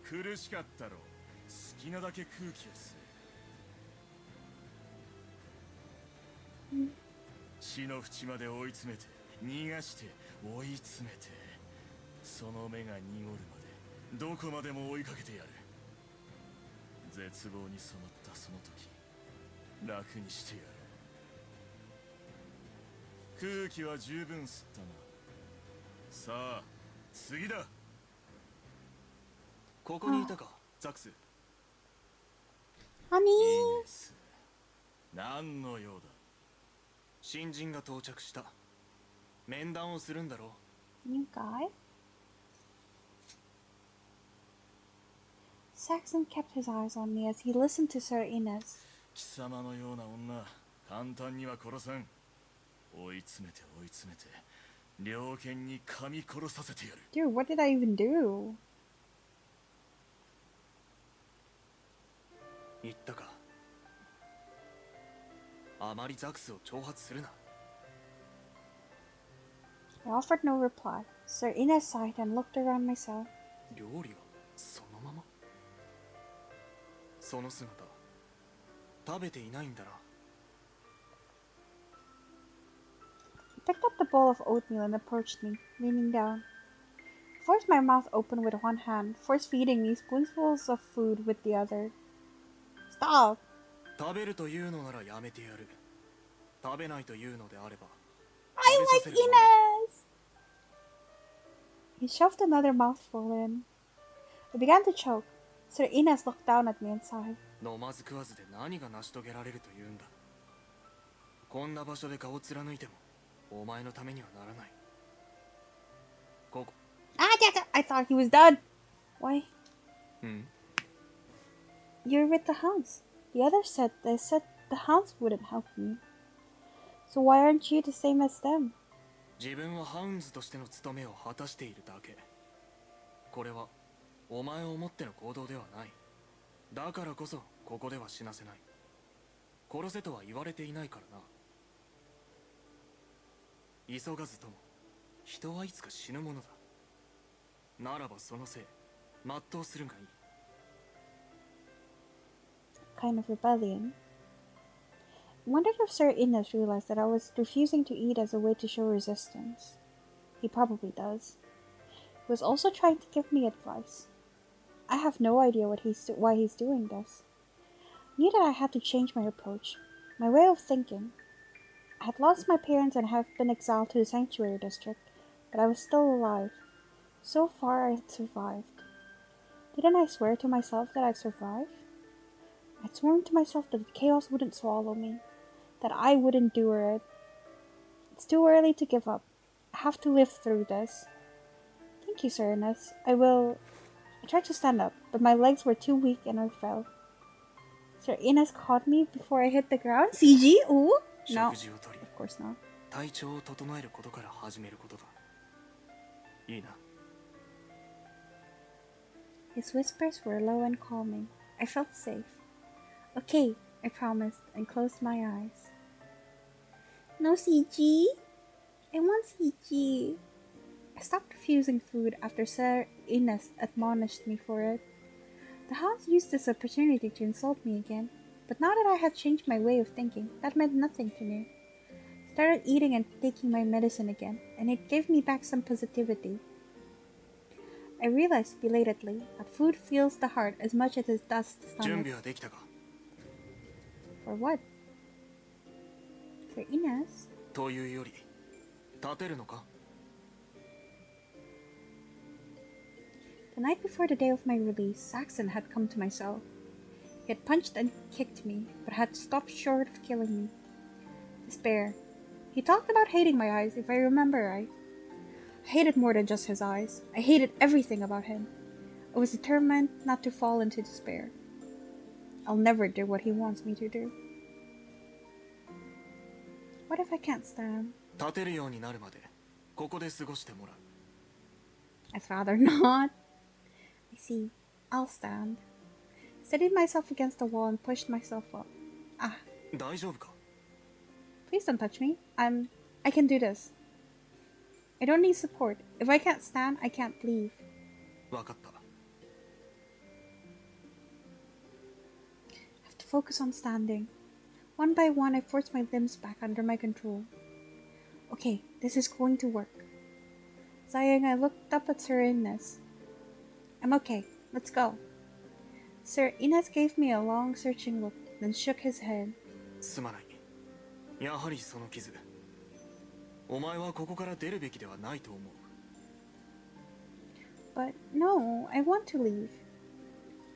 苦しかったろ。好きなだけ空気を吸え。死の淵まで追い詰めて、逃がして、追い詰めて、その目が濁るまで、どこまでも追いかけてやる。絶望に染まったその時、楽にしてやる。空気は十分吸ったな。さあ、次だ。ここにいたか、ザクス。 Honey! 何の用だ。新人が到着した。面談をするんだろう。 New guy? Saxon kept his eyes on me as he listened to Sir Ines. 貴様のような女、簡単には殺さん。追い詰めて追い詰めて、猟犬に噛み殺させてやる。 Dude, what did I even do? 言ったか。あまりザクスを挑発するな。 I offered no reply. Sir Ines sighed and looked around my cell. 料理はそのまま。その姿、食べていないんだな。 He picked up the bowl of oatmeal and approached me, leaning down. He forced my mouth open with one hand, force feeding me spoonfuls of food with the other. Stop! 食べるというのならやめてやる。食べないというのであれば。 I like Ines! He shoved another mouthful in. I began to choke. Sir Ines looked down at me and sighed. 飲まず食わずで何が成し遂げられるというんだ。こんな場所で顔を貫いてもお前のためにはならない。ここ。 Ah, yeah, I thought he was done. Why? うん。 You're with the hounds. The others said the hounds wouldn't help me. So why aren't you the same as them? 自分はハウンズとしての務めを果たしているだけ。これはお前を思っての行動ではない。だからこそここでは死なせない。殺せとは言われていないからな。急がずとも人はいつか死ぬものだ。ならばそのせい全うするがいい。 Kind of rebellion. I wondered if Sir Ines realized that I was refusing to eat as a way to show resistance. He probably does. He was also trying to give me advice. I have no idea why he's doing this. I knew that I had to change my approach, my way of thinking. I had lost my parents and have been exiled to the sanctuary district, but I was still alive. So far, I had survived. Didn't I swear to myself that I'd survive? I'd sworn to myself that the chaos wouldn't swallow me, that I would endure it. It's too early to give up. I have to live through this. Thank you, Cyrus. I tried to stand up, but my legs were too weak and I fell. Sir Ines caught me before I hit the ground. CG? Ooh? No, of course not. 体調を整えることから始めることだ。いいな。 His whispers were low and calming. I felt safe. Okay, I promised and closed my eyes. No CG? I want CG. I stopped refusing food after Sir Ines admonished me for it. The hounds used this opportunity to insult me again, but now that I had changed my way of thinking, that meant nothing to me. I started eating and taking my medicine again, and it gave me back some positivity. I realized belatedly that food fills the heart as much as it does the 準 stomach. 備はできたか。 For what? For Ines? というより、立てるのか。 The night before the day of my release, Saxon had come to my cell. He had punched and kicked me, but had stopped short of killing me. Despair. He talked about hating my eyes, if I remember right. I hated more than just his eyes. I hated everything about him. I was determined not to fall into despair. I'll never do what he wants me to do. What if I can't stand? 立てるようになるまで、ここで過ごしてもらう。 I'd rather not. I see. I'll stand. Steadied myself against the wall and pushed myself up. Ah, 大丈夫か。 please don't touch me. I can do this. I don't need support. If I can't stand, I can't leave. わかった。 I have to focus on standing. One by one, I forced my limbs back under my control. Okay, this is going to work. Sighing, I looked up at Sir Ines. I'm okay. Let's go. Sir Ines gave me a long, searching look, then shook his head. すまない。やはりその傷。お前はここから出るべきではないと思う。 But no, I want to leave.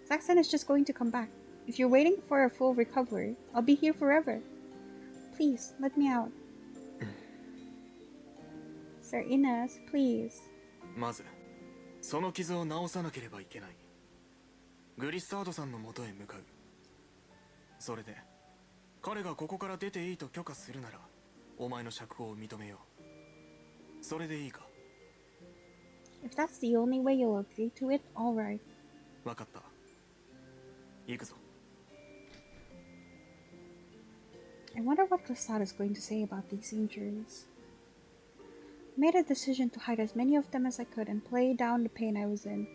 Saxon is just going to come back. If you're waiting for a full recovery, I'll be here forever. Please, let me out. Sir Ines, please. まず、その傷を治さなければいけない。グリッサードさんの元へ向かう。それで、彼がここから出ていいと許可するなら、お前の釈放を認めよう。それでいいか。 If that's the only way you'll agree to it, alright. わかった。行くぞ。 I wonder what Cressad is going to say about these injuries. I made a decision to hide as many of them as I could and play down the pain I was in.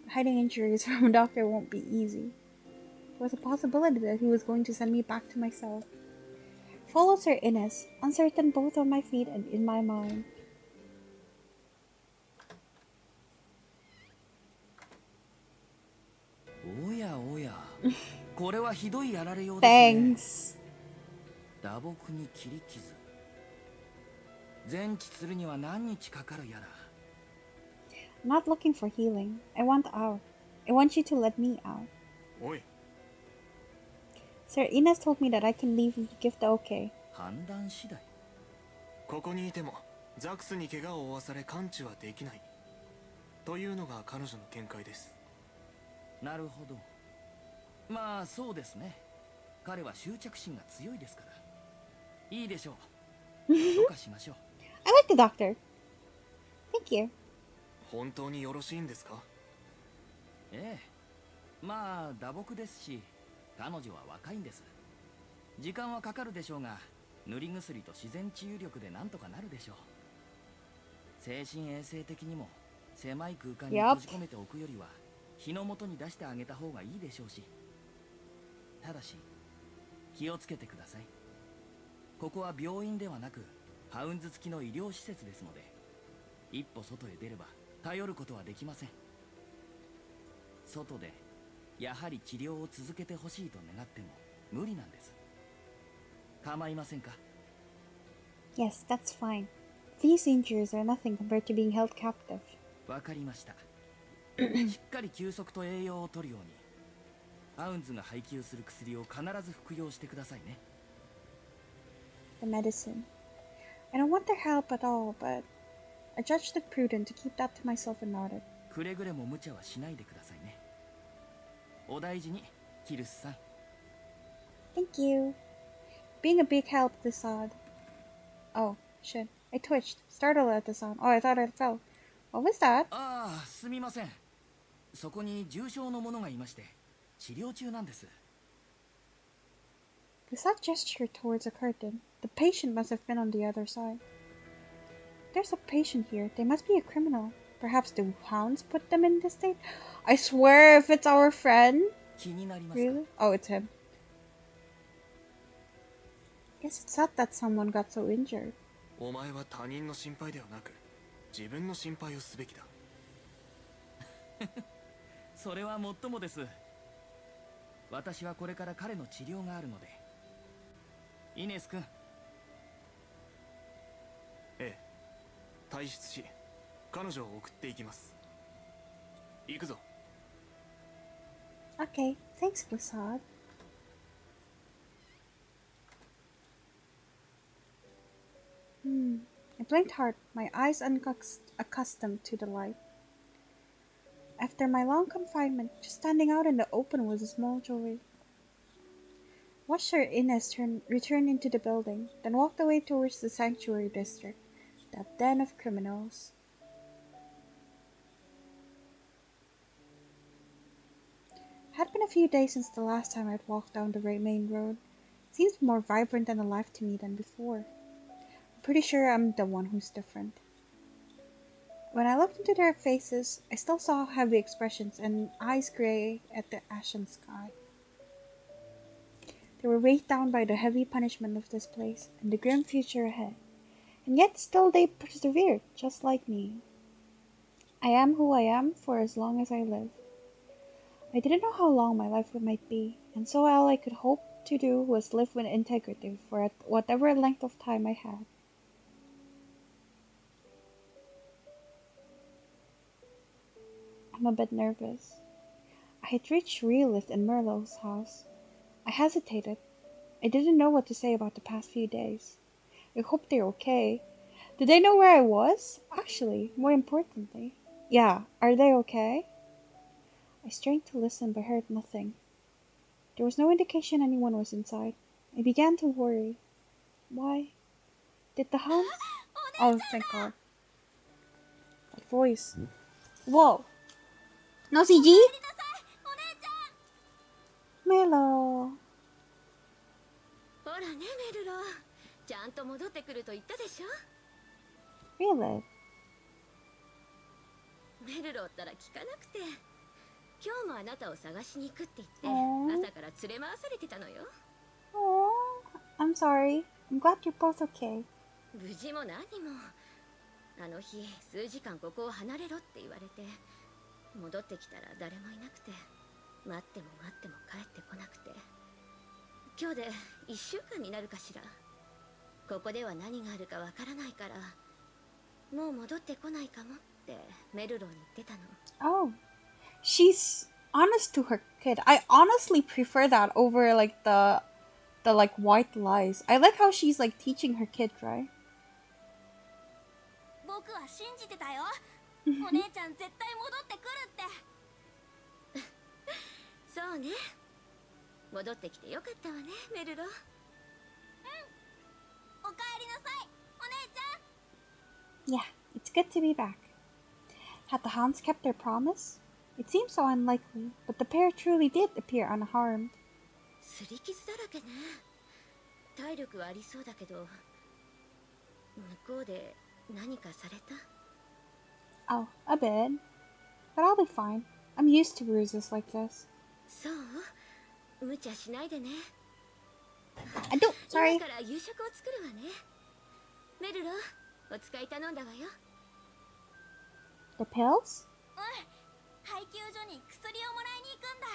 But hiding injuries from a doctor won't be easy. There was a possibility that he was going to send me back to my cell. I followed Sir Ines, uncertain both on my feet and in my mind. おやおやこれはひどいやられようですね。 Thanks. 打撲に切り傷。全治するには何日かかるやら。 I'm not looking for healing. I want out. I want you to let me out. おい、 Sir Ines told me that I can leave if you give the okay. 判断次第。ここにいても、ザクスに怪我を負わされ完治はできない。というのが彼女の見解です。 なるほど。まあそうですね。彼は執着心が強いですから。いいでしょう。許可しましょう。I like the doctor. Thank you. 本当によろしいんですか？ええ。まあ打撲ですし、彼女は若いんです。時間はかかるでしょうが、塗り薬と自然治癒力でなんとかなるでしょう。精神衛生的にも狭い空間に Yup. 閉じ込めておくよりは日の元に出してあげた方がいいでしょうし、ただし気をつけてください。ここは病院ではなくハウンズ付きの医療施設ですので、一歩外へ出れば頼ることはできません。外でやはり治療を続けてほしいと願っても無理なんです。構いませんか？ Yes, that's fine. These injuries are nothing compared to being held captive. わかりました。しっかり休息と栄養を取るように、ハウンズが配給する薬を必ず服用してくださいね。The medicine. I don't want their help at all, but I judged it prudent to keep that to myself and nodded. くれぐれも無茶はしないでくださいね。お大事に、キルスさん。Thank you. Being a big help, this odd. Oh, shit. I twitched, startled at the sound. Oh, I thought I fell. What was that? ああ、すみません。そこに重傷の者がいまして、治療中なんです。That gesture towards a curtain. The patient must have been on the other side. There's a patient here. They must be a criminal. Perhaps the hounds put them in this state? I swear if it's our friend. 気になりますか？ Really? Oh, it's him. Guess it's sad that someone got so injured. お前は他人の心配ではなく自分の心配をすべきだ。それはもっともです。私はこれから彼の治療があるので。イネス君。ええ、退出し彼女を送っていきます。行くぞ。 Okay, thanks, Glissad. I blinked hard, my eyes unaccustomed to the light. After my long confinement, just standing out in the open was a small joy. Watched Sir Ines return into the building, then walked away towards the sanctuary district, that den of criminals. It had been a few days since the last time I'd walked down the main road. It seems more vibrant and alive to me than before. I'm pretty sure I'm the one who's different. When I looked into their faces, I still saw heavy expressions and eyes gray at the ashen sky. They were weighed down by the heavy punishment of this place and the grim future ahead. And yet still they persevered, just like me. I am who I am for as long as I live. I didn't know how long my life might be, and so all I could hope to do was live with integrity for whatever length of time I had. I'm a bit nervous. I had reached Realith and Merlot's house. I hesitated. I didn't know what to say about the past few days. I hope they're okay. Did they know where I was? Actually, more importantly. Yeah, are they okay? I strained to listen but heard nothing. There was no indication anyone was inside. I began to worry. Why? Did the hounds? Oh, thank God. That voice. Whoa! No CG? Melo. ほらね、メルロ。ちゃんと戻ってくると言ったでしょ。 Really? メルロったら聞かなくて。今日もあなたを探しに行くって言って、 Aww. 朝から連れ回されてたのよ。 Oh, I'm sorry. I'm glad you're both okay. 無事も何も。あの日、数時間ここを離れろって言われて、戻ってきたら誰もいなくて、待っても待っても帰ってこなくて。今日で1週間になるかしら。ここでは何があるかわからないから、もう戻ってこないかもってメルローに言ってたの。 Oh, she's honest to her kid. I honestly prefer that over like the like white lies. I like how she's like teaching her kid, right? 僕は信じてたよ。お姉ちゃん絶対戻ってくるって。そうね。戻ってきてよかったわね、メルロ。うん。おかえりなさい、お姉ちゃん。 Yeah, it's good to be back. Had the hounds kept their promise? It seemed so unlikely, but the pair truly did appear unharmed. 擦り傷だらけね。体力はありそうだけど、向こうで何かされた？ Oh, a bit. But I'll be fine. I'm used to bruises like this. そう無茶しないでね I don't, 今 sorry. から夕食を作るわねメルロお使い頼んだわよ The pills? 配給所に薬をもらいに行くんだ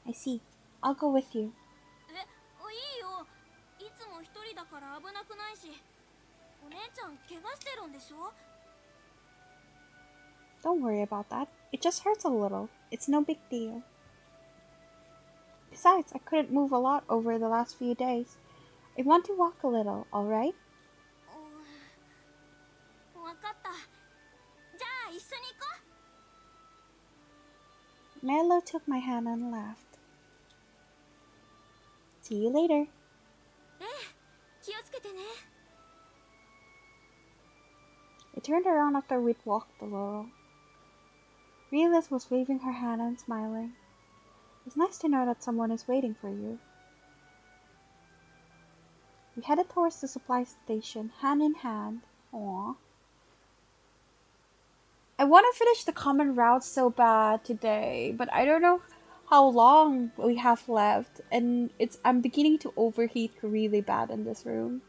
I see. I'll go with you. いいよいつも一人だから危なくないしお姉ちゃん怪我してるんでしょ Don't worry about that. It just hurts a little. It's no big deal. Besides, I couldn't move a lot over the last few days. I want to walk a little, alright? わかったじゃあ一緒に行こ Merlo took my hand and laughed. See you later. う気をつけてね I turned around after we'd walked a little. Relis was waving her hand and smiling. It's nice to know that someone is waiting for you. We headed towards the supply station, hand in hand. Aww. I want to finish the common route so bad today, but I don't know how long we have left, and I'm beginning to overheat really bad in this room.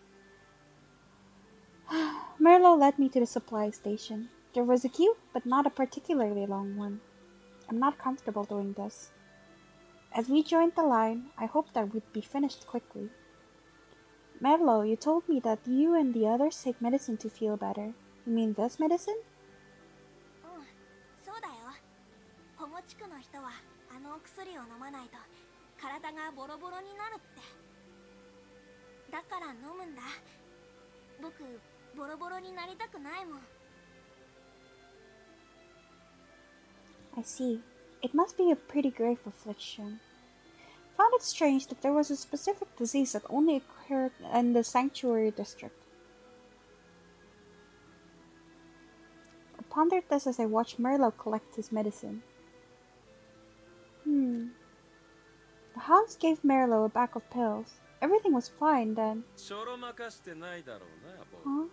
Merlo led me to the supply station. There was a queue, but not a particularly long one. I'm not comfortable doing this. As we joined the line, I hoped that we'd be finished quickly. Merlo, you told me that you and the others take medicine to feel better. You mean this medicine? そうだよ保護地区の人はあのお薬を飲まないと体がボロボロになるってだから飲むんだ僕ボロボロになりたくないもん I see. It must be a pretty grave affliction. Found it strange that there was a specific disease that only occurred in the sanctuary district. I pondered this as I watched Merlo collect his medicine. The hounds gave Merlo a bag of pills. Everything was fine then. ちょろまかしてないだろうな、ボ Huh?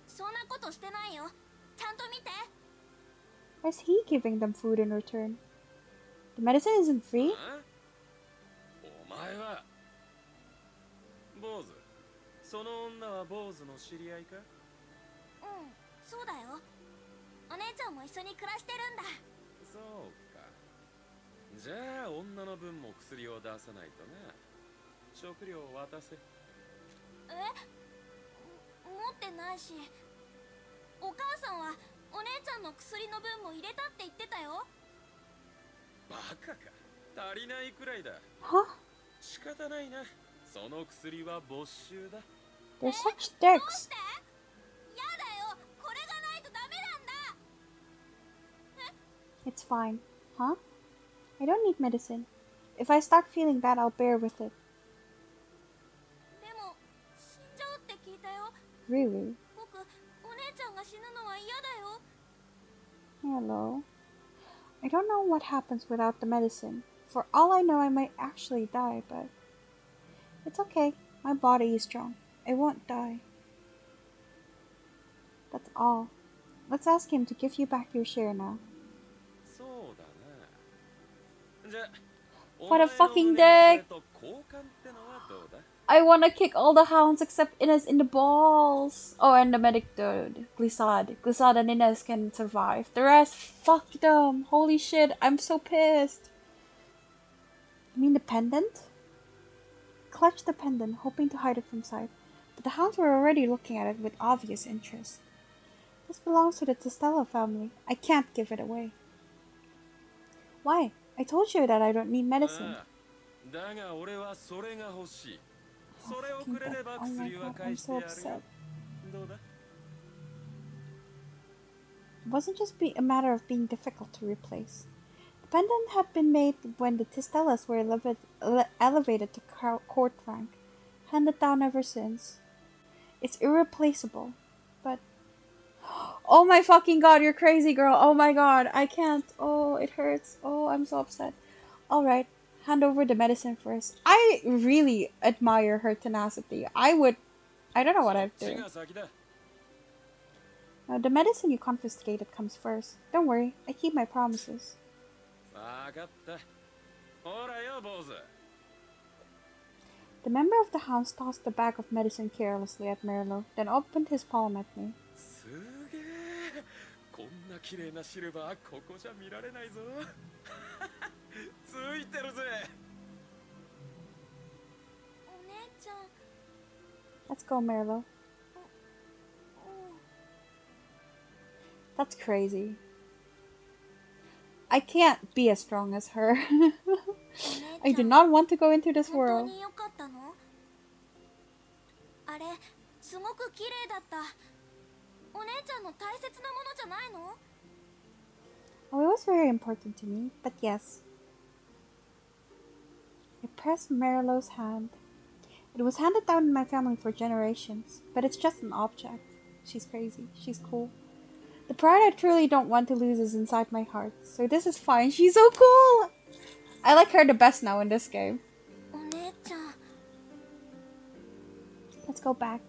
そんなことしてないよちゃんと見て Why is he giving them food in return? The medicine isn't free? お前は坊主その女は坊主の知り合いかうんそうだよお姉ちゃんも一緒に暮らしてるんだそうかじゃあ女の分も薬を出さないとな食料を渡せ持ってないしお母さんはお姉ちゃんの薬の分も入れたって言ってたよバカか足りないくらいだ Huh? 仕方ないなその薬は没収だ They're such どう dicks. してやだよこれがないとダメなんだ It's fine. Huh? I don't need medicine. If I start feeling bad, I'll bear with it. でも死んじゃうって聞いたよ Really? 僕お姉ちゃんが死ぬのは嫌だよ Hello. I don't know what happens without the medicine. For all I know, I might actually die, but it's okay. My body is strong. I won't die. That's all. Let's ask him to give you back your share now. そうだなじゃ What a fucking dick! と交換ってのはどうだ I wanna kick all the hounds except Inez in the balls. Oh, and the medic dude, Glissad. Glissad and Inez can survive. The rest, fuck them. Holy shit, I'm so pissed. You mean the pendant? Clutched the pendant, hoping to hide it from sight, but the hounds were already looking at it with obvious interest. This belongs to the Testella family. I can't give it away. Why? I told you that I don't need medicine. だが俺はそれが欲しい Oh, それを fucking くれれ dick. ば Oh my 薬は god, 返 I'm してや so る upset. よどうだ It wasn't just a matter of being difficult to replace. The pendant had been made when the Tistellas were elevated to court rank, handed down ever since. It's irreplaceable, but... Oh my fucking god, you're crazy, girl. Oh my god, I can't. Oh, it hurts. Oh, I'm so upset. Alright, hand over the medicine first. I really admire her tenacity. I don't know what I'd そっち do. が先だ The medicine you confiscated comes first. Don't worry, I keep my promises. わかった。ほらよ、坊主。The member of the house tossed the bag of medicine carelessly at Merlo, then opened his palm at me. すげえ。こんな綺麗なシルバーここじゃ見られないぞ。ついてるぜ。お姉ちゃん。 Let's go, Merlo. That's crazy. I can't be as strong as her. I do not want to go into this 本当 world. に良かったの？あれ、すごく綺麗だった。お姉ちゃんの大切なものじゃないの？ Oh, it was very important to me, but yes. I pressed Marilo's hand. It was handed down in my family for generations, but it's just an object. She's crazy. She's cool. The pride I truly don't want to lose is inside my heart, so this is fine. She's so cool! I like her the best now in this game. お姉ちゃん。 Let's go back.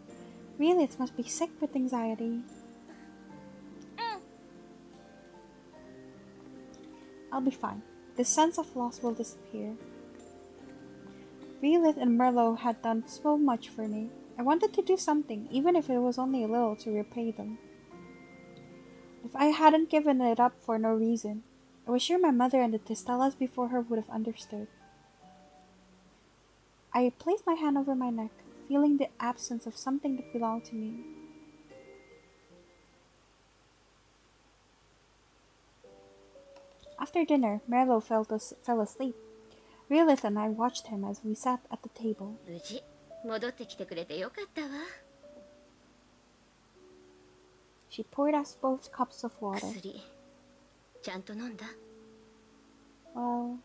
Really, it must be sick with anxiety. I'll be fine. The sense of loss will disappear. Relith and Merlot had done so much for me. I wanted to do something, even if it was only a little, to repay them. If I hadn't given it up for no reason, I was sure my mother and the Tistellas before her would have understood. I placed my hand over my neck, feeling the absence of something that belonged to me. After dinner, Merlot fell asleep. Relith and I watched him as we sat at the table. 無事戻ってきてくれてよかったわ。 She poured us both cups of water. 薬ちゃんと飲んだ？ Well,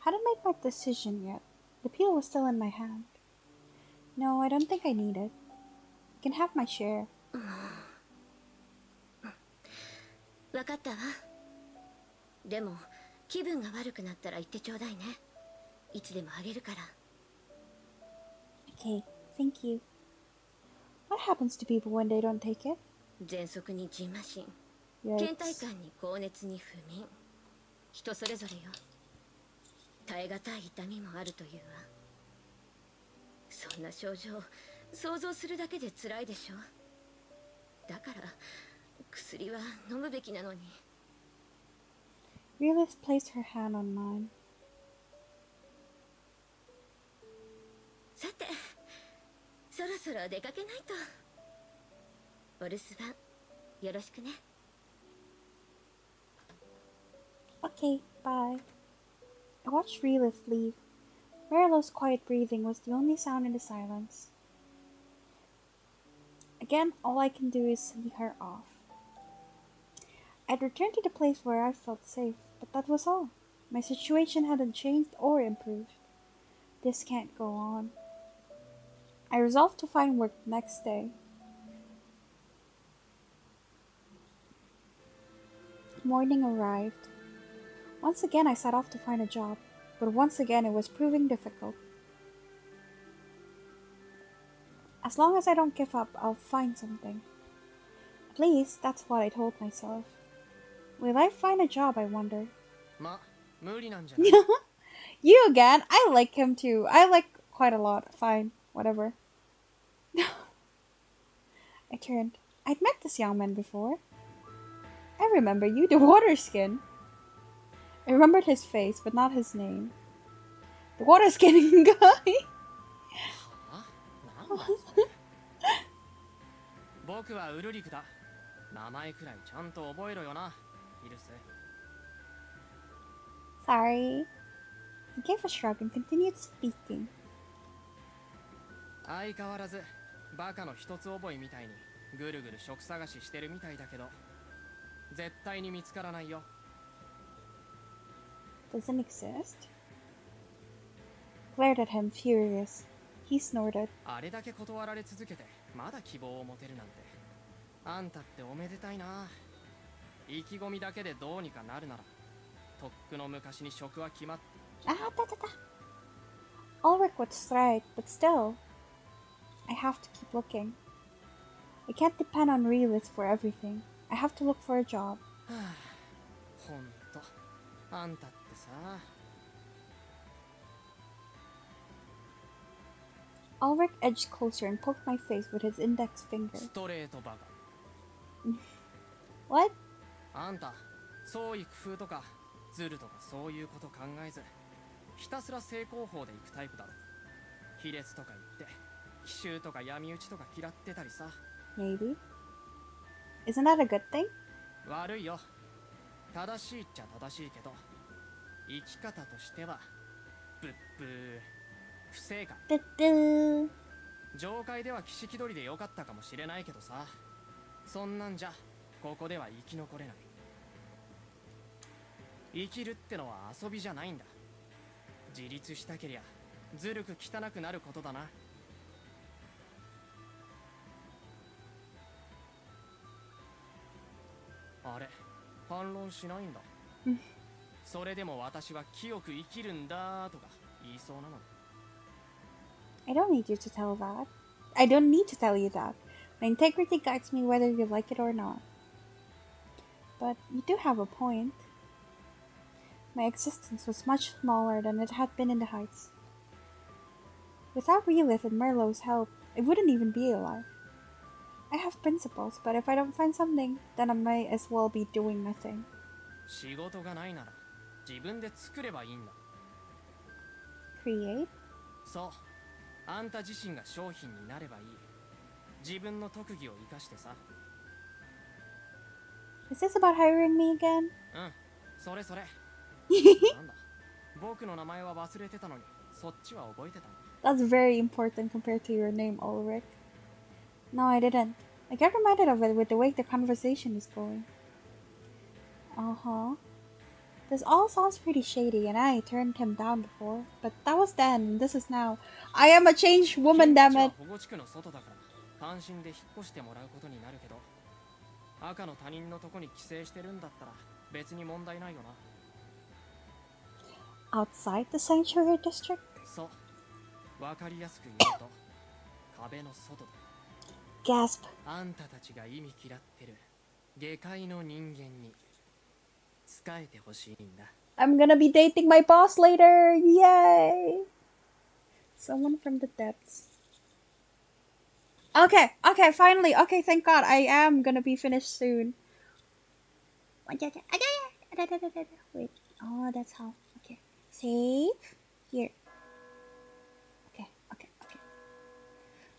hadn't made my decision yet. The peel was still in my hand. No, I don't think I need it. You can have my share. わかったわ。でも気分が悪くなったら言ってちょうだいね。いつでもあげるから。 Okay, thank you. What happens to people when they don't take it? 喘息に蕁麻疹、 Yikes. 倦怠感に高熱に不眠。人それぞれよ。耐え難い痛みもあるというわ。そんな症状想像するだけで辛いでしょ。だから薬は飲むべきなのに。 Relith placed her hand on mine. さて、そろそろ出かけないと。お留守番よろしくね。 Okay, bye. I watched Relith leave. Marilo's quiet breathing was the only sound in the silence. Again, all I can do is see her off. I'd returned to the place where I felt safe, but that was all. My situation hadn't changed or improved. This can't go on. I resolved to find work the next day. Morning arrived. Once again I set off to find a job, but once again it was proving difficult. As long as I don't give up, I'll find something. At least, that's what I told myself. Will I find a job, I wonder? ま、無理なんじゃない？ You again? I like him too. I like quite a lot. Fine, whatever. I turned. I'd met this young man before. I remember you, the water skin. I remembered his face, but not his name. The water skin guy. はあ？なんだそれ？僕はウルリクだ。名前くらいちゃんと覚えろよな、イルス。 Sorry. He gave a shrug and continued speaking. 相変わらずバカの一つ覚えみたいにぐるぐる職探ししてるみたいだけど、絶対に見つからないよ。 Doesn't exist? Glared at him, furious. He snorted. あれだけ断られ続けてまだ希望を持てるなんて、あんたっておめでたいな。意気込みだけでどうにかなるなら、とっくの昔に職は決まっ。 Ulrich was right, but still, I have to keep looking. I can't depend on realists for everything. I have to look for a job. ほんとあんたってさ。 Ulrich edged closer and poked my face with his index finger. ストレートバカ。 What? あんた創意工夫とかズルとかそういうこと考えずひたすら正攻法で行くタイプだろ。卑劣とか言って奇襲とか闇討ちとか嫌ってたりさ。 Maybe. Isn't that a good thing? 悪いよ。正しいっちゃ正しいけど生き方としてはブッブー不正解。 Du-du. 上階では奇跡取りでよかったかもしれないけどさ、そんなんじゃここでは生き残れない。生きるってのは遊びじゃないんだ。自立したけりゃずるく汚くなることだな。あれ、反論しないんだ。それでも私は清く生きるんだとか言いそうなの。 I don't need you to tell that. I don't need to tell you that. My integrity guides me whether you like it or not. But you do have a point. My existence was much smaller than it had been in the Heights. Without Relith and Merlot's help, I wouldn't even be alive. I have principles, but if I don't find something, then I might as well be doing nothing. 仕事がないなら自分で作ればいいんだ。 Create? そう、あんた自身が商品になればいい。自分の特技を生かしてさ。 Is this about hiring me again? うん、それそれ。なんだ、僕の名前は忘れてたのに、そっちは覚えてたの。 That's very important compared to your name, Ulrich. No, I didn't. I get reminded of it with the way the conversation is going. Uh-huh. This all sounds pretty shady, and I turned him down before. But that was then, and this is now. I am a changed woman, damn it! 保護地区の外だから単身で引っ越してもらうことになるけど、赤の他人のとこに帰省してるんだったら別に問題ないよな。 Outside the sanctuary district? そう、わかりやすく言うと壁の外だ。 Gasp. あんたたちが意味嫌ってる下界の人間に仕えてほしいんだ。 I'm gonna be dating my boss later! Yay! Someone from the depths. Okay, finally. Okay, thank God. I am gonna be finished soon. Wait. Oh, that's how. Okay. Save. Here. Okay.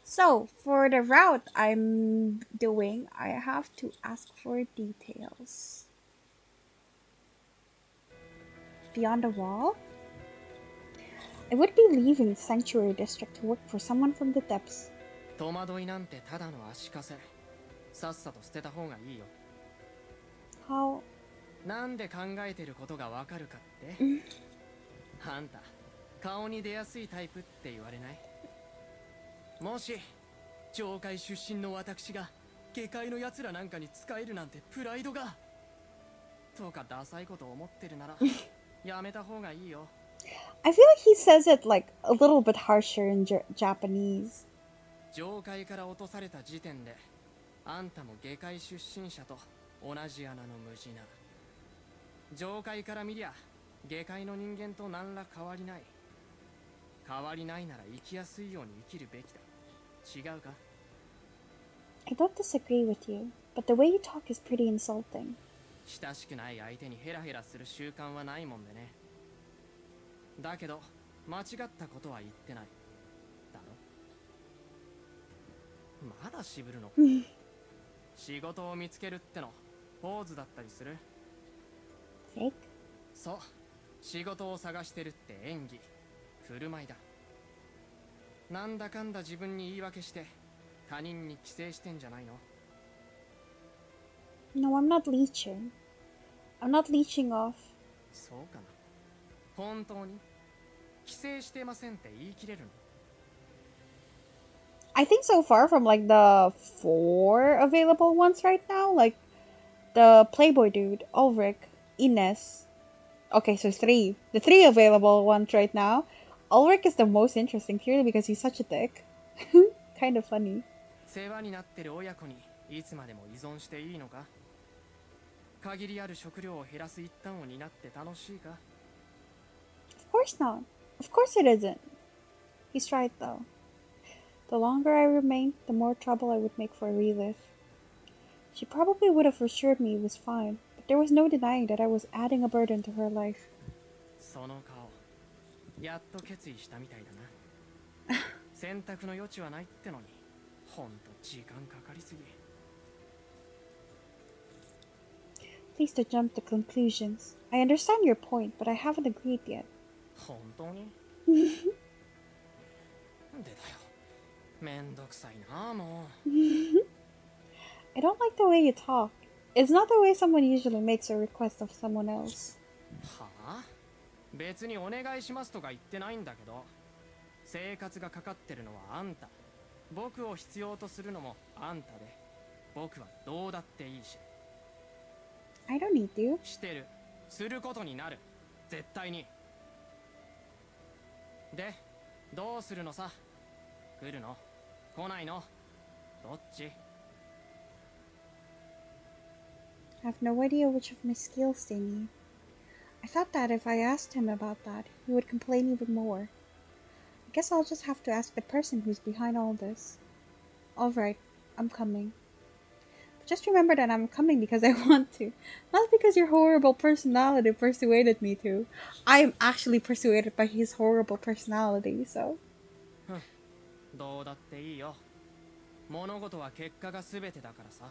So, for the route I'm doing, I have to ask for details. Beyond the wall? I would be leaving the Sanctuary District to work for someone from the depths. 戸惑いなんてただの足かせ。さっさと捨てた方がいいよ。 How? なんで考えてることがわかるかってあんた顔に出やすいタイプって言われない？もし上界出身の私が下界の奴らなんかに使えるなんてプライドがとかダサいこと思ってるならやめた方がいいよ。 I feel like he says it like a little bit harsher in Japanese. 上界から落とされた時点であんたも下界出身者と同じ穴の無地な。上界から見りゃ下界の人間と何ら変わりない。変わりないなら生きやすいように生きるべきだ。違うか？ I don't disagree with you, but the way you talk is pretty insulting. 親しくない相手にヘラヘラする習慣はないもんでね。だけど間違ったことは言ってないだろ。まだ渋るのか？仕事を見つけるってのポーズだったりする？ Fake? そう、仕事を探してるって演技、振る舞いだ。なんだかんだ自分に言い訳して他人に寄生してんじゃないの？ No, I'm not leeching. I'm not leeching off. そうかな。本当に寄生してませんって言い切れるの？ I think so far from like the 4 available ones right now, like the Playboy dude, Ulrich, Ines. Okay, so 3. The 3 available ones right now. Ulrich is the most interesting purely because he's such a dick. Kind of funny. 世話になってる親子にいつまでも依存していいのか？限りある食料を減らす一端を担って楽しいか？ Of course not. Of course it isn't. He's right though. The longer I remained, the more trouble I would make for Relith. She probably would have assured me it was fine, but there was no denying that I was adding a burden to her life. その顔、やっと決意したみたいだな。選択の余地はないってのに、ほんと時間かかりすぎ。Please don't jump to conclusions. I understand your point, but I haven't agreed yet. 本当に？なんでだよ。めんどくさいな、もう。I don't like the way you talk. It's not the way someone usually makes a request of someone else. はあ？別にお願いしますとか言ってないんだけど、生活がかかってるのはあんた。僕を必要とするのもあんたで、僕はどうだっていいし。I don't need you. してる。することになる。絶対に。で、どうするのさ？来るの？来ないの？どっち？ I have no idea which of my skills they need. I thought that if I asked him about that, he would complain even more. I guess I'll just have to ask the person who's behind all this. Alright, I'm coming. But just remember that I'm coming because I want to. Not because your horrible personality persuaded me to. I am actually persuaded by his horrible personality, so. どうだっていいよ。物事は結果が全てだからさ。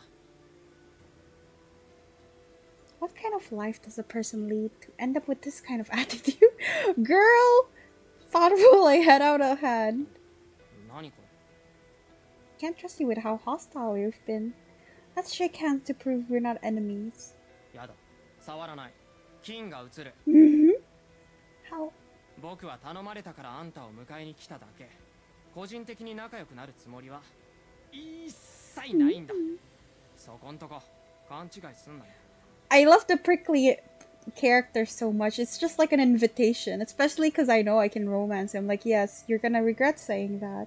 What kind of life does a person lead to end up with this kind of attitude? Girl! Thoughtful, I had out of hand. 何これ? Can't trust you with how hostile you've been. Let's shake hands to prove we're not enemies. やだ。触らない。金が映る。How? 僕は頼まれたからあんたを迎えに来ただけ。個人的に仲良くなるつもりは一切ないんだ。そこんとこ勘違いすんなよ。I love the prickly character so much. It's just like an invitation, especially because I know I can romance him. Like, yes, you're gonna regret saying that.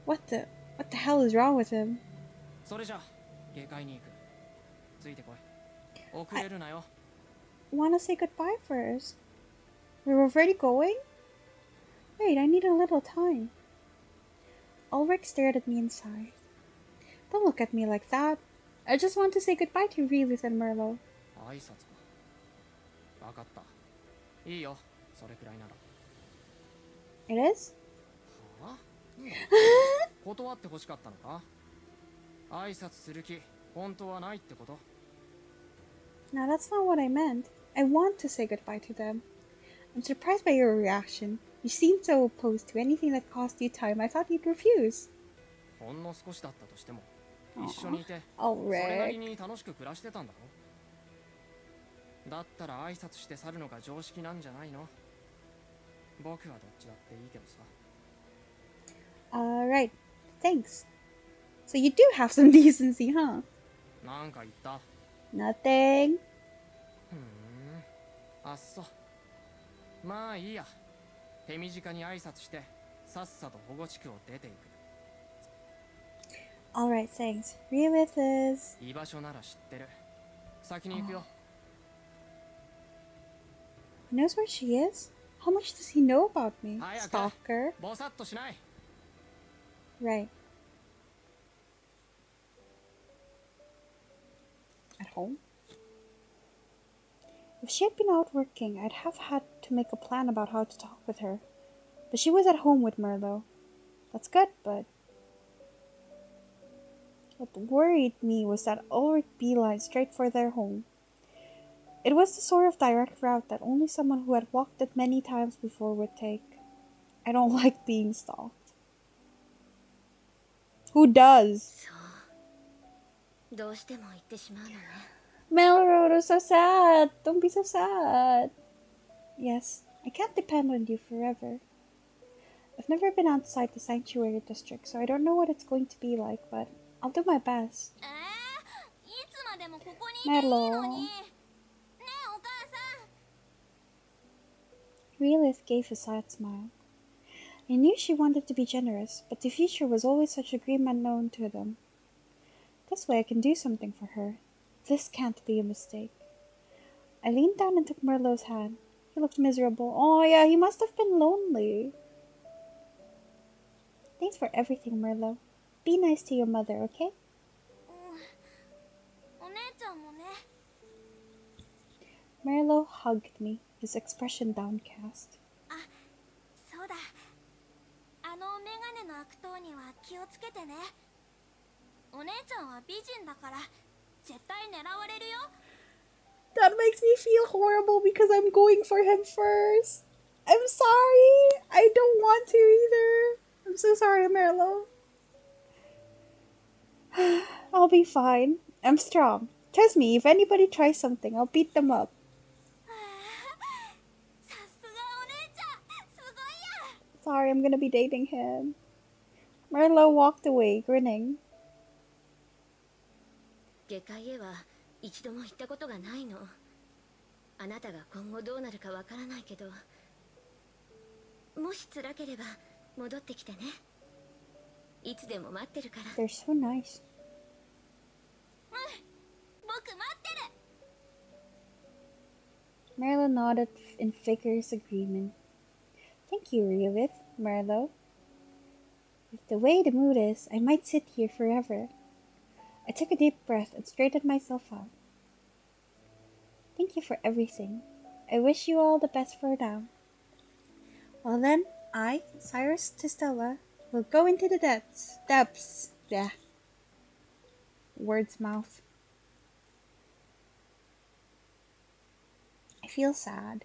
What the hell is wrong with him? それじゃ、下界に行く。ついてこい。遅れるなよ。Wanna say goodbye first? We're already going? Wait, I need a little time. Ulrich stared at me and sighed. Don't look at me like that. I just want to say goodbye to Relith and Merlot. 挨拶か。わかった。いいよ、それくらいなら。It is? はあ？断って欲しかったのか？挨拶する気、本当はないってこと？ No, that's not what I meant. I want to say goodbye to them. I'm surprised by your reaction. You seemed so opposed to anything that cost you time. I thought you'd refuse. ほんの少しだったとしても、一緒にいて、All それなり right. に楽しく暮らしてたんだろ？だったら挨拶して去るのが常識なんじゃないの？僕はどっちだっていいけどさ。Alright. Thanks. So you do have some decency, huh? なんか言った？ Nothing. あっそ。まあいいや。手短に挨拶して、さっさと保護地区を出ていく。Alright, thanks. Relith is... 居場所なら知ってる。先に行くよ。He knows where she is? How much does he know about me? 早く。 Stalker. ぼさっとしない。Right. At home? If she had been out working, I'd have had to make a plan about how to talk with her. But she was at home with Merlot. That's good, but... What worried me was that Ulrich beeline straight for their home. It was the sort of direct route that only someone who had walked it many times before would take. I don't like being stalked. Who does? そう。どうしても言ってしまうのね。Melrose, so sad. Don't be so sad. Yes, I can't depend on you forever. I've never been outside the sanctuary district, so I don't know what it's going to be like, but I'll do my best. いつまでもここにいていいのに。 Mellow. ねえ、お母さん。 Relith gave a sad smile. I knew she wanted to be generous, but the future was always such a grim unknown to them. This way I can do something for her. This can't be a mistake. I leaned down and took Merlot's hand. He looked miserable. Oh yeah, he must have been lonely. Thanks for everything, Merlot. Be nice to your mother, okay? お姉ちゃんもね。 Merlot hugged me, his expression downcast. あ、そうだ。あのメガネの悪党には気をつけてね。お姉ちゃんは美人だから絶対狙われるよ。 That makes me feel horrible because I'm going for him first. I'm sorry. I don't want to either. I'm so sorry, Merlot. I'll be fine. I'm strong. Trust me, if anybody tries something, I'll beat them up. さすがお姉ちゃん、すごいや。 Sorry, I'm gonna be dating him. Merlot walked away, grinning. 下界へは一度も行ったことがないの。あなたが今後どうなるかわからないけど、もし辛ければ戻ってきてね。いつでも待ってるから。 They're so nice. 僕待ってる。 Merlot nodded in vigorous agreement. Thank you, Realith, Merlot. With the way the mood is, I might sit here forever. I took a deep breath and straightened myself out. Thank you for everything. I wish you all the best for now. Well then, I, Cyrus Tistella, will go into the depths. Yeah. Words mouth. I feel sad.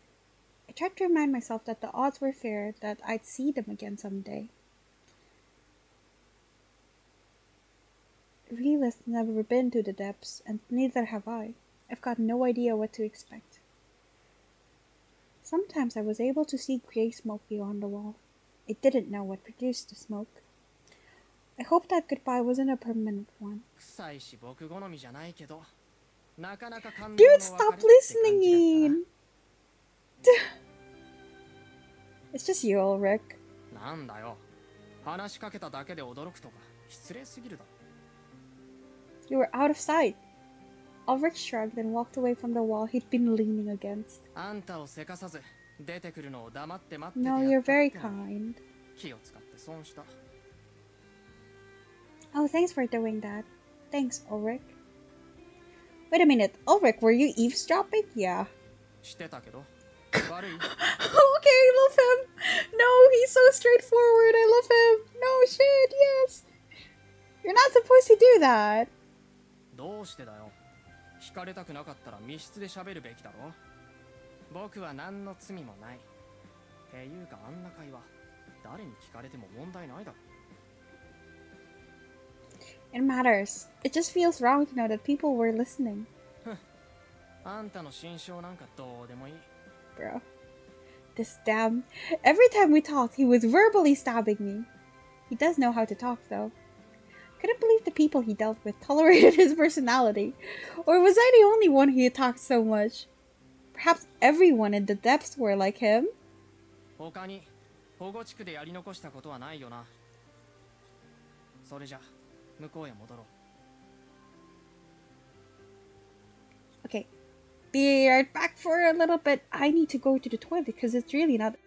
I tried to remind myself that the odds were fair that I'd see them again someday. Realist never been to the depths, and neither have I. I've got no idea what to expect. Sometimes I was able to see grey smoke beyond the wall. I didn't know what produced the smoke. I hope that goodbye wasn't a permanent one. Dude, stop listening! It's just you, Ulrich. なんだよ。話しかけただけで驚くとか失礼すぎるだろ。 You were out of sight. Ulrich shrugged and walked away from the wall he'd been leaning against. あんたをせかさず出てくるのを黙って待ってて No, や you're ったっ very て kind. 気を使って損した。 Oh, thanks for doing that. Thanks, Ulrich. Wait a minute, Ulrich, were you eavesdropping? Yeah. してたけど悪い。 Okay, I love him. No, he's so straightforward. I love him. No shit, yes. You're not supposed to do that. どうしてだよ。聞かれたくなかったら密室で喋るべきだろ。僕は何の罪もない。っていうかあんな会話、誰に聞かれても問題ないだろ。 It matters. It just feels wrong to know that people were listening. あんたの心象なんかどうでもいい。 Bro. This damn... Every time we talked, he was verbally stabbing me. He does know how to talk, though. Couldn't believe the people he dealt with tolerated his personality. Or was I the only one who talked so much? Perhaps everyone in the depths were like him? 他に保護地区でやり残したことはないよな。それじゃ向こうへ戻ろう。 Okay. Be right back for a little bit. I need to go to the toilet because it's really not...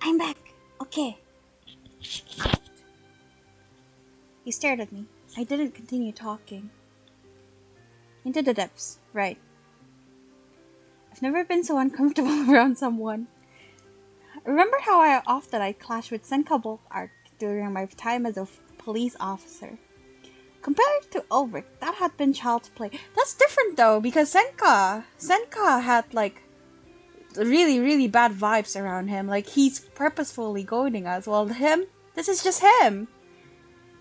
I'm back. Okay. He stared at me. I didn't continue talking. Into the depths, right. I've never been so uncomfortable around someone. Remember how often I clashed with Senka Bulk Arc during my time as a police officer? Compared to Ulrich, that had been child's play. That's different though, because Senka had like really, really bad vibes around him. Like he's purposefully goading us. Well, him, this is just him.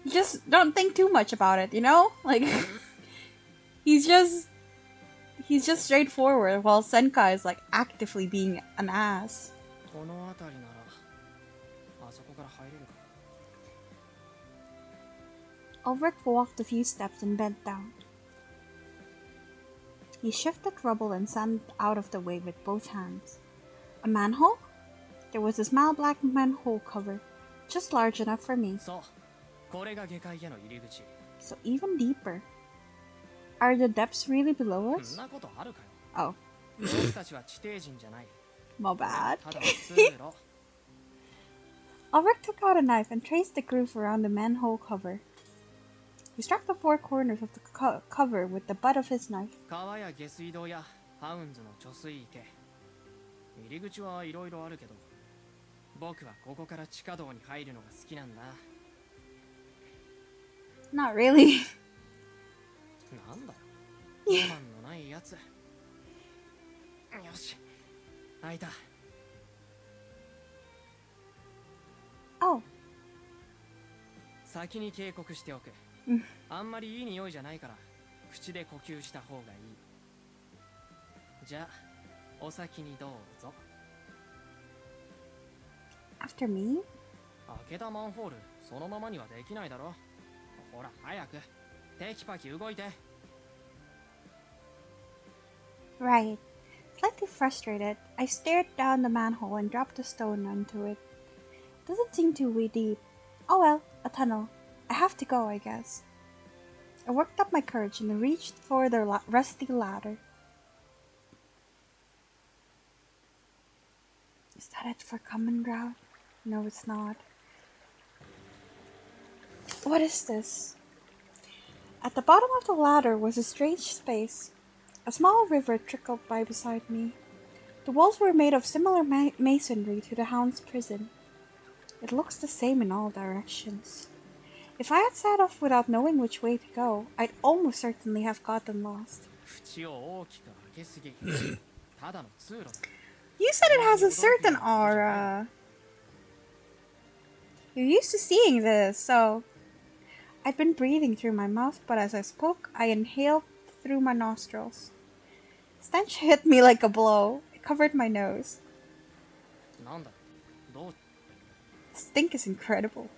You just don't think too much about it, you know? Like he's just straightforward, while Senka is like actively being an ass. Ulrich walked a few steps and bent down. He shifted rubble and sand out of the way with both hands. A manhole? There was a small black manhole cover, just large enough for me. So even deeper. Are the depths really below us? Oh. My bad. Ulrich took out a knife and traced the groove around the manhole cover. He struck the four corners of the cover with the butt of his knife. Not really. Oh. 先に警告しておく。あんまりいい匂いじゃないから口で呼吸した方がいい。じゃあお先にどうぞ。After me? 開けたマンホールそのままにはできないだろ。ほら早くテキパキ動いて。Right. Slightly frustrated, I stared down the manhole and dropped a stone onto it. Doesn't seem too deep. Oh well, a tunnel. I have to go, I guess. I worked up my courage and reached for the rusty ladder. Is that it for common ground? No, it's not. What is this? At the bottom of the ladder was a strange space. A small river trickled by beside me. The walls were made of similar masonry to the Hound's prison. It looks the same in all directions. If I had set off without knowing which way to go, I'd almost certainly have gotten lost. You said it has a certain aura. You're used to seeing this, so... I'd been breathing through my mouth, but as I spoke, I inhaled through my nostrils. Stench hit me like a blow. It covered my nose. The stink is incredible.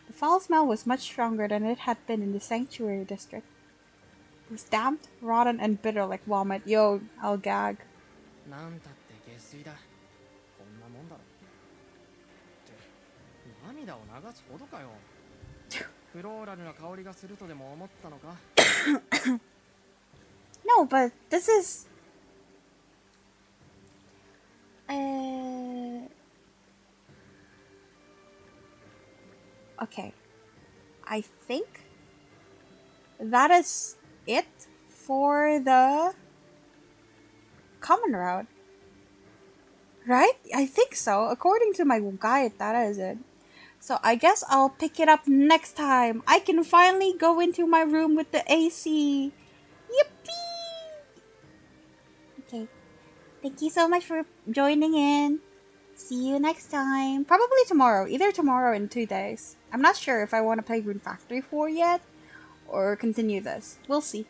The foul smell was much stronger than it had been in the sanctuary district. It was damp, rotten, and bitter like vomit. Yo, I'll gag. No, but this is... Okay. I think that is it for the common route. Right? I think so. According to my guide, that is it. So I guess I'll pick it up next time. I can finally go into my room with the AC. Yippee! Okay. Thank you so much for joining in. See you next time. Probably tomorrow. Either tomorrow or in 2 days. I'm not sure if I want to play Rune Factory 4 yet or continue this. We'll see.